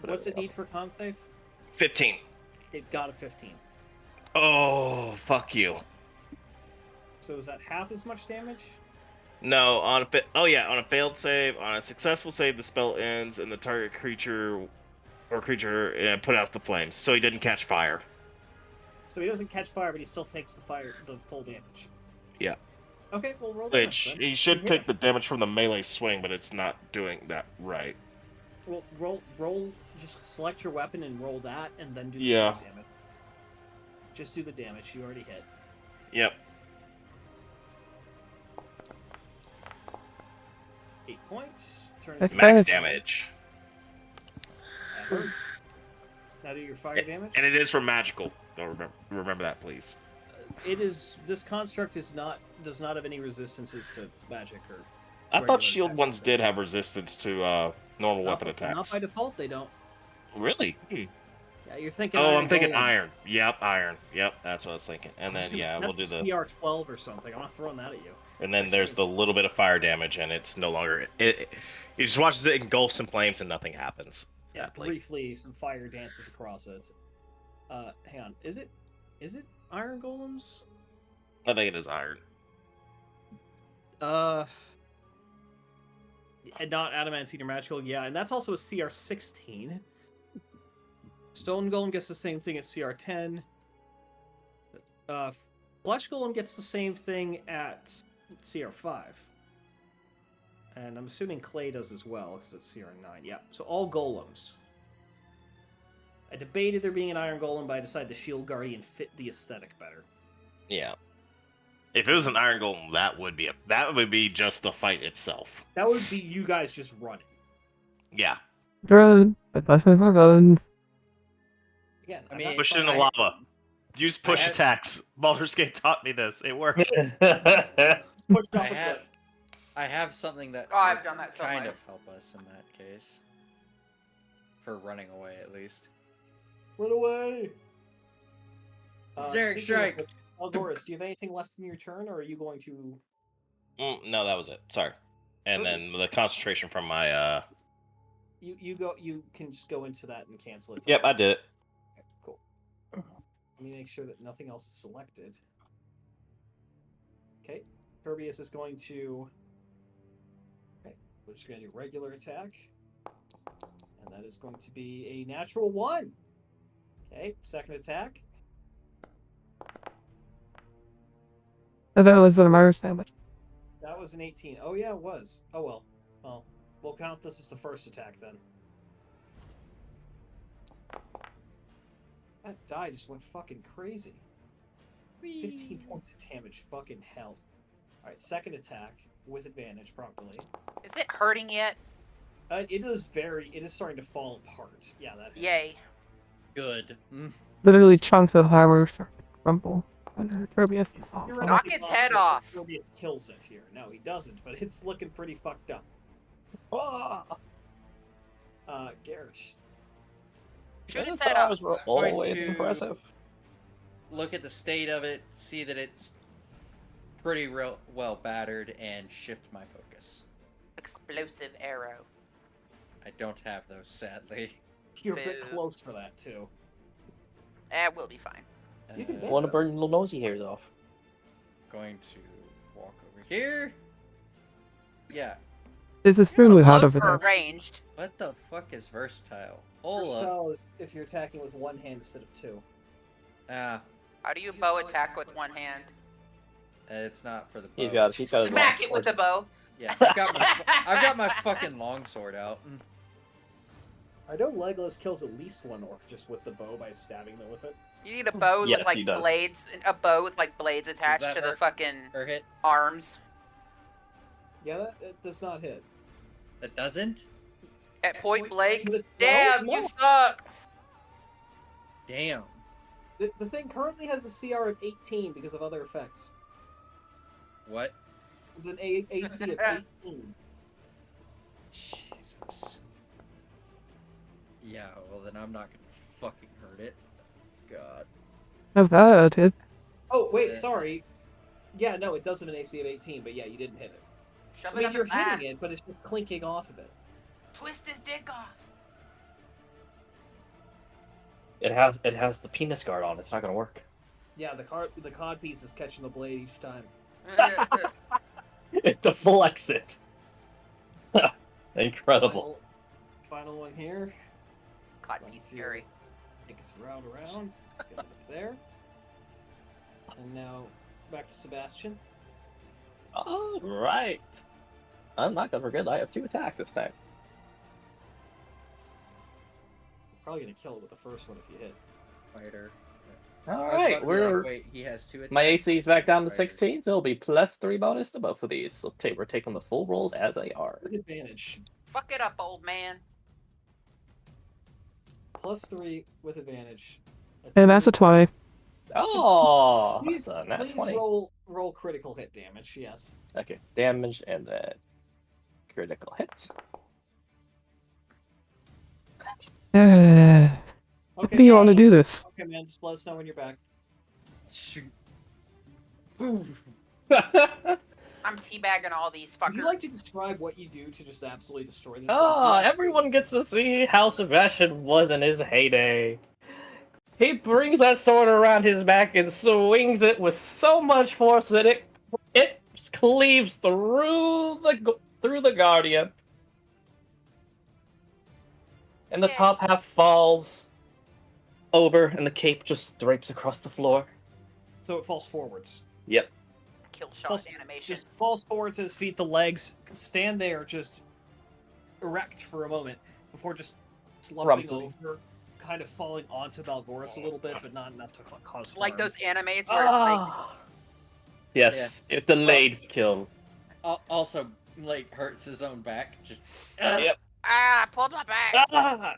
What's it need for con save? 15. It got a 15. Oh, fuck you. So is that half as much damage? No, on a on a failed save, on a successful save, the spell ends and the target creature put out the flames, so he didn't catch fire. So he doesn't catch fire, but he still takes the full damage. Yeah. Okay, well roll Which damage then. he should Yeah. take the damage from the melee swing, but it's not doing that right. Well, roll. Just select your weapon and roll that, and then do the Yeah. swing damage. Just do the damage. You already hit. Yep. 8 points. Turn That's to Max Excited. damage. Hammer. Now do your fire damage. And it is for magical. Don't remember that, please. It is. This construct does not have any resistances to magic or. I regular thought shield attacks ones or did have resistance to normal weapon Not attacks. by default, they don't. Really? Yeah, you're thinking. Oh, iron I'm thinking golem. iron. Yep, iron. Yep, that's what I was thinking. And I was then gonna say, yeah, we'll do that's the. CR 12 or something. I'm not throwing that at you. And then there's the little bit of fire damage, and it's no longer. You just watch as it engulfs in flames, and nothing happens. Yeah, Sadly. briefly, some fire dances across it. Hang on. Is it iron golems? I think it is iron. And not adamantine or magical. Yeah, and that's also a CR 16. Stone golem gets the same thing at CR 10. Flesh golem gets the same thing at CR 5. And I'm assuming clay does as well because it's CR 9. Yeah, so all golems. I debated there being an iron golem, but I decided the shield guardian fit the aesthetic better. Yeah. If it was an iron golem, that would be just the fight itself. That would be you guys just running. Yeah. Run. Run. Again, I I'm mean, not Push it in the trying- lava. Use push had- attacks. Baldur's Gate taught me this. It worked. Pushed I off a have, cliff. I have something that Oh, I've would done that so kind much. of help us in that case. For running away, at least. Run away! Derek, strike! Algoris, do you have anything left in your turn, or are you going to... No, that was it. Sorry. And then Perfect. the concentration from my You can just go into that and cancel it. Yep, I did it. Okay, cool. Let me make sure that nothing else is selected. Okay, Turbius is going to. Okay, we're just going to do regular attack, and that is going to be a natural 1. Okay, second attack. That was a murder sandwich. That was an 18. Oh yeah, it was. Oh well. Well, we'll count this as the first attack then. That die just went fucking crazy. 15 points of damage. Fucking hell. Alright, second attack with advantage properly. Is it hurting yet? It is starting to fall apart. Yeah, that hits. Yay. Good. Literally chunks of armor start to crumble under Turbius. It's You're awesome. Knock its head off. Turbius kills it here. No, he doesn't, but it's looking pretty fucked up. Ah, Garrett. Shoot its head off. Minotaurs were Going always to- impressive. Look at the state of it, see that it's pretty well battered, and shift my focus. Explosive arrow. I don't have those, sadly. You're a bit Boo. close for that, too. We'll be fine. You can Want to burn those. little nosy hairs off. Going to walk over here. Yeah. It's extremely hot Close over for there. ranged. What the fuck is versatile? Hold up. Versatile is if you're attacking with one hand instead of two. Ah, How do you bow attack with one hand? it's not for the bow. He's got his Smack it with a bow. Yeah, I've got my fucking longsword out. I know Legolas kills at least one orc just with the bow by stabbing them with it. You need a bow Yes, with like he does. blades, a bow with like blades attached that to the hurt? fucking Or hit. arms. Yeah, that does not hit. That doesn't? At point blank. With a 12? Damn, you No. suck. Damn. The thing currently has a CR of 18 because of other effects. What? It's an AC of 18. Jesus. Yeah, well then I'm not gonna fucking hurt it. God. Of that, it. Oh, wait, Yeah. sorry. Yeah, no, it does have an AC of 18, but yeah, you didn't hit it. Shove I it mean, up you're his ass. hitting it, but it's just clinking off of it. Twist his dick off. It has the penis guard on. It's not gonna work. Yeah, the cod piece is catching the blade each time. It deflects it. Incredible. Final one here. Cod piece scary. Take its round around. Let's get it up there. And now back to Sebastian. All right. I'm not gonna forget. I have 2 attacks this time. Probably gonna kill it with the first one if you hit. Fighter. All I was right, about to be like, we're wait, he has 2 attacks. my AC is back down to Fighter. 16, so it'll be +3 bonus to both of these. So we're taking the full rolls as they are. With advantage. Fuck it up, old man. +3 with advantage. And that's a 20. Oh, Please, that's a nat please 20. roll critical hit damage. Yes. Okay, so damage and then critical hit. What do you want to do this? Okay, man. Just let us know when you're back. Shoot. I'm teabagging all these fuckers. Would you like to describe what you do to just absolutely destroy this? Oh, thing? everyone gets to see how Sebastian was in his heyday. He brings that sword around his back and swings it with so much force that it cleaves through the Guardian. And the top half falls over, and the cape just drapes across the floor. So it falls forwards. Yep. Kill shot Plus, animation. Just falls forwards at his feet. The legs stand there, just erect for a moment before just slumping Crumpling. over, kind of falling onto Balgoris a little bit, but not enough to cause harm. Like those animes where it's like, Ah. Yes, it delayed kill. Also, like, hurts his own back. Just. Yep. I pulled my back. Ah,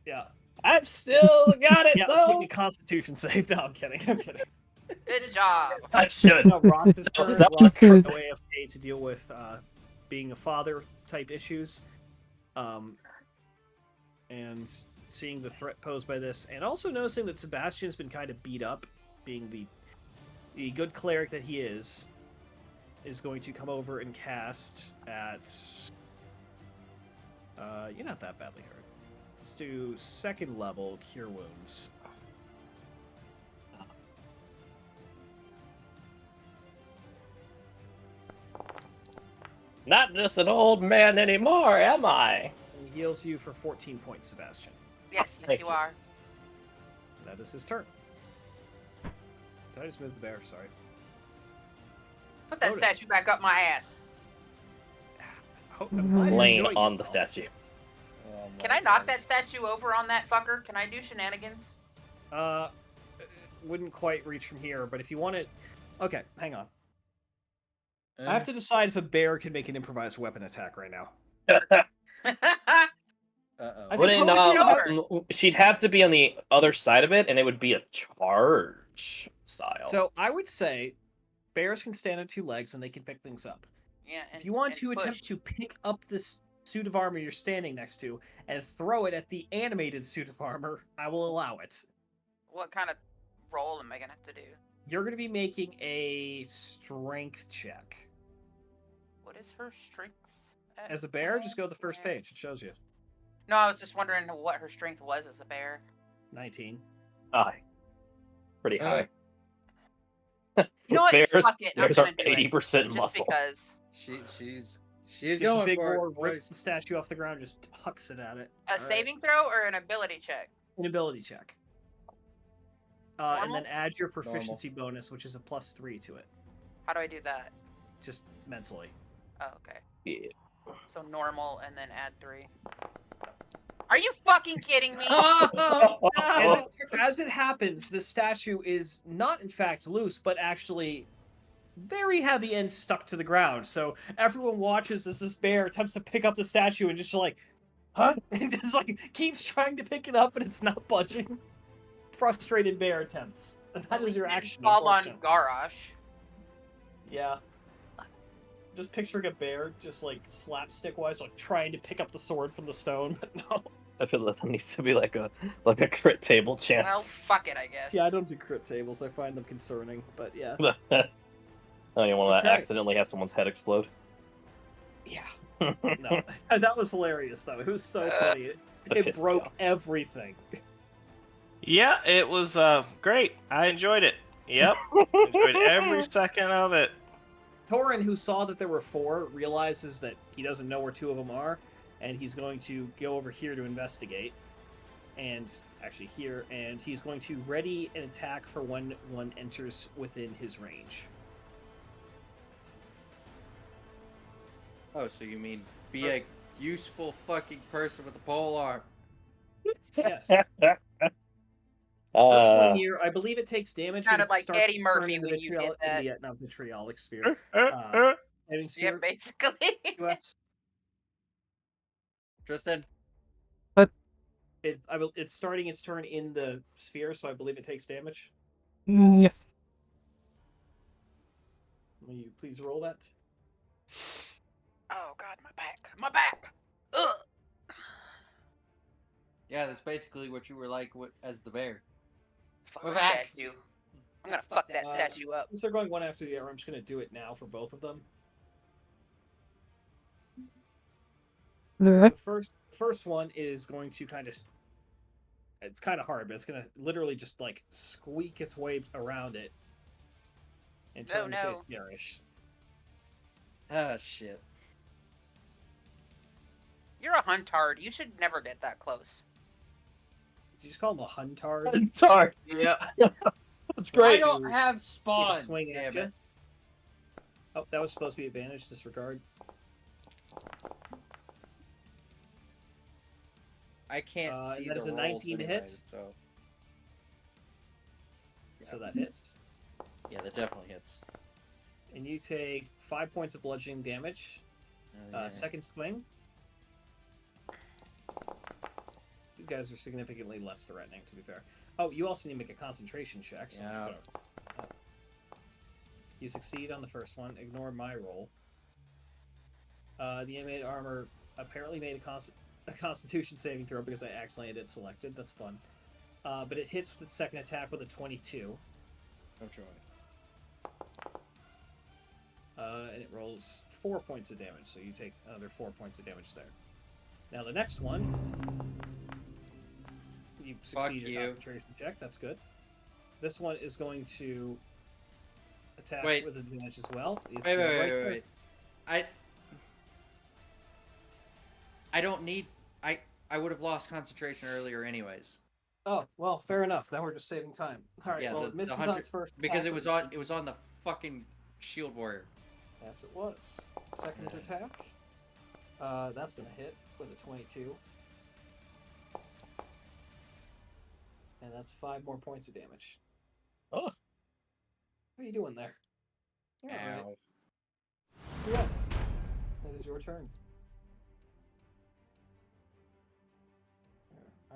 Yeah. I've still got it Yeah. though. Make a Constitution save. No, I'm kidding. I'm kidding. Good job. I should. No, Rox's turn. That was Rox good. no AFK to deal with being a father type issues, and seeing the threat posed by this, and also noticing that Sebastian's been kind of beat up, being the good cleric that he is going to come over and cast at You're not that badly hurt. Let's do second level cure wounds. Not just an old man anymore, am I? And he heals you for 14 points, Sebastian. Yes, Thank you you. are. That is his turn. Did I just move the bear? Sorry. Put that Otis. statue back up my ass. I'm glad you Laying enjoyed on the yourself. statue. Oh Can my I knock God. that statue over on that fucker? Can I do shenanigans? Wouldn't quite reach from here, but if you want it... Okay, hang on. Eh. I have to decide if a bear can make an improvised weapon attack right now. I I Wouldn't suppose you have- she'd have to be on the other side of it, and it would be a charge style. So I would say bears can stand on two legs and they can pick things up. Yeah, and, If you want and to push. attempt to pick up this suit of armor you're standing next to and throw it at the animated suit of armor, I will allow it. What kind of roll am I gonna have to do? You're going to be making a strength check. What is her strength? As a bear, just go to the first Yeah. page. It shows you. No, I was just wondering what her strength was as a bear. 19. Aye. Pretty high. You know what? Bears, Fuck it. I'm bears are gonna do it. 80% Just muscle. because. She's Gives a going big for roar, it, rips boys. the statue off the ground, just hucks it at it. A All right. saving throw or an ability check? An ability check. And Normal? then add your proficiency bonus, which is a +3 to it. How do I do that? Just mentally. Oh, okay. Yeah. So normal and then add 3. Are you fucking kidding me? Oh, As it happens, the statue is not in fact loose, but actually very heavy and stuck to the ground. So everyone watches as this bear attempts to pick up the statue and just like, huh? And just like keeps trying to pick it up and it's not budging. Frustrated bear attempts. That At is least your it didn't action. fall on unfortunately. Garrosh. Yeah. Just picturing a bear just like slapstick wise, like trying to pick up the sword from the stone, but no. I feel that there needs to be like a crit table chance. Well, fuck it, I guess. Yeah, I don't do crit tables. I find them concerning, but yeah. Oh, you want to Okay. accidentally have someone's head explode? Yeah. No. That was hilarious though. It was so funny. That It pissed me broke off. everything. Yeah, it was great. I enjoyed it. Yep, enjoyed every second of it. Torin, who saw that there were 4, realizes that he doesn't know where 2 of them are, and he's going to go over here to investigate. And actually here, and he's going to ready an attack for when one enters within his range. Oh, so you mean be a useful fucking person with a pole arm? Yes. First Uh, one here, I believe it takes damage. Sounded because it like starts Eddie to Murphy turn into when you did vitriol- that. Yeah, not vitriolic sphere. Heading Yeah, sphere. basically. US. Tristan? It's starting its turn in the sphere, so I believe it takes damage. Yes. Will you please roll that? Oh god, my back. My back. Ugh. Yeah, that's basically what you were like as the bear. Fuck We're that back. statue. I'm gonna fuck that statue up. Since they're going one after the other, I'm just going to do it now for both of them. Alright. The first one is going to kind of... It's kind of hard, but it's going to literally just like squeak its way around it and turn to no. face Garish. Ah, shit. You're a huntard. You should never get that close. Did you just call him a huntard? it's hard. Yeah. That's I great. don't have Yeah, spawns, swing at damn you. it. Oh, that was supposed to be advantage. Disregard. I can't And see that the is a rolls 19 to anyway, hit. so So that hits. yeah, that definitely hits. And you take 5 points of bludgeoning damage. Yeah. Second swing. These guys are significantly less threatening, to be fair. Oh, you also need to make a concentration check. So Yeah. You succeed on the first one. Ignore my roll. The animated armor apparently made a Constitution saving throw because I accidentally had it selected. That's fun. But it hits with its second attack with a 22. No joy. And it rolls 4 points of damage, so you take another 4 points of damage there. Now the next one, you succeed your you. concentration check. That's good. This one is going to attack Wait. with advantage as well. It's Wait, doing wait, right wait, there. wait. I don't need. I would have lost concentration earlier, anyways. Oh well, fair enough. Now we're just saving time. All right. Yeah, well, the it misses 100 on its first because attack, it was on the fucking shield warrior. Yes, it was. Second attack. That's gonna hit with a 22. And that's 5 more points of damage. Oh. What are you doing there? You're all right. Ow. Yes. That is your turn.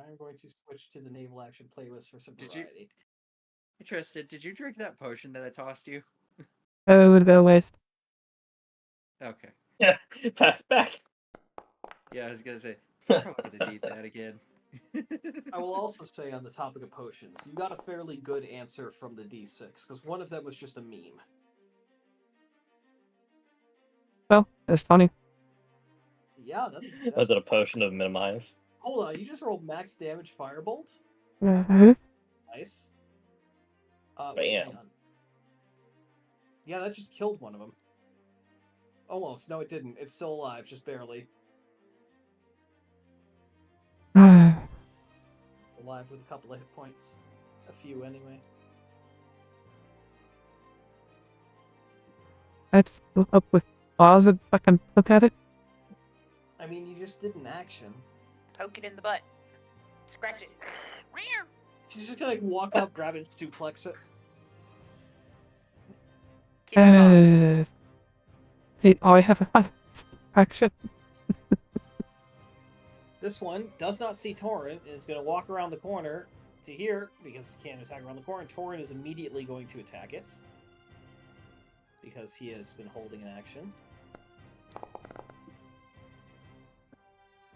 I'm going to switch to the naval action playlist for some variety. Interested? Did you drink that potion that I tossed you? Oh, it would have been a waste. Okay. Yeah, pass it back. Yeah, I was gonna say. I'm probably gonna need that again. I will also say on the topic of potions, you got a fairly good answer from the D6, because one of them was just a meme. Well, it's funny. Yeah, that's Was it a potion of minimize? Hold on, you just rolled max damage firebolt? Uh-huh. Nice. Wait, hang Bam. on. Yeah, that just killed one of them. Almost. No, it didn't. It's still alive, just barely. It's alive with a couple of hit points. A few, anyway. I just go up with claws and fucking look at it. I mean, you just did an action. Poke it in the butt. Scratch it. She's just gonna walk up, grab it, and suplex it. Kick it off. I have a action. This one does not see Torin, is going to walk around the corner to here, because he can't attack around the corner. Torin is immediately going to attack it, because he has been holding an action.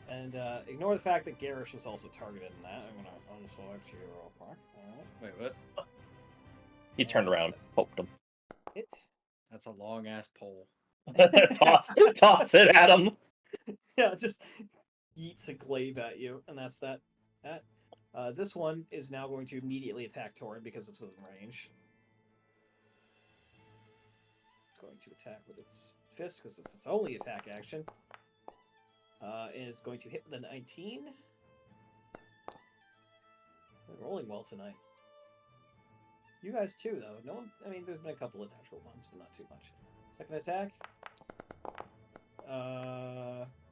And ignore the fact that Garish was also targeted in that. I'm going to unselect you real quick. Alright. Wait, what? He turned around, poked him. Hit. That's a long ass pole. toss it at him. Yeah, just yeets a glaive at you, and that's that. This one is now going to immediately attack Torin because it's within range. It's going to attack with its fist because it's its only attack action. And it's going to hit with a 19. We're rolling well tonight. You guys too, though. No one. I mean, there's been a couple of natural ones, but not too much. Second attack.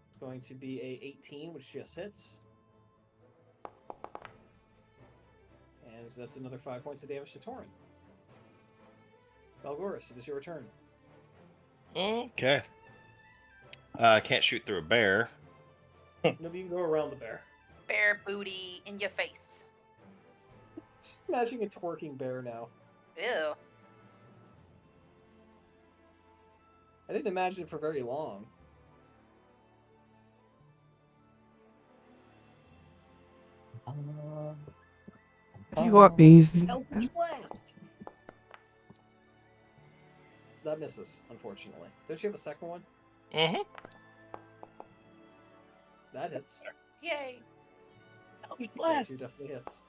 It's going to be a 18, which just hits. And that's another 5 points of damage to Torin. Valgoris, it is your turn. Okay. Can't shoot through a bear. Maybe you can go around the bear. Bear booty in your face. Just imagine a twerking bear now. Ew. I didn't imagine it for very long. You want these? Eldritch Blast! That misses, unfortunately. Don't you have a second one? Mm-hmm. That hits. Yay. Eldritch Yeah, Blast. two definitely hits.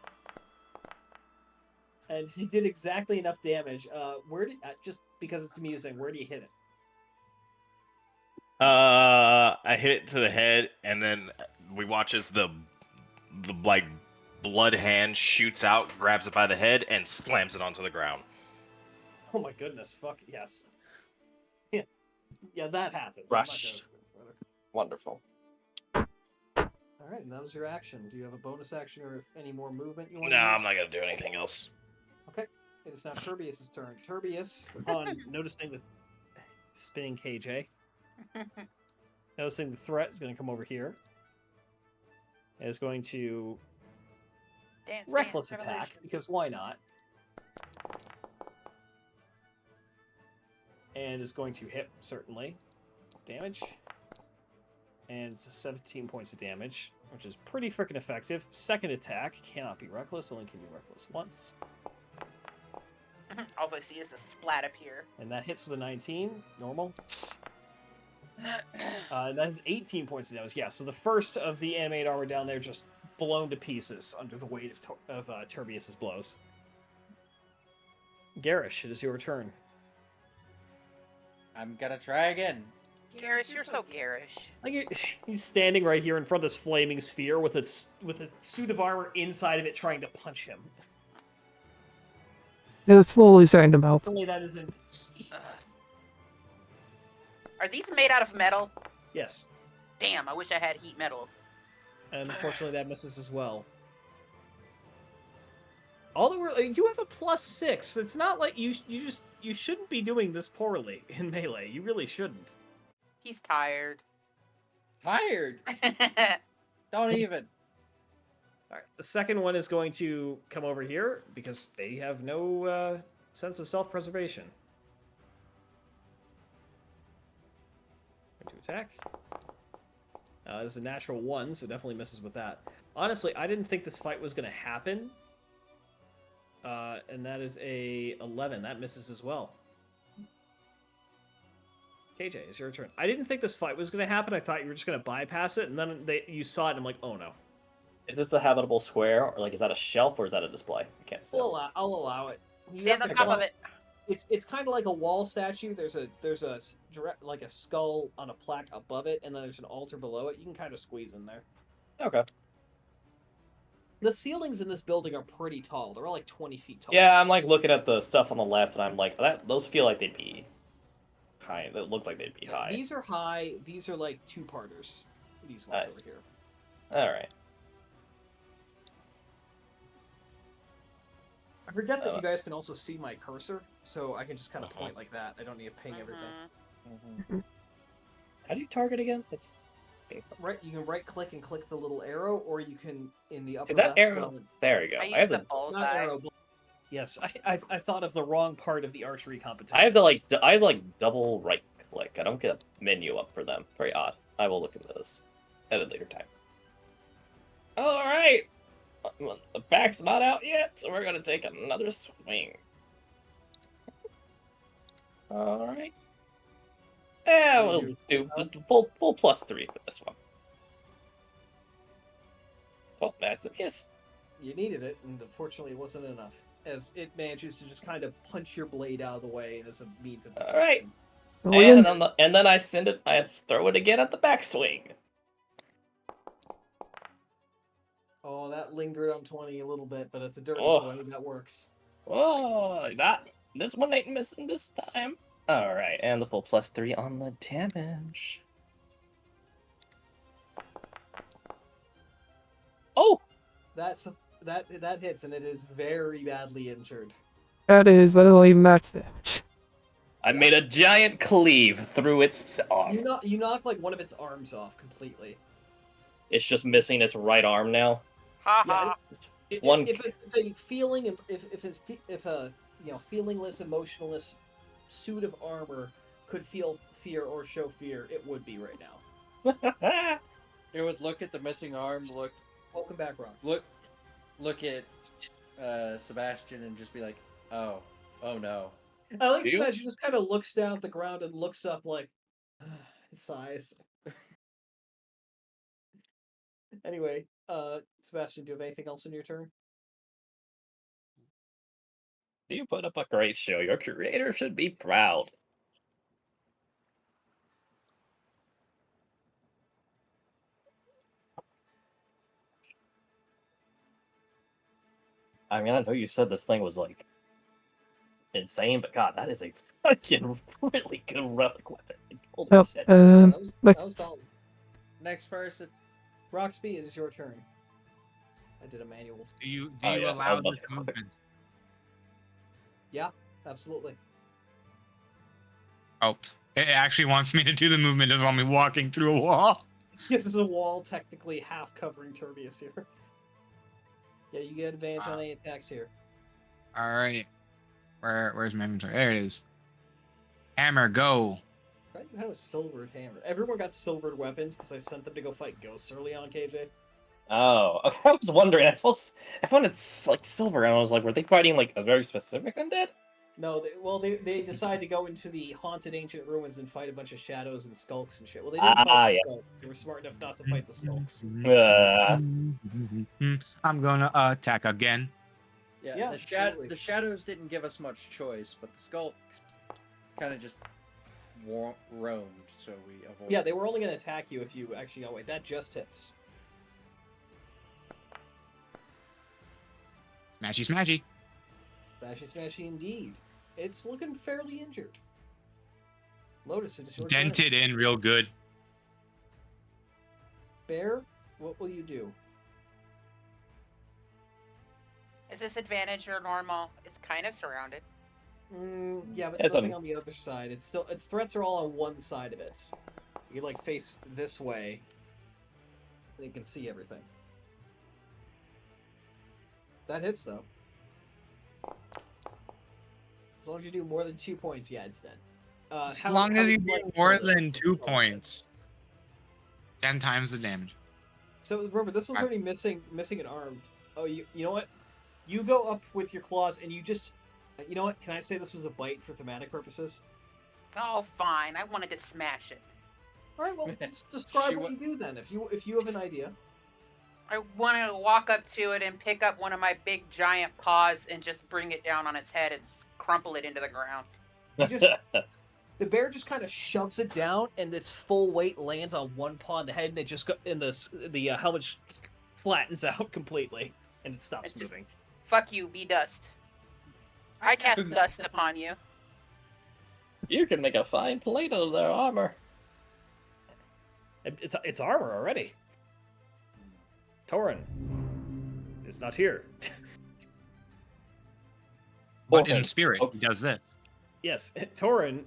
And he did exactly enough damage. Where did just because it's amusing? Where do you hit it? I hit it to the head, and then we watch as the like blood hand shoots out, grabs it by the head, and slams it onto the ground. Oh my goodness! Fuck yes. Yeah, yeah, that happens. I'm not Rushed. gonna- Wonderful. All right, and that was your action. Do you have a bonus action or any more movement you want No, to use? I'm not gonna do anything else. Okay, it is now Turbius's turn. Turbius, upon noticing the spinning KJ, noticing the threat is going to come over here, and is going to Dance, reckless dance, attack revolution. because why not? And is going to hit certainly. Damage. And it's 17 points of damage, which is pretty freaking effective. Second attack cannot be reckless, only can be reckless once. All I see is a splat appear. And that hits with a 19, normal. That is 18 points of damage. Yeah, so the first of the animated armor down there just blown to pieces under the weight of Turbius's blows. Garish, it is your turn. I'm gonna try again. Garish, you're so garish. Like he's standing right here in front of this flaming sphere with a suit of armor inside of it, trying to punch him. Yeah, it's slowly starting to melt. Only that isn't. Are these made out of metal? Yes, Damn, I wish I had heat metal. and unfortunately that misses as well. Although you have a +6, it's not like you shouldn't be doing this poorly in melee. You really shouldn't. He's tired. Tired. Don't even. All right, the second one is going to come over here because they have no sense of self-preservation. Going to attack. This is a natural 1, so definitely misses with that. Honestly, I didn't think this fight was going to happen. And that is a 11. That misses as well. KJ, it's your turn. I didn't think this fight was going to happen. I thought you were just going to bypass it, and then you saw it, and I'm like, oh no. Is this the habitable square, or like is that a shelf, or is that a display? I can't see. I'll allow it. You Stand have on to top go- of it. It's kind of like a wall statue. There's a like a skull on a plaque above it, and then there's an altar below it. You can kind of squeeze in there. Okay. The ceilings in this building are pretty tall. They're all like 20 feet tall. Yeah, I'm like looking at the stuff on the left, and I'm like, those feel like they'd be high. They look like they'd be high. These are high. These are like two-parters. These ones Nice. over here. All right. I forget that you guys can also see my cursor, so I can just kind of point like that. I don't need to ping everything. Mhm. How do you target again? It's Right, you can right-click and click the little arrow, or you can in the upper see that left. arrow. There we go. I I use have the to. Not bullseye. arrow. Yes, I thought of the wrong part of the archery competition. I have to like. I have like double right click. I don't get a menu up for them. Very odd. I will look into this at a later time. All right. The back's not out yet, so we're gonna take another swing. All right. Yeah, we'll do full +3 for this one. Well, that's a miss. You needed it, and unfortunately it wasn't enough, as it manages to just kind of punch your blade out of the way as a means of deflection. All right. Oh, yeah. And then I send it. I throw it again at the backswing. Oh, that lingered on 20 a little bit, but it's a dirty Oh. 20 that works. Oh, this one ain't missing this time. All right, and the full +3 on the damage. Oh, That hits, and it is very badly injured. That'll even max damage. I made a giant cleave through its arm. You knock like one of its arms off completely. It's just missing its right arm now. Ha Yeah, ha. One- if a feeling, if a feelingless, emotionless suit of armor could feel fear or show fear, it would be right now. It would look at the missing arm, Welcome back, Rocks. look at Sebastian, and just be like, oh no. I like Do you? Sebastian just kind of looks down at the ground and looks up like, sighs. Anyway, Sebastian, do you have anything else in your turn? You put up a great show. Your creator should be proud. I mean, I know you said this thing was like insane, but God, that is a fucking really good relic weapon. Holy Yep, shit. That was let's- solid. Next person. Roxby, it is your turn. I did a manual. Do you Oh, yeah, allow I love this it. movement? Absolutely. Oh, it actually wants me to do the movement. Doesn't want me walking through a wall. Yes, there's a wall technically half covering Turbius here. Yeah, you get advantage on any attacks here. All right. Where's my inventory? There it is. Hammer, go. I thought you had a silvered hammer. Everyone got silvered weapons because I sent them to go fight ghosts early on, KJ. Oh, okay. I was wondering. I found it's like silver, and I was like, were they fighting like a very specific undead? No, they decide to go into the haunted ancient ruins and fight a bunch of shadows and skulks and shit. Well, they didn't fight the skulks. They were smart enough not to fight the skulks. I'm gonna attack again. Yeah, Yeah, absolutely. the shadows didn't give us much choice, but the skulks kind of just roamed, so we avoided. Yeah, they were only going to attack you if you actually got away. That just hits. Smashy, smashy. Smashy, smashy indeed. It's looking fairly injured. Lotus, it is your turn. Dented in real good. Bear, what will you do? Is this advantage or normal? It's kind of surrounded. Yeah, but It's nothing on the other side. It's still its threats are all on one side of it. You like face this way, and you can see everything. That hits though. As long as you do more than 2 points, yeah, it's dead. As long as you do more than 2 points, 10 times the damage. So remember, this one's already missing an arm. Oh, you know what? You go up with your claws and you just, you know what? Can I say this was a bite for thematic purposes? Oh, fine. I wanted to smash it. All right, well, let's describe what you do then. If you have an idea. I wanted to walk up to it and pick up one of my big giant paws and just bring it down on its head and crumple it into the ground. You just the bear just kind of shoves it down, and its full weight lands on one paw on the head, and it just the helmet flattens out completely, and it stops moving. Fuck you, be dust. I cast dust upon you. You can make a fine plate out of their armor. It's armor already. Torin is not here. But in spirit, he does this. Yes, Torin,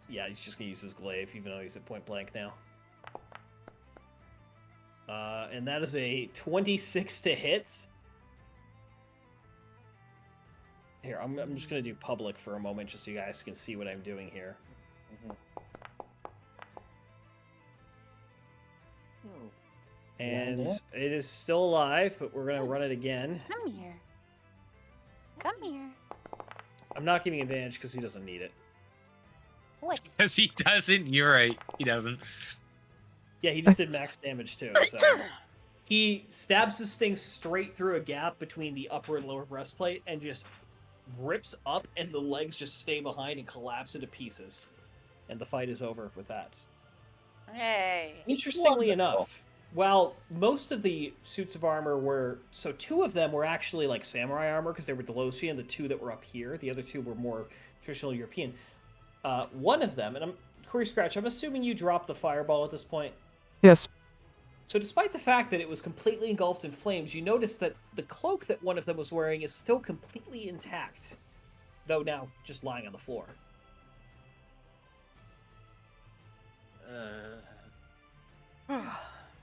yeah, he's just gonna use his glaive, even though he's at point blank now. And that is a 26 to hit. Here, I'm just gonna do public for a moment, just so you guys can see what I'm doing here. And it is still alive, but we're gonna run it again. Come here. Come here. I'm not giving advantage because he doesn't need it. What? Because he doesn't. You're right. He doesn't. Yeah, he just did max damage too. So he stabs this thing straight through a gap between the upper and lower breastplate and just rips up, and the legs just stay behind and collapse into pieces. And the fight is over with that. Hey. Interestingly enough, while most of the suits of armor were... So 2 of them were actually like samurai armor because they were Delosian, the 2 that were up here. The other 2 were more traditional European. One of them, and I'm... Corey Scratch, I'm assuming you dropped the fireball at this point? Yes. So despite the fact that it was completely engulfed in flames, you notice that the cloak that one of them was wearing is still completely intact. Though now just lying on the floor.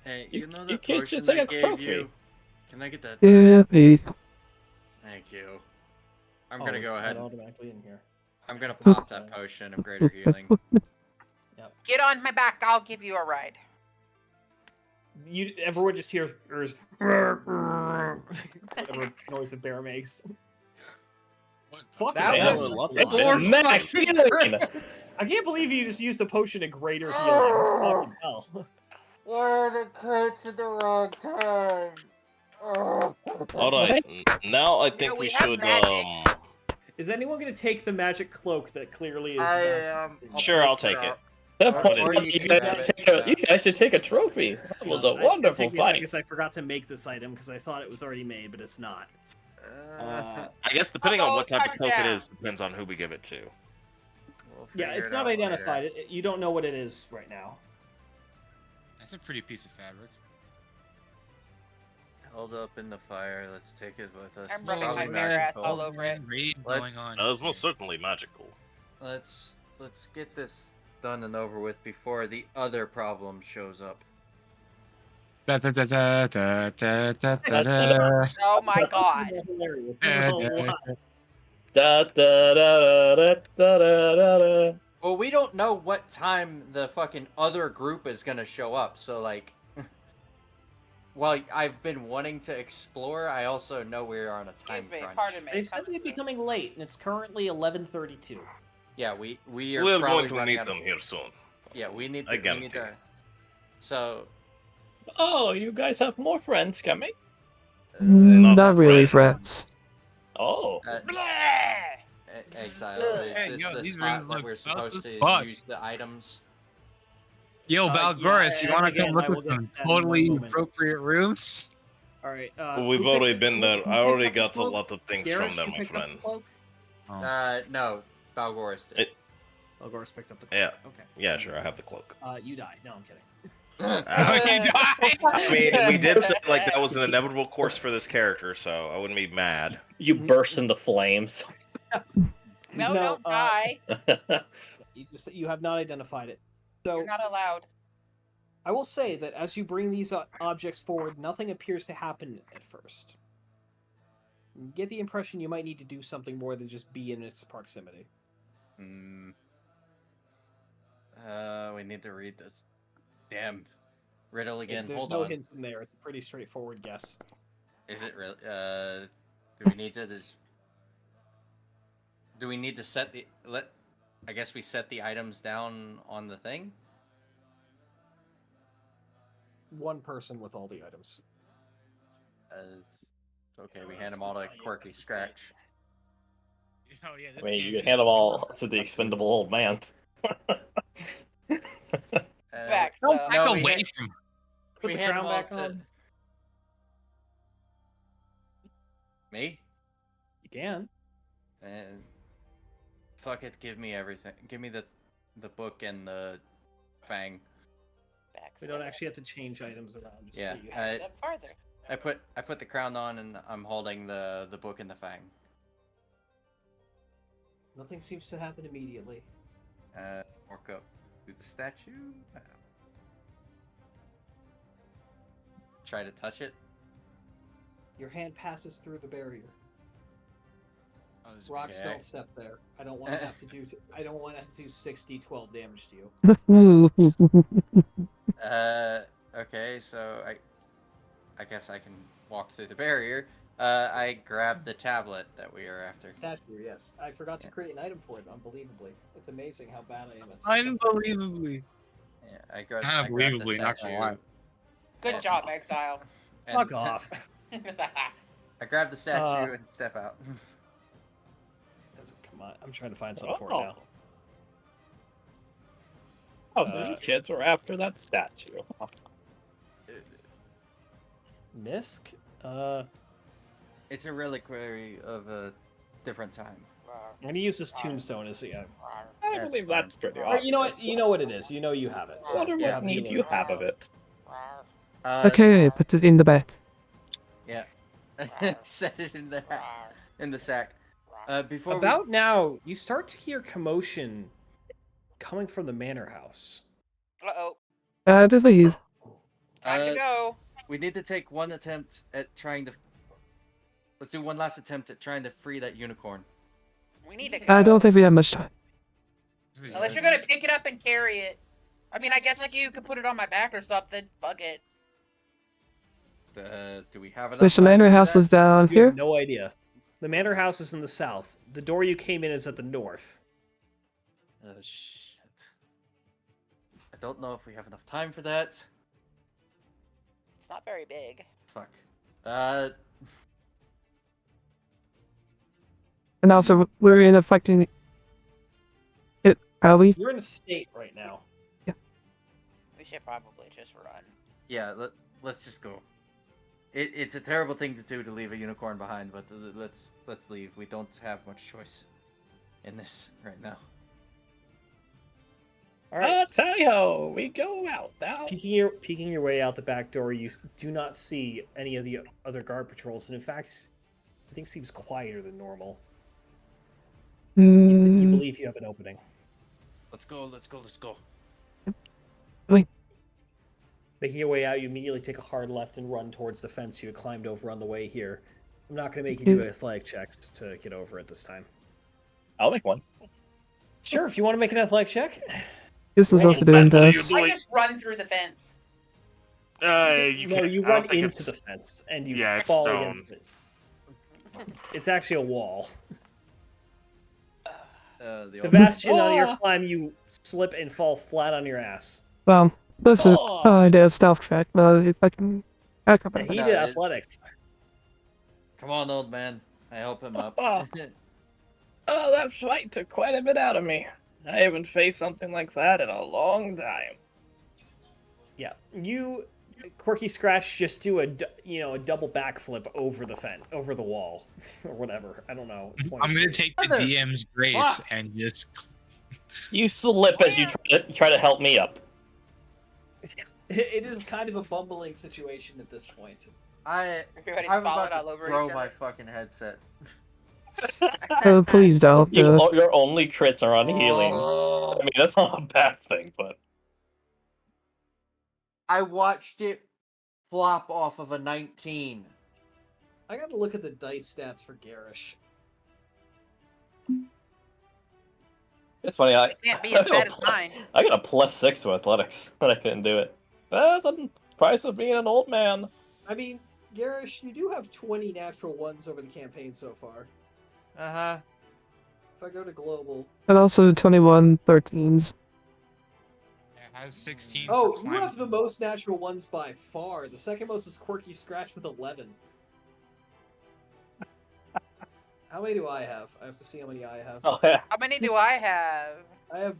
Hey, you know the you can't potion just take I a gave trophy. you? Can I get that? Yeah, please. Thank you. I'm gonna go ahead. Automatically in here. I'm gonna pop that potion of greater healing. Get on my back. I'll give you a ride. Everyone just hears whatever noise a bear makes. Fuck That it, was max healing. I can't believe you just used a potion of greater healing. Fucking hell. Where the crits at the wrong time? Alright, now I think we we have should, magic. Is anyone going to take the magic cloak that clearly is... Sure, I'll take it. That point, Or you guys should take a trophy. That was a wonderful I fight. guess I forgot to make this item because I thought it was already made, but it's not. I guess depending on what type of cloak it is, depends on who we give it to. Yeah, it's not identified. You don't know what it is right now. That's a pretty piece of fabric. Held up in the fire. Let's take it with us. I'm rubbing Probably my bear ass magical. all over it. Raid Let's- going on. That is most certainly magical. Let's get this done and over with before the other problem shows up. Da, da, da, da, da, da, da, da, da. Oh my god. Hilarious. Da, da, da, da, da, da, da. Well, we don't know what time the fucking other group is gonna show up, so like, while I've been wanting to explore, I also know we're on a time Excuse me, crunch. pardon me. They said they'd be coming late, and it's currently 11:32. Yeah, we are We're probably going to running meet out of... them here soon. Yeah, we need to. I We guarantee need to. So Oh, you guys have more friends coming? Not Not really friends. friends. Oh. Exile, is Hey, this yo, the these spot rooms that look we're fast supposed as to fuck. use the items? Yo, Balgoris, you want to again, come look I will at get some to that in totally one moment. appropriate rooms? All right. We've who already picked- been who- there. who I picked already up the got a cloak? lot of things Garrish, from them, you my picked up friend. the cloak? Oh. No, Balgoris did. Balgoris picked up the cloak. Yeah. Okay. Yeah, sure, I have the cloak. You die. No, I'm kidding. You died. I mean, we did say like that was an inevitable course for this character, so I wouldn't be mad. You burst into flames. No, don't die. You have not identified it. So You're not allowed. I will say that as you bring these objects forward, nothing appears to happen at first. You get the impression you might need to do something more than just be in its proximity. We need to read this damn riddle again. There's Hold no on. hints in there. It's a pretty straightforward guess. Is it really? Do we need to just? Do we need to set the I guess we set the items down on the thing. One person with all the items. Okay, we hand them all to Quirky Scratch. Oh, yeah, I mean, you can hand them all to the expendable old man. Back. Don't So. back No, we away had- from. Put we the hand crown them all back to on. me. You can. And fuck it, give me everything. Give me the book and the fang. Back. We don't actually have to change items around. Just Yeah, so you have Step farther. I put the crown on and I'm holding the book and the fang. Nothing seems to happen immediately. Walk up to the statue. Try to touch it. Your hand passes through the barrier. Oh, this is Rocks Okay. don't step there. I don't want to have to do. I don't want to have to do 60, 12 damage to you. Okay, so I guess I can walk through the barrier. I grab the tablet that we are after. Statue, yes. I forgot to create an item for it. Unbelievably, it's amazing how bad I am at. sometimes. Unbelievably. Yeah, I grab Unbelievably, the not gonna lie. statue. Good and- job, Exile. and- Fuck off. I grab the statue and step out. Come on, I'm trying to find something for it now. Oh, so you kids are after that statue. Misk? It's a reliquary of a different time. I'm gonna use this tombstone as a. I That's believe fine. that's pretty Or obvious. you know what? You know what it is. You know you have it. So What you have the need you have of it? Okay, put it in the bag. Yeah. Set it in the sack. Before About now, you start to hear commotion coming from the manor house. Uh-oh. To leave. Time to go. we need to take one attempt at trying to. Let's do one last attempt at trying to free that unicorn. We need to go. I don't think we have much time. Unless you're gonna pick it up and carry it. I mean, I guess like you could put it on my back or something. Fuck it. Do we have enough? Which the time to manor do house that? was down You have here. no idea. The manor house is in the south. The door you came in is at the north. Shit. I don't know if we have enough time for that. It's not very big. Fuck. And also, we're in a fucking. Are we? You're in a state right now. We should probably just run. Yeah. Let's just go. It's a terrible thing to do to leave a unicorn behind, but let's leave. We don't have much choice in this right now. All right. Tally-ho! We go out now. Peeking your way out the back door, you do not see any of the other guard patrols, and in fact, everything seems quieter than normal. You believe you have an opening. Let's go. Let's go. Let's go. Making your way out, you immediately take a hard left and run towards the fence you had climbed over on the way here. I'm not going to make you do athletic checks to get over it this time. I'll make one. Sure, if you want to make an athletic check. This was also doing this. I just run through the fence. You No, can't. you I don't run think into it's- the fence and you Yeah, it's fall stone. against it. It's actually a wall. The old- Sebastian, on your Ah. climb, you slip and fall flat on your ass. Well, this is Oh. I did a stealth check, but if I can back up. Yeah, he No, did it- athletics. Come on, old man. I help him up. Ah. Oh, that fight took quite a bit out of me. I haven't faced something like that in a long time. Yeah, you, Quirky Scratch, just do a double backflip over the over the wall, or whatever. I don't know. It's I'm gonna 23. take the Mother- DM's grace Fuck. and just. You slip as you try to help me up. It is kind of a bumbling situation at this point. Everybody's I'm falling about to all over throw each my other. fucking headset. Please don't. Your only crits are on healing. Oh. I mean, that's not a bad thing, but I watched it flop off of a 19. I got to look at the dice stats for Garish. it's funny. It can't be as bad as mine. I got a +6 to athletics, but I couldn't do it. That's the price of being an old man. I mean, Garish, you do have 20 natural ones over the campaign so far. Uh-huh. If I go to global. And also 21 13s. It has 16. Oh, for you climbing. have the most natural ones by far. The second most is Quirky Scratch with 11. How many do I have? I have to see how many I have. Oh yeah. How many do I have? I have.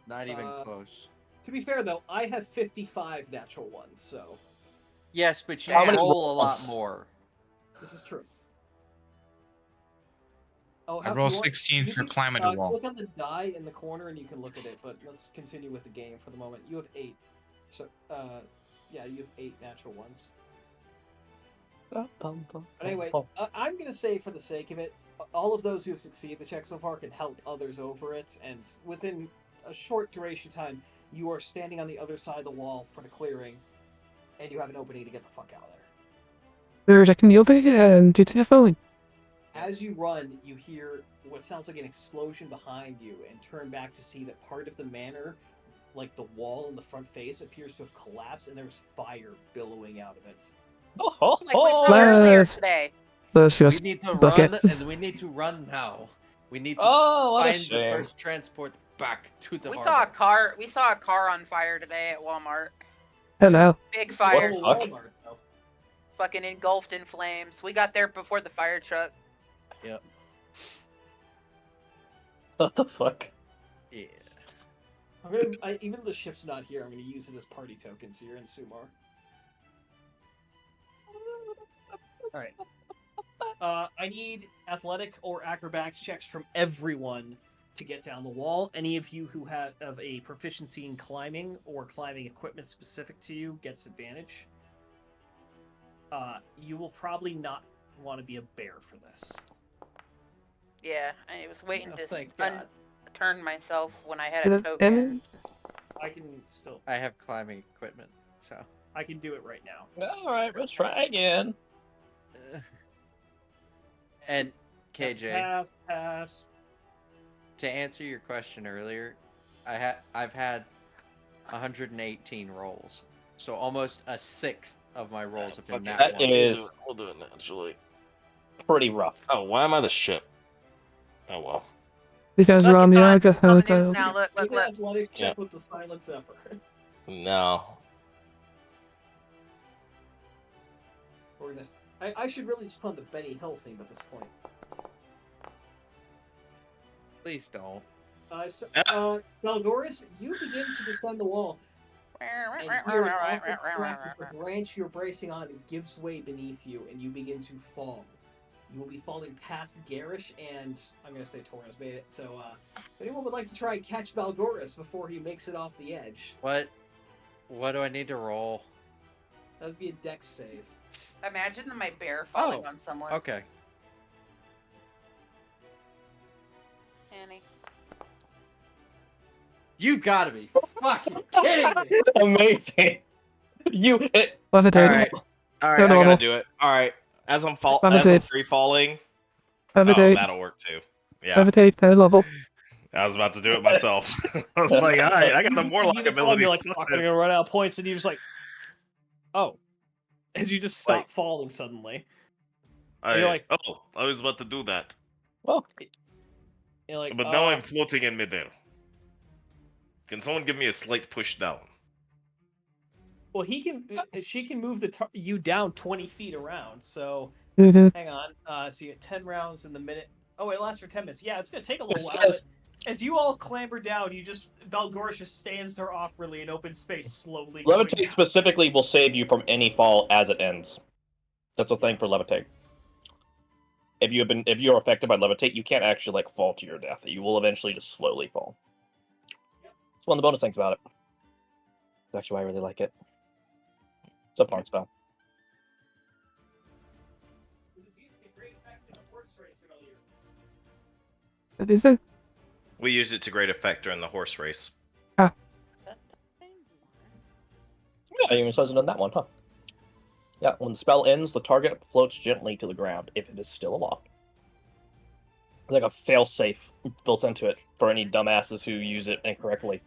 Not even Uh, close. To be fair though, I have 55 natural ones, so Yes, but you How many roll a lot rolls? more. this is true. Oh, I how- roll you want- 16 you for can, climbing a wall. Click on the die in the corner and you can look at it. But let's continue with the game for the moment. You have 8. So, yeah, you have 8 natural ones. But anyway, I'm gonna say for the sake of it, all of those who have succeeded the check so far can help others over it, and within a short duration of time, you are standing on the other side of the wall for the clearing, and you have an opening to get the fuck out of there. We're checking the opening and due to the falling. As you run, you hear what sounds like an explosion behind you, and turn back to see that part of the manor, like the wall in the front face, appears to have collapsed, and there's fire billowing out of it. Oh, Like we saw earlier Let's- today. Let's We just need to book run, it. and we need to run now. We need to oh, what a find the shame. first transport back to the We harbor. saw a car. We saw a car on fire today at Walmart. Hello. Big What fire, the fuck? Walmart, though. fucking engulfed in flames. We got there before the fire truck. Yep. What the fuck? Yeah. Even though the ship's not here, I'm gonna use it as party token, so you're in Sumar. Alright. I need athletic or acrobatics checks from everyone to get down the wall. Any of you who have a proficiency in climbing or climbing equipment specific to you gets advantage. You will probably not want to be a bear for this. Yeah, I was waiting Oh, to thank God. turn myself when I had a token. And I can still, I have climbing equipment, so. I can do it right now. All right, let's try again. And That's KJ, pass. to answer your question earlier, I've had 118 rolls, so almost a sixth of my rolls have been nat That ones. is- We'll do it naturally. Pretty rough. Oh, why am I the ship? Oh well. because Look, we're on it's the on Aga the news now. Look, Make look, an look. athletics check Yeah. with the silent zephyr. No. We're gonna. I should really just put on the Benny Hill theme at this point. Please don't. Balgoris, you begin to descend the wall, and hear an awful crack as the branch you're bracing on gives way beneath you, and you begin to fall. You will be falling past Garish, and I'm going to say Torres made it. So, if anyone would like to try and catch Balgoris before he makes it off the edge, What do I need to roll? that would be a dex save. Imagine my bear falling Oh, on someone. Okay. Annie. You've got to be fucking kidding me! Amazing. It, levitate. Alright. Alright, Turn I normal. gotta do it. Alright. As I'm Levitate. free falling. Oh, Levitate. that'll work too. Yeah. Levitate. Third level. I was about to do it myself. I was like, alright, I got the You Warlock get falling, ability. you're like, fuck, I'm going to run out of points, and you're just like, Oh, as you just stop falling suddenly. I You're like- I was about to do that, Well, You're like, but now I'm floating in midair. Can someone give me a slight push down? well, she can move you down 20 feet around. So Mhm. hang on. So you get 10 rounds in the minute. Oh, it lasts for 10 minutes. Yeah, it's gonna take a little Yes, while. yes. But as you all clamber down, Belgorish just stands there awkwardly in open space, slowly. going levitate down. specifically will save you from any fall as it ends. That's the thing for levitate. If you're affected by levitate, you can't actually like fall to your death. You will eventually just slowly fall. It's one of the bonus things about it. That's actually why I really like it. It's a fun spell. What is it? We used it to great effect during the horse race. Yeah, it even says it in that one, huh? Yeah, when the spell ends, the target floats gently to the ground if it is still aloft. There's like a fail-safe built into it for any dumbasses who use it incorrectly.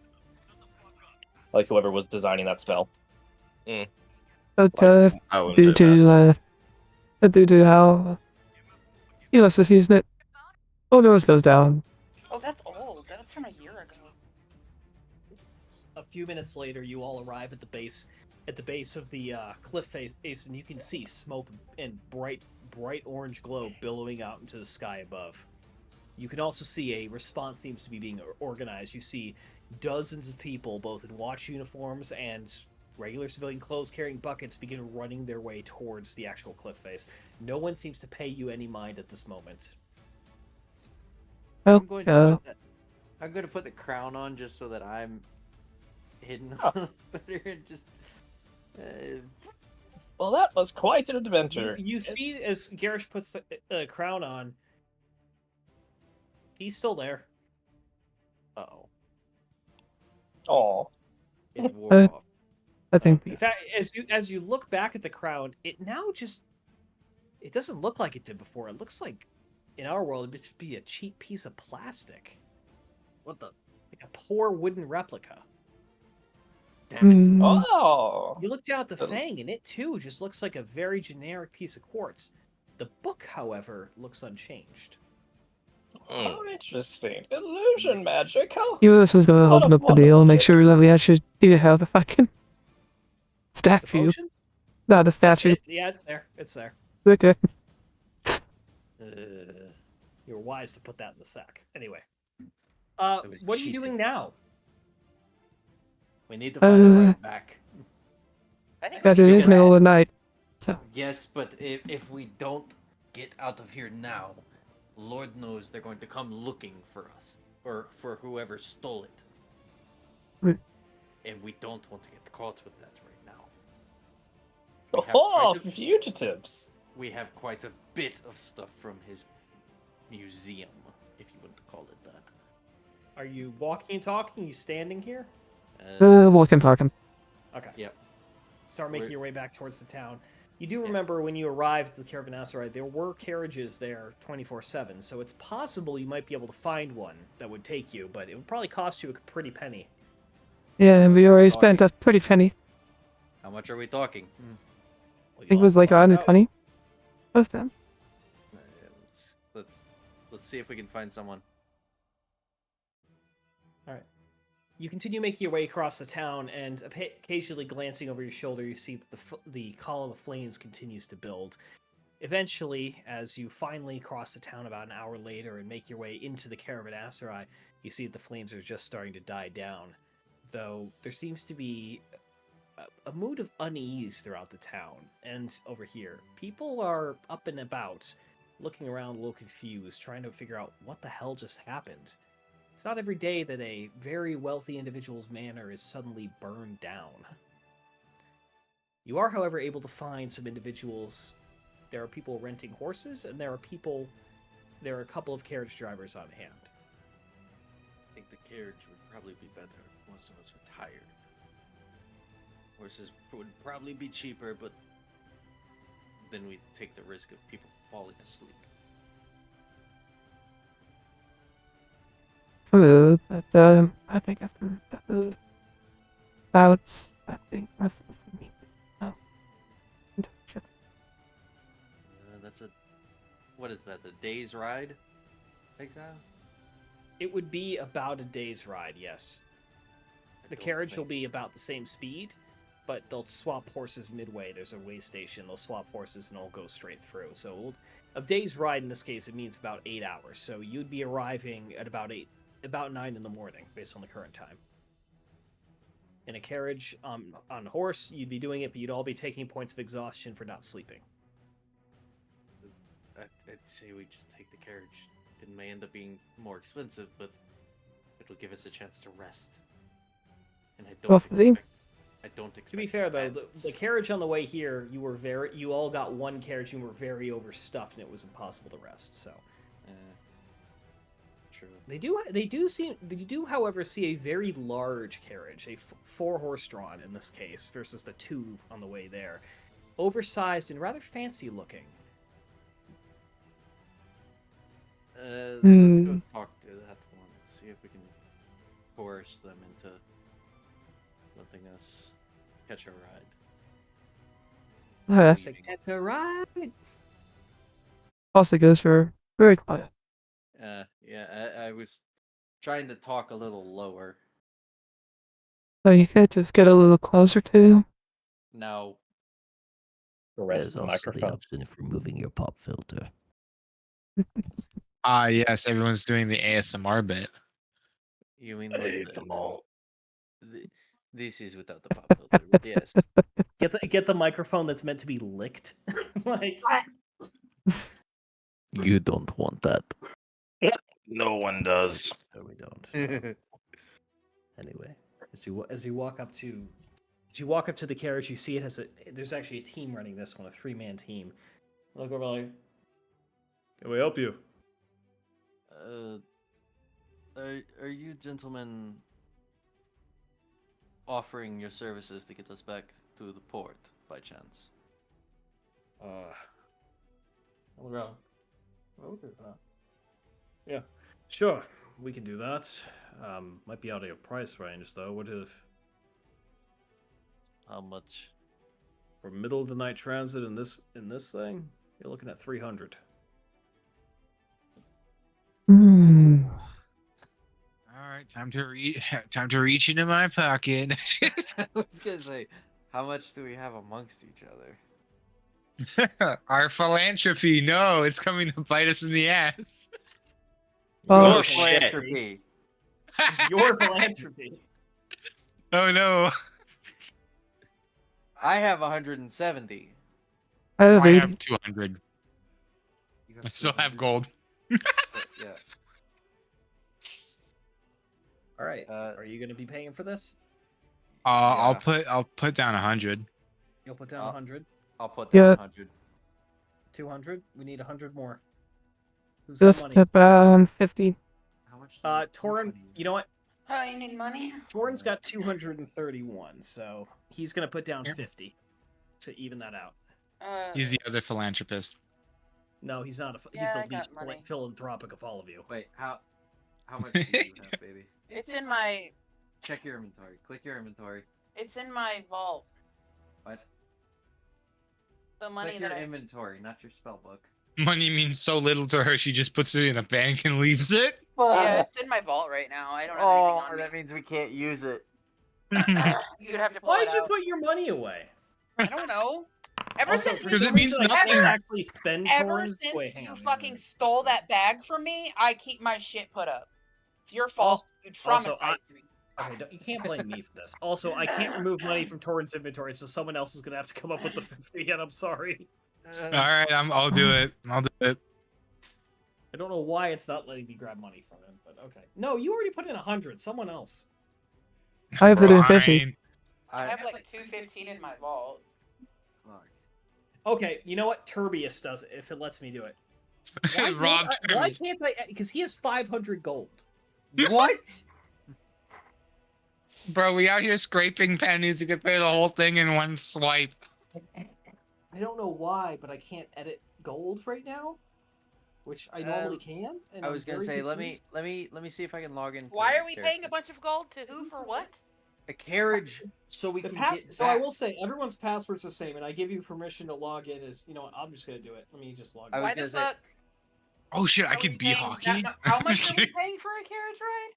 Like whoever was designing that spell. But I wouldn't due do that. due to how Ulysses used it, all doors goes down. Oh, that's old. That's from a year ago. A few minutes later, you all arrive at the base of the cliff face, and you can see smoke and bright orange glow billowing out into the sky above. You can also see a response seems to be being organized. You see dozens of people, both in watch uniforms and regular civilian clothes, carrying buckets, begin running their way towards the actual cliff face. No one seems to pay you any mind at this moment. Well, I'm going to put the crown on just so that I'm hidden better and just. Well, that was quite an adventure. You see, as Garish puts the crown on, he's still there. Uh-oh. Oh. It wore off. I think In fact, as you look back at the crown, it doesn't look like it did before. It looks like, in our world, it would just be a cheap piece of plastic. What the? Like a poor wooden replica. Damn it. Oh. You look down at the fang, and it too just looks like a very generic piece of quartz. The book, however, looks unchanged. How interesting. Illusion magic, huh? Ulysses is gonna What a open up the wonderful deal and make trick. sure that we actually do have the fucking statue. Potion? No, the statue. Yeah, it's there. It's there. Okay. You were wise to put that in the sack. Anyway. was What are you cheated. doing now? We need to find our way back. I think But we it should is do middle that. of the night. So Yes, but if we don't get out of here now, Lord knows they're going to come looking for us. Or for whoever stole it. Right. And we don't want to get caught with that right now. We have Oh, quite a- fugitives. We have quite a bit of stuff from his museum, if you want to call it that. Are you walking and talking? You standing here? walking, talking. Okay. Yep. Start making We're- your way back towards the town. You do remember when you arrived at the Caravanserai, there were carriages there 24/7, so it's possible you might be able to find one that would take you, but it would probably cost you a pretty penny. Yeah, and we already Talking. spent a pretty penny. How much are we talking? Well, I think it you'll was have like to find out. 120. What's that? Let's see if we can find someone. All right. You continue making your way across the town, and occasionally glancing over your shoulder, you see that the column of flames continues to build. Eventually, as you finally cross the town about an hour later and make your way into the Caravanserai, you see that the flames are just starting to die down. Though there seems to be a mood of unease throughout the town, and over here, people are up and about, looking around a little confused, trying to figure out what the hell just happened. It's not every day that a very wealthy individual's manor is suddenly burned down. You are, however, able to find some individuals. There are people renting horses, and there are a couple of carriage drivers on hand. I think the carriage would probably be better. Most of us are tired. Horses would probably be cheaper, but then we take the risk of people falling asleep. But I think after that was about, I think that's the meeting. Oh. That's a. What is that? A day's ride? Exile? It would be about a day's ride, yes. The carriage will be about the same speed, but they'll swap horses midway. There's a way station. They'll swap horses and it'll go straight through. So a day's ride in this case, it means about 8 hours. So you'd be arriving at about 9 in the morning, based on the current time. In a carriage on a horse, you'd be doing it, but you'd all be taking points of exhaustion for not sleeping. I'd say we just take the carriage. It may end up being more expensive, but it'll give us a chance to rest. And I don't expect. To be fair though, the carriage on the way here, you all got one carriage and were very overstuffed, and it was impossible to rest. So. True. They do, however, see a very large carriage, a 4-horse drawn in this case, versus the 2 on the way there, oversized and rather fancy looking. Let's go talk to that one. See if we can coerce them into letting us catch a ride. Catch a ride. Also goes for very quiet. Yeah, I was trying to talk a little lower. So you could just get a little closer to him. No. There's also the option of removing your pop filter. Yes, everyone's doing the ASMR bit. You mean like this is without the pop filter, but yes. Get the microphone that's meant to be licked. Like You don't want that. No one does. No, we don't. Anyway, as you walk up to the carriage, you see it has there's actually a team running this one, a 3-man team. Look over like, can we help you? Are you gentlemen offering your services to get us back to the port by chance? Yeah, sure, we can do that. Might be out of your price range though. What if? How much? For middle of the night transit in this thing, you're looking at 300. All right, time to reach into my pocket. I was gonna say, how much do we have amongst each other? Our philanthropy, no, it's coming to bite us in the ass. Oh, Philanthropy. It's your philanthropy. Oh no. I have 170. I have I 80. have 200. I still have gold. Yeah. All right. Are you going to be paying for this? I'll put down 100. You'll put down 100. I'll put down 100. 200. We need 100 more. Who's got Just money? about 50. How much? Torin, you know what? Oh, you need money? Torin's got 231, so he's going to put down 50 to even that out. He's the other philanthropist. No, he's not. He's Yeah, I the got least money. philanthropic of all of you. Wait, how much do you have, baby? It's in my. Check your inventory. Click your inventory. It's in my vault. What? The money Click that your I. inventory, not your spell book. Money means so little to her, she just puts it in a bank and leaves it. Yeah, it's in my vault right now. I don't have anything on me. That means we can't use it. You'd have to pull Why'd it you out. put your money away? I don't know. Ever Also, since for Because some it means reason, I can't nothing. actually spend Ever Torin's. since Wait, hang you on. fucking stole that bag from me, I keep my shit put up. It's your fault. You also, traumatized me. Okay, you can't blame me for this. Also, I can't remove money from Torin's inventory, so someone else is gonna have to come up with the 50, and I'm sorry. All right, I'll do it. I'll do it. I don't know why it's not letting me grab money from him, but okay. No, you already put in 100. Someone else. I have it in 50. Fine. I have like 215 in my vault. Fuck. Okay, you know what? Turbius does it if it lets me do it. Rob Why Turbius. can't I? Because he has 500 gold. What? Bro, we out here scraping pennies. You could pay the whole thing in one swipe. I don't know why, but I can't edit gold right now, which I normally can. And I I'm was gonna very say, confused. let me see if I can log in. Why are we paying a bunch of gold to who for what? a carriage so we The can pa- get so back. I will say everyone's password's the same, and I give you permission to log in as you know what, I'm just gonna do it. Let me just log in. I was Why gonna the say fuck Oh shit, I are we could be paying hockey. how much Just are we kidding. paying for a carriage ride?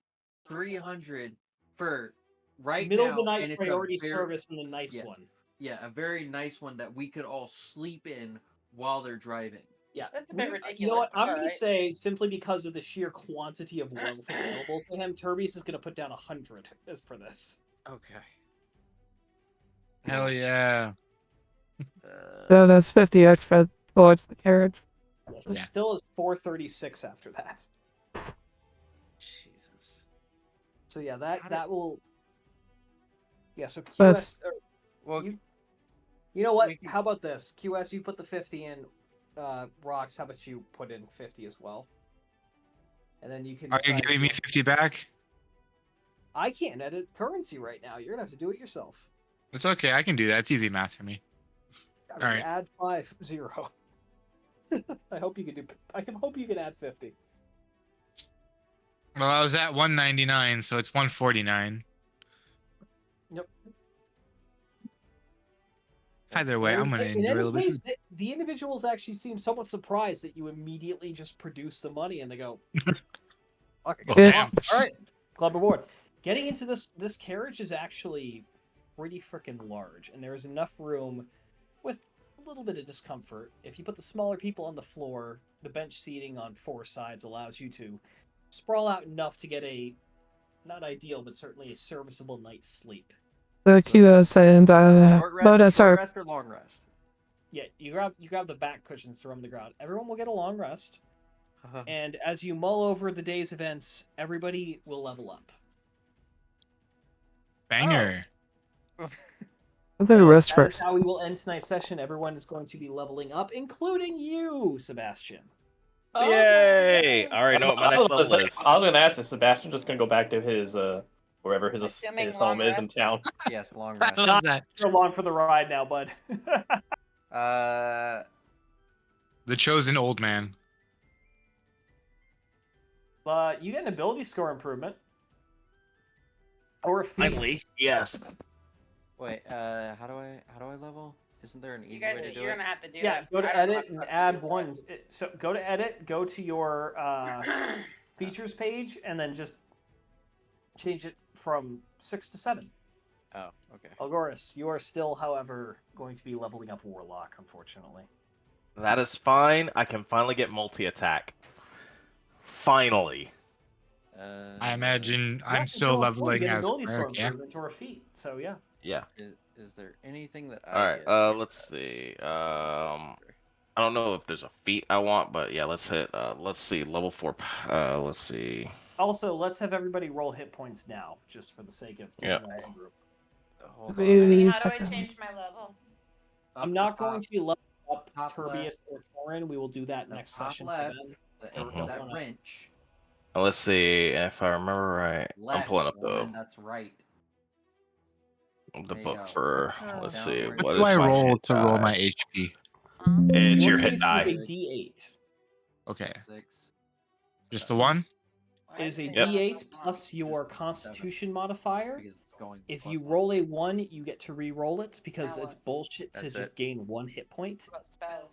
300 for right Middle now, of the night and it's priority a very, service and a nice yeah. one. Yeah, a very nice one that we could all sleep in while they're driving. Yeah, That's a bit you know ridiculous, what? but I'm gonna alright. say simply because of the sheer quantity of wealth available to him, Turbius is gonna put down 100 as for this. Okay. Hell yeah. So that's 50 extra towards the carriage. He Yeah. still is 436 after that. Jesus. So yeah, that will. Yeah, so QS. That's- Well, you know what? we can- How about this? QS, you put the 50 in. Rocks, how about you put in 50 as well? And then you can. Are you decide giving me if 50 back? I can't edit currency right now. You're gonna have to do it yourself. It's okay. I can do that. It's easy math for me. I mean, Alright. add 50. I hope you can do. I can hope you can add 50. Well, I was at 199, so it's 149. Yep. Either way, I'm gonna In enjoy a any little bit. case, the individuals actually seem somewhat surprised that you immediately just produce the money, and they go, "Fuck, I guess Well, I'm damn. off." All right, club reward. Getting into this carriage is actually pretty freaking large, and there is enough room with a little bit of discomfort. If you put the smaller people on the floor, the bench seating on 4 sides allows you to sprawl out enough to get a not ideal, but certainly a serviceable night's sleep. The QS and short rest, Moda, short sorry. rest or long rest? Yeah, you grab the back cushions to run the ground. Everyone will get a long rest, and as you mull over the day's events, everybody will level up. Banger. The rest That is first. how we will end tonight's session. Everyone is going to be leveling up, including you, Sebastian. Yay! I already know what my next level is. I was gonna ask if Sebastian's just gonna go back to his wherever his Assuming his long home is in rest. town. Yes, long I rest. love that. You're along for the ride now, bud. The chosen old man. You get an ability score improvement. Or a feat. Finally, yes. Wait, how do I level? Isn't there an easy You guys, way to do you're it? gonna have to do Yeah, that. go to I don't know edit how and to add do one. So go to edit, go to your features page, and then just change it from 6 to 7. Oh, okay. Algoris, you are still, however, going to be leveling up Warlock, unfortunately. That is fine. I can finally get multi-attack. Finally. I imagine I'm Yes, still until it's full, you leveling get an as ability score cleric, yeah. improvement or a feat. So yeah. Yeah. Is there anything that I Alright, get? let's see. I don't know if there's a feat I want, but yeah, let's hit, let's see, level 4, let's see. Also, let's have everybody roll hit points now, just for the sake of doing Yep. that as a group. Hold on. Honey, how do I change my level? Up I'm the not going top, to be leveling up top Turbius left. or Torin. We will do that The next top session left, for them. Mhm. that wanna- wrench. Let's see, if I remember right. I'm Left, pulling up Warren, that's right. the There you book go. for, let's see, Downward. What what do is I my roll hit to roll die? my HP? Huh? It's your Your hit case die. is a D8. Okay. 6. Just the one? It is a Yep. D8 plus your Constitution modifier. Because it's going If plus you one. roll a 1, you get to re-roll it because Now it's what? bullshit to That's just it. gain 1 hit point. What spells?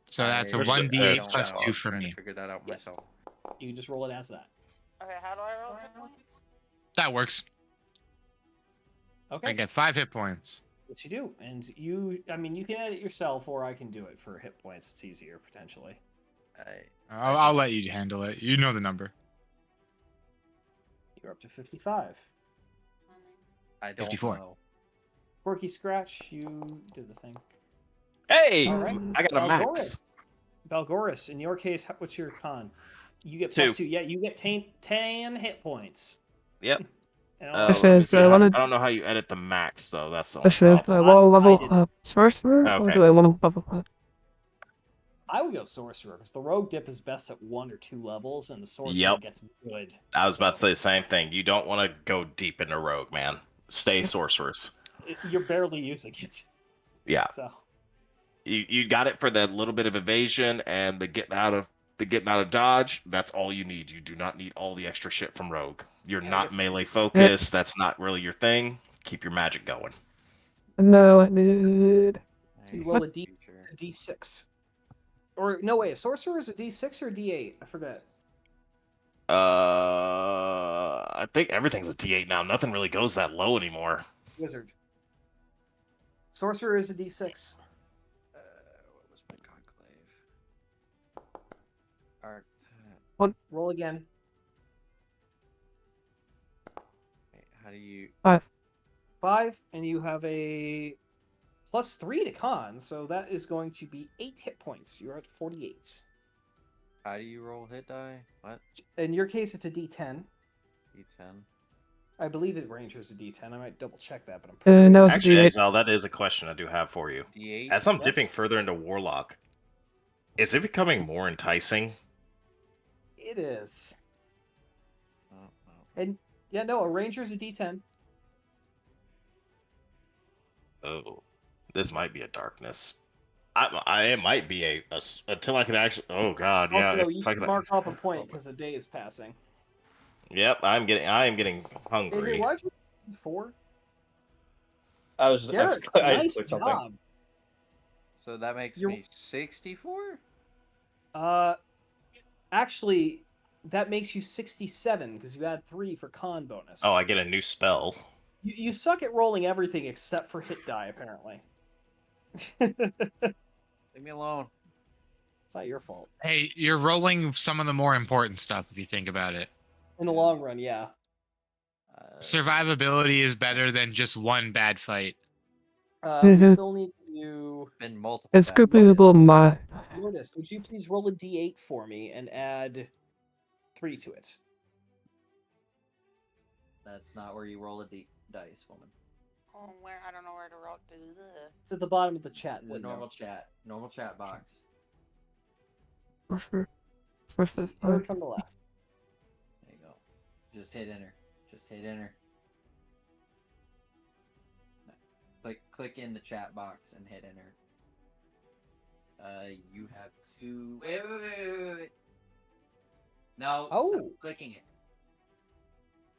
So that's a I 1d8 don't plus know. 2 I'm for trying to me. figure that out Yes. myself. You can just roll it as that. Okay, how do I roll hit points? That works. I Okay, get 5 hit points. what you do, and you can edit yourself, or I can do it for hit points. It's easier potentially. I'll let you handle it. You know the number. You're up to 55. I don't 54. know. Quirky Scratch, you did the thing. Hey! All right, I got a max. Balgoris, in your case, what's your con? You get 2. +2. Yeah, you get 10 hit points. Yep. And Uh, I'll- This let me is see. the I one- I don't know how you edit the max, though. That's the only This is problem. the low I level didn't. sorcerer, or Okay. do I want to level up? I would go sorcerer because the rogue dip is best at 1 or 2 levels, and the sorcerer Yep. gets good. I was about to So, say the same thing. You don't want to go deep into rogue, man. Stay sorcerers. you're barely using it. Yeah. So You got it for the little bit of evasion and the getting out of The getting out of dodge, that's all you need. You do not need all the extra shit from Rogue. You're Yeah, I not guess- melee focused. That's not really your thing. Keep your magic going. No, I did. So you roll What? a D6. Or no way, a sorcerer is a D6 or a D8? I forget. I think everything's a D8 now. Nothing really goes that low anymore. Wizard. Sorcerer is a D6. What was my conclave? Arctech. Roll again. Wait, how do you? 5. 5, and you have a +3 to con, so that is going to be 8 hit points. You're at 48. How do you roll hit die? What? In your case, it's a D10. D10. I believe it Ranger's a D10. I might double check that, but I'm That was Actually, a D8. Exile, that is a question I do have for you. D8. As I'm Yes? dipping further into Warlock, is it becoming more enticing? It is. Oh, oh. And yeah, no, a Ranger's a D10. Oh, this might be a darkness. It might be until I can actually. Oh God, yeah. Also, you if I should can, mark off a point because the day is passing. Yep, I am getting AJ, hungry. why'd you 4? I was just, Garrett, I nice just clicked something. job. So that makes You're- me 64. Actually, that makes you 67 because you add 3 for con bonus. Oh, I get a new spell. You suck at rolling everything except for hit die, apparently. Leave me alone. It's not your fault. Hey, you're rolling some of the more important stuff if you think about it. In the long run, yeah. Survivability is better than just one bad fight. We Mhm. still need to do... Been multiple. It's times. scoopable my. Lotus, would you please roll a d8 for me and add 3 to it? That's not where you roll a dice, woman. Oh, where? I don't know where to roll. It's at the bottom of the chat In the window. normal chat box. Third from the left. There you go. Just hit enter. Just hit enter. Click in the chat box and hit enter. You have to. Wait. No. Oh. Stop clicking it.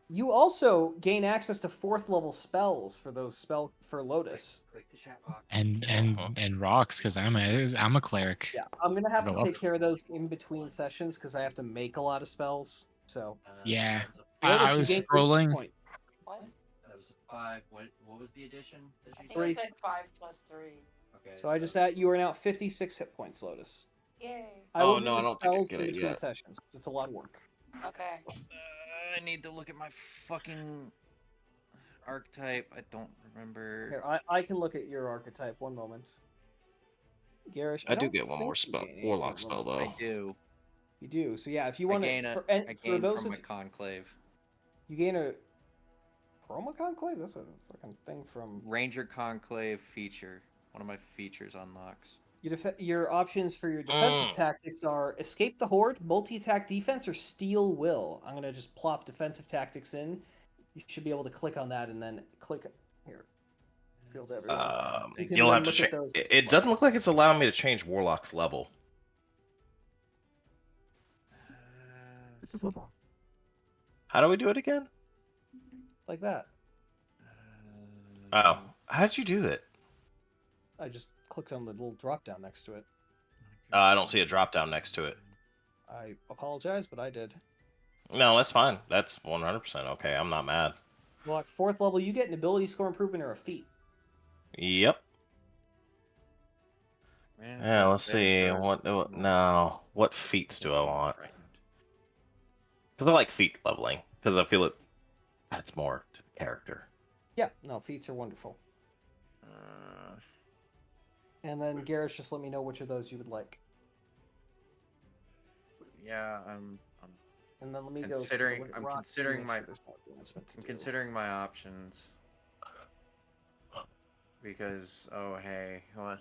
You also gain access to 4th level spells for those for Lotus. Click the chat box. And rocks because I'm a cleric. Yeah, I'm gonna have to Go take up. care of those in between sessions because I have to make a lot of spells. So Yeah. Lotus, I you was gain 3 scrolling. points. What? That was a 5. What was the addition that I you think Three. I said 5 plus 3. Okay. So I just add you are now 56 hit points, Lotus. Yay. I Oh, will do no, the I don't think I spells get in it between yet. sessions because it's a lot of work. Okay. I need to look at my fucking archetype. I don't remember. Here, I can look at your archetype. One moment. Garish, I do don't get one more think you spell, gain any warlock from spell those. though. I do. You do. So yeah, if you I want gain to, I for gain those from of my conclave. you gain a chroma conclave. That's a fucking thing from Ranger conclave feature. One of my features unlocks. your options for your defensive tactics are escape the horde, multi-attack defense, or steel will. I'm gonna just plop defensive tactics in. You should be able to click on that and then click here. Field everything. You can You'll then have to look at change. those. It doesn't look like it's allowing me to change Warlock's level. How do we do it again? Like that. Oh, how did you do it? I just clicked on the little drop down next to it. I don't see a drop down next to it. I apologize, but I did. No, that's fine. That's 100% okay. I'm not mad. Well, 4th level, you get an ability score improvement or a feat. Yep. Yeah, let's see. What feats do I want? Because I like feat leveling. Because I feel it adds more to the character. Yeah, no, feats are wonderful. And then Garish, just let me know which of those you would like. Yeah, I'm And then let me considering. go. I'm considering my options. Because hey, what?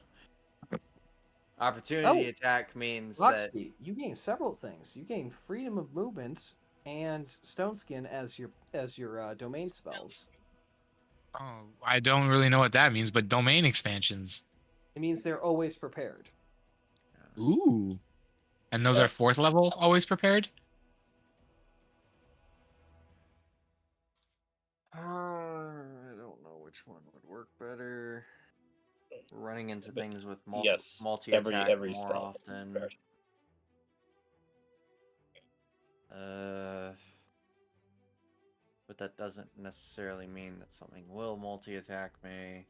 Opportunity attack means that Roxby, you gain several things. You gain freedom of movement and Stone Skin as your domain spells. Oh, I don't really know what that means, but domain expansions. It means they're always prepared. Ooh. And those are 4th level, always prepared? I don't know which one would work better. We're running into But things with yes, multi-attack every more spell often. prepared. But that doesn't necessarily mean that something will multi-attack me.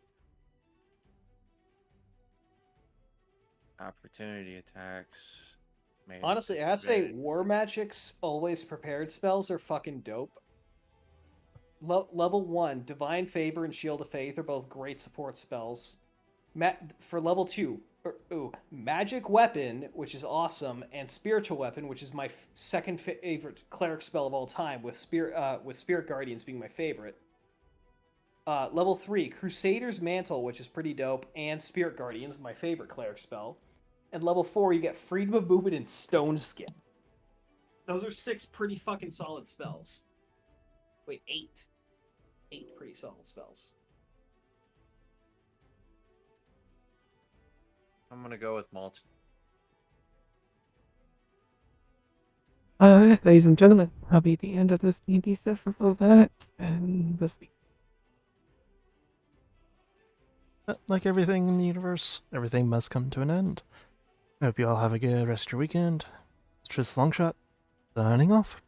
Opportunity attacks. Honestly, I gotta say, War Magic's always prepared spells are fucking dope. Level 1, Divine Favor and Shield of Faith are both great support spells. For level 2, Magic Weapon, which is awesome, and Spiritual Weapon, which is my second favorite cleric spell of all time, with Spirit Guardians being my favorite. Level 3, Crusader's Mantle, which is pretty dope, and Spirit Guardians, my favorite cleric spell. And level 4, you get Freedom of Movement and Stone Skin. Those are 6 pretty fucking solid spells. Wait, 8. 8 pretty solid spells. I'm gonna go with multi. Alright, ladies and gentlemen, that'll be the end of this D&D session for that, and we'll see. Like everything in the universe, everything must come to an end. I hope you all have a good rest of your weekend. It's Tris Longshot, signing off.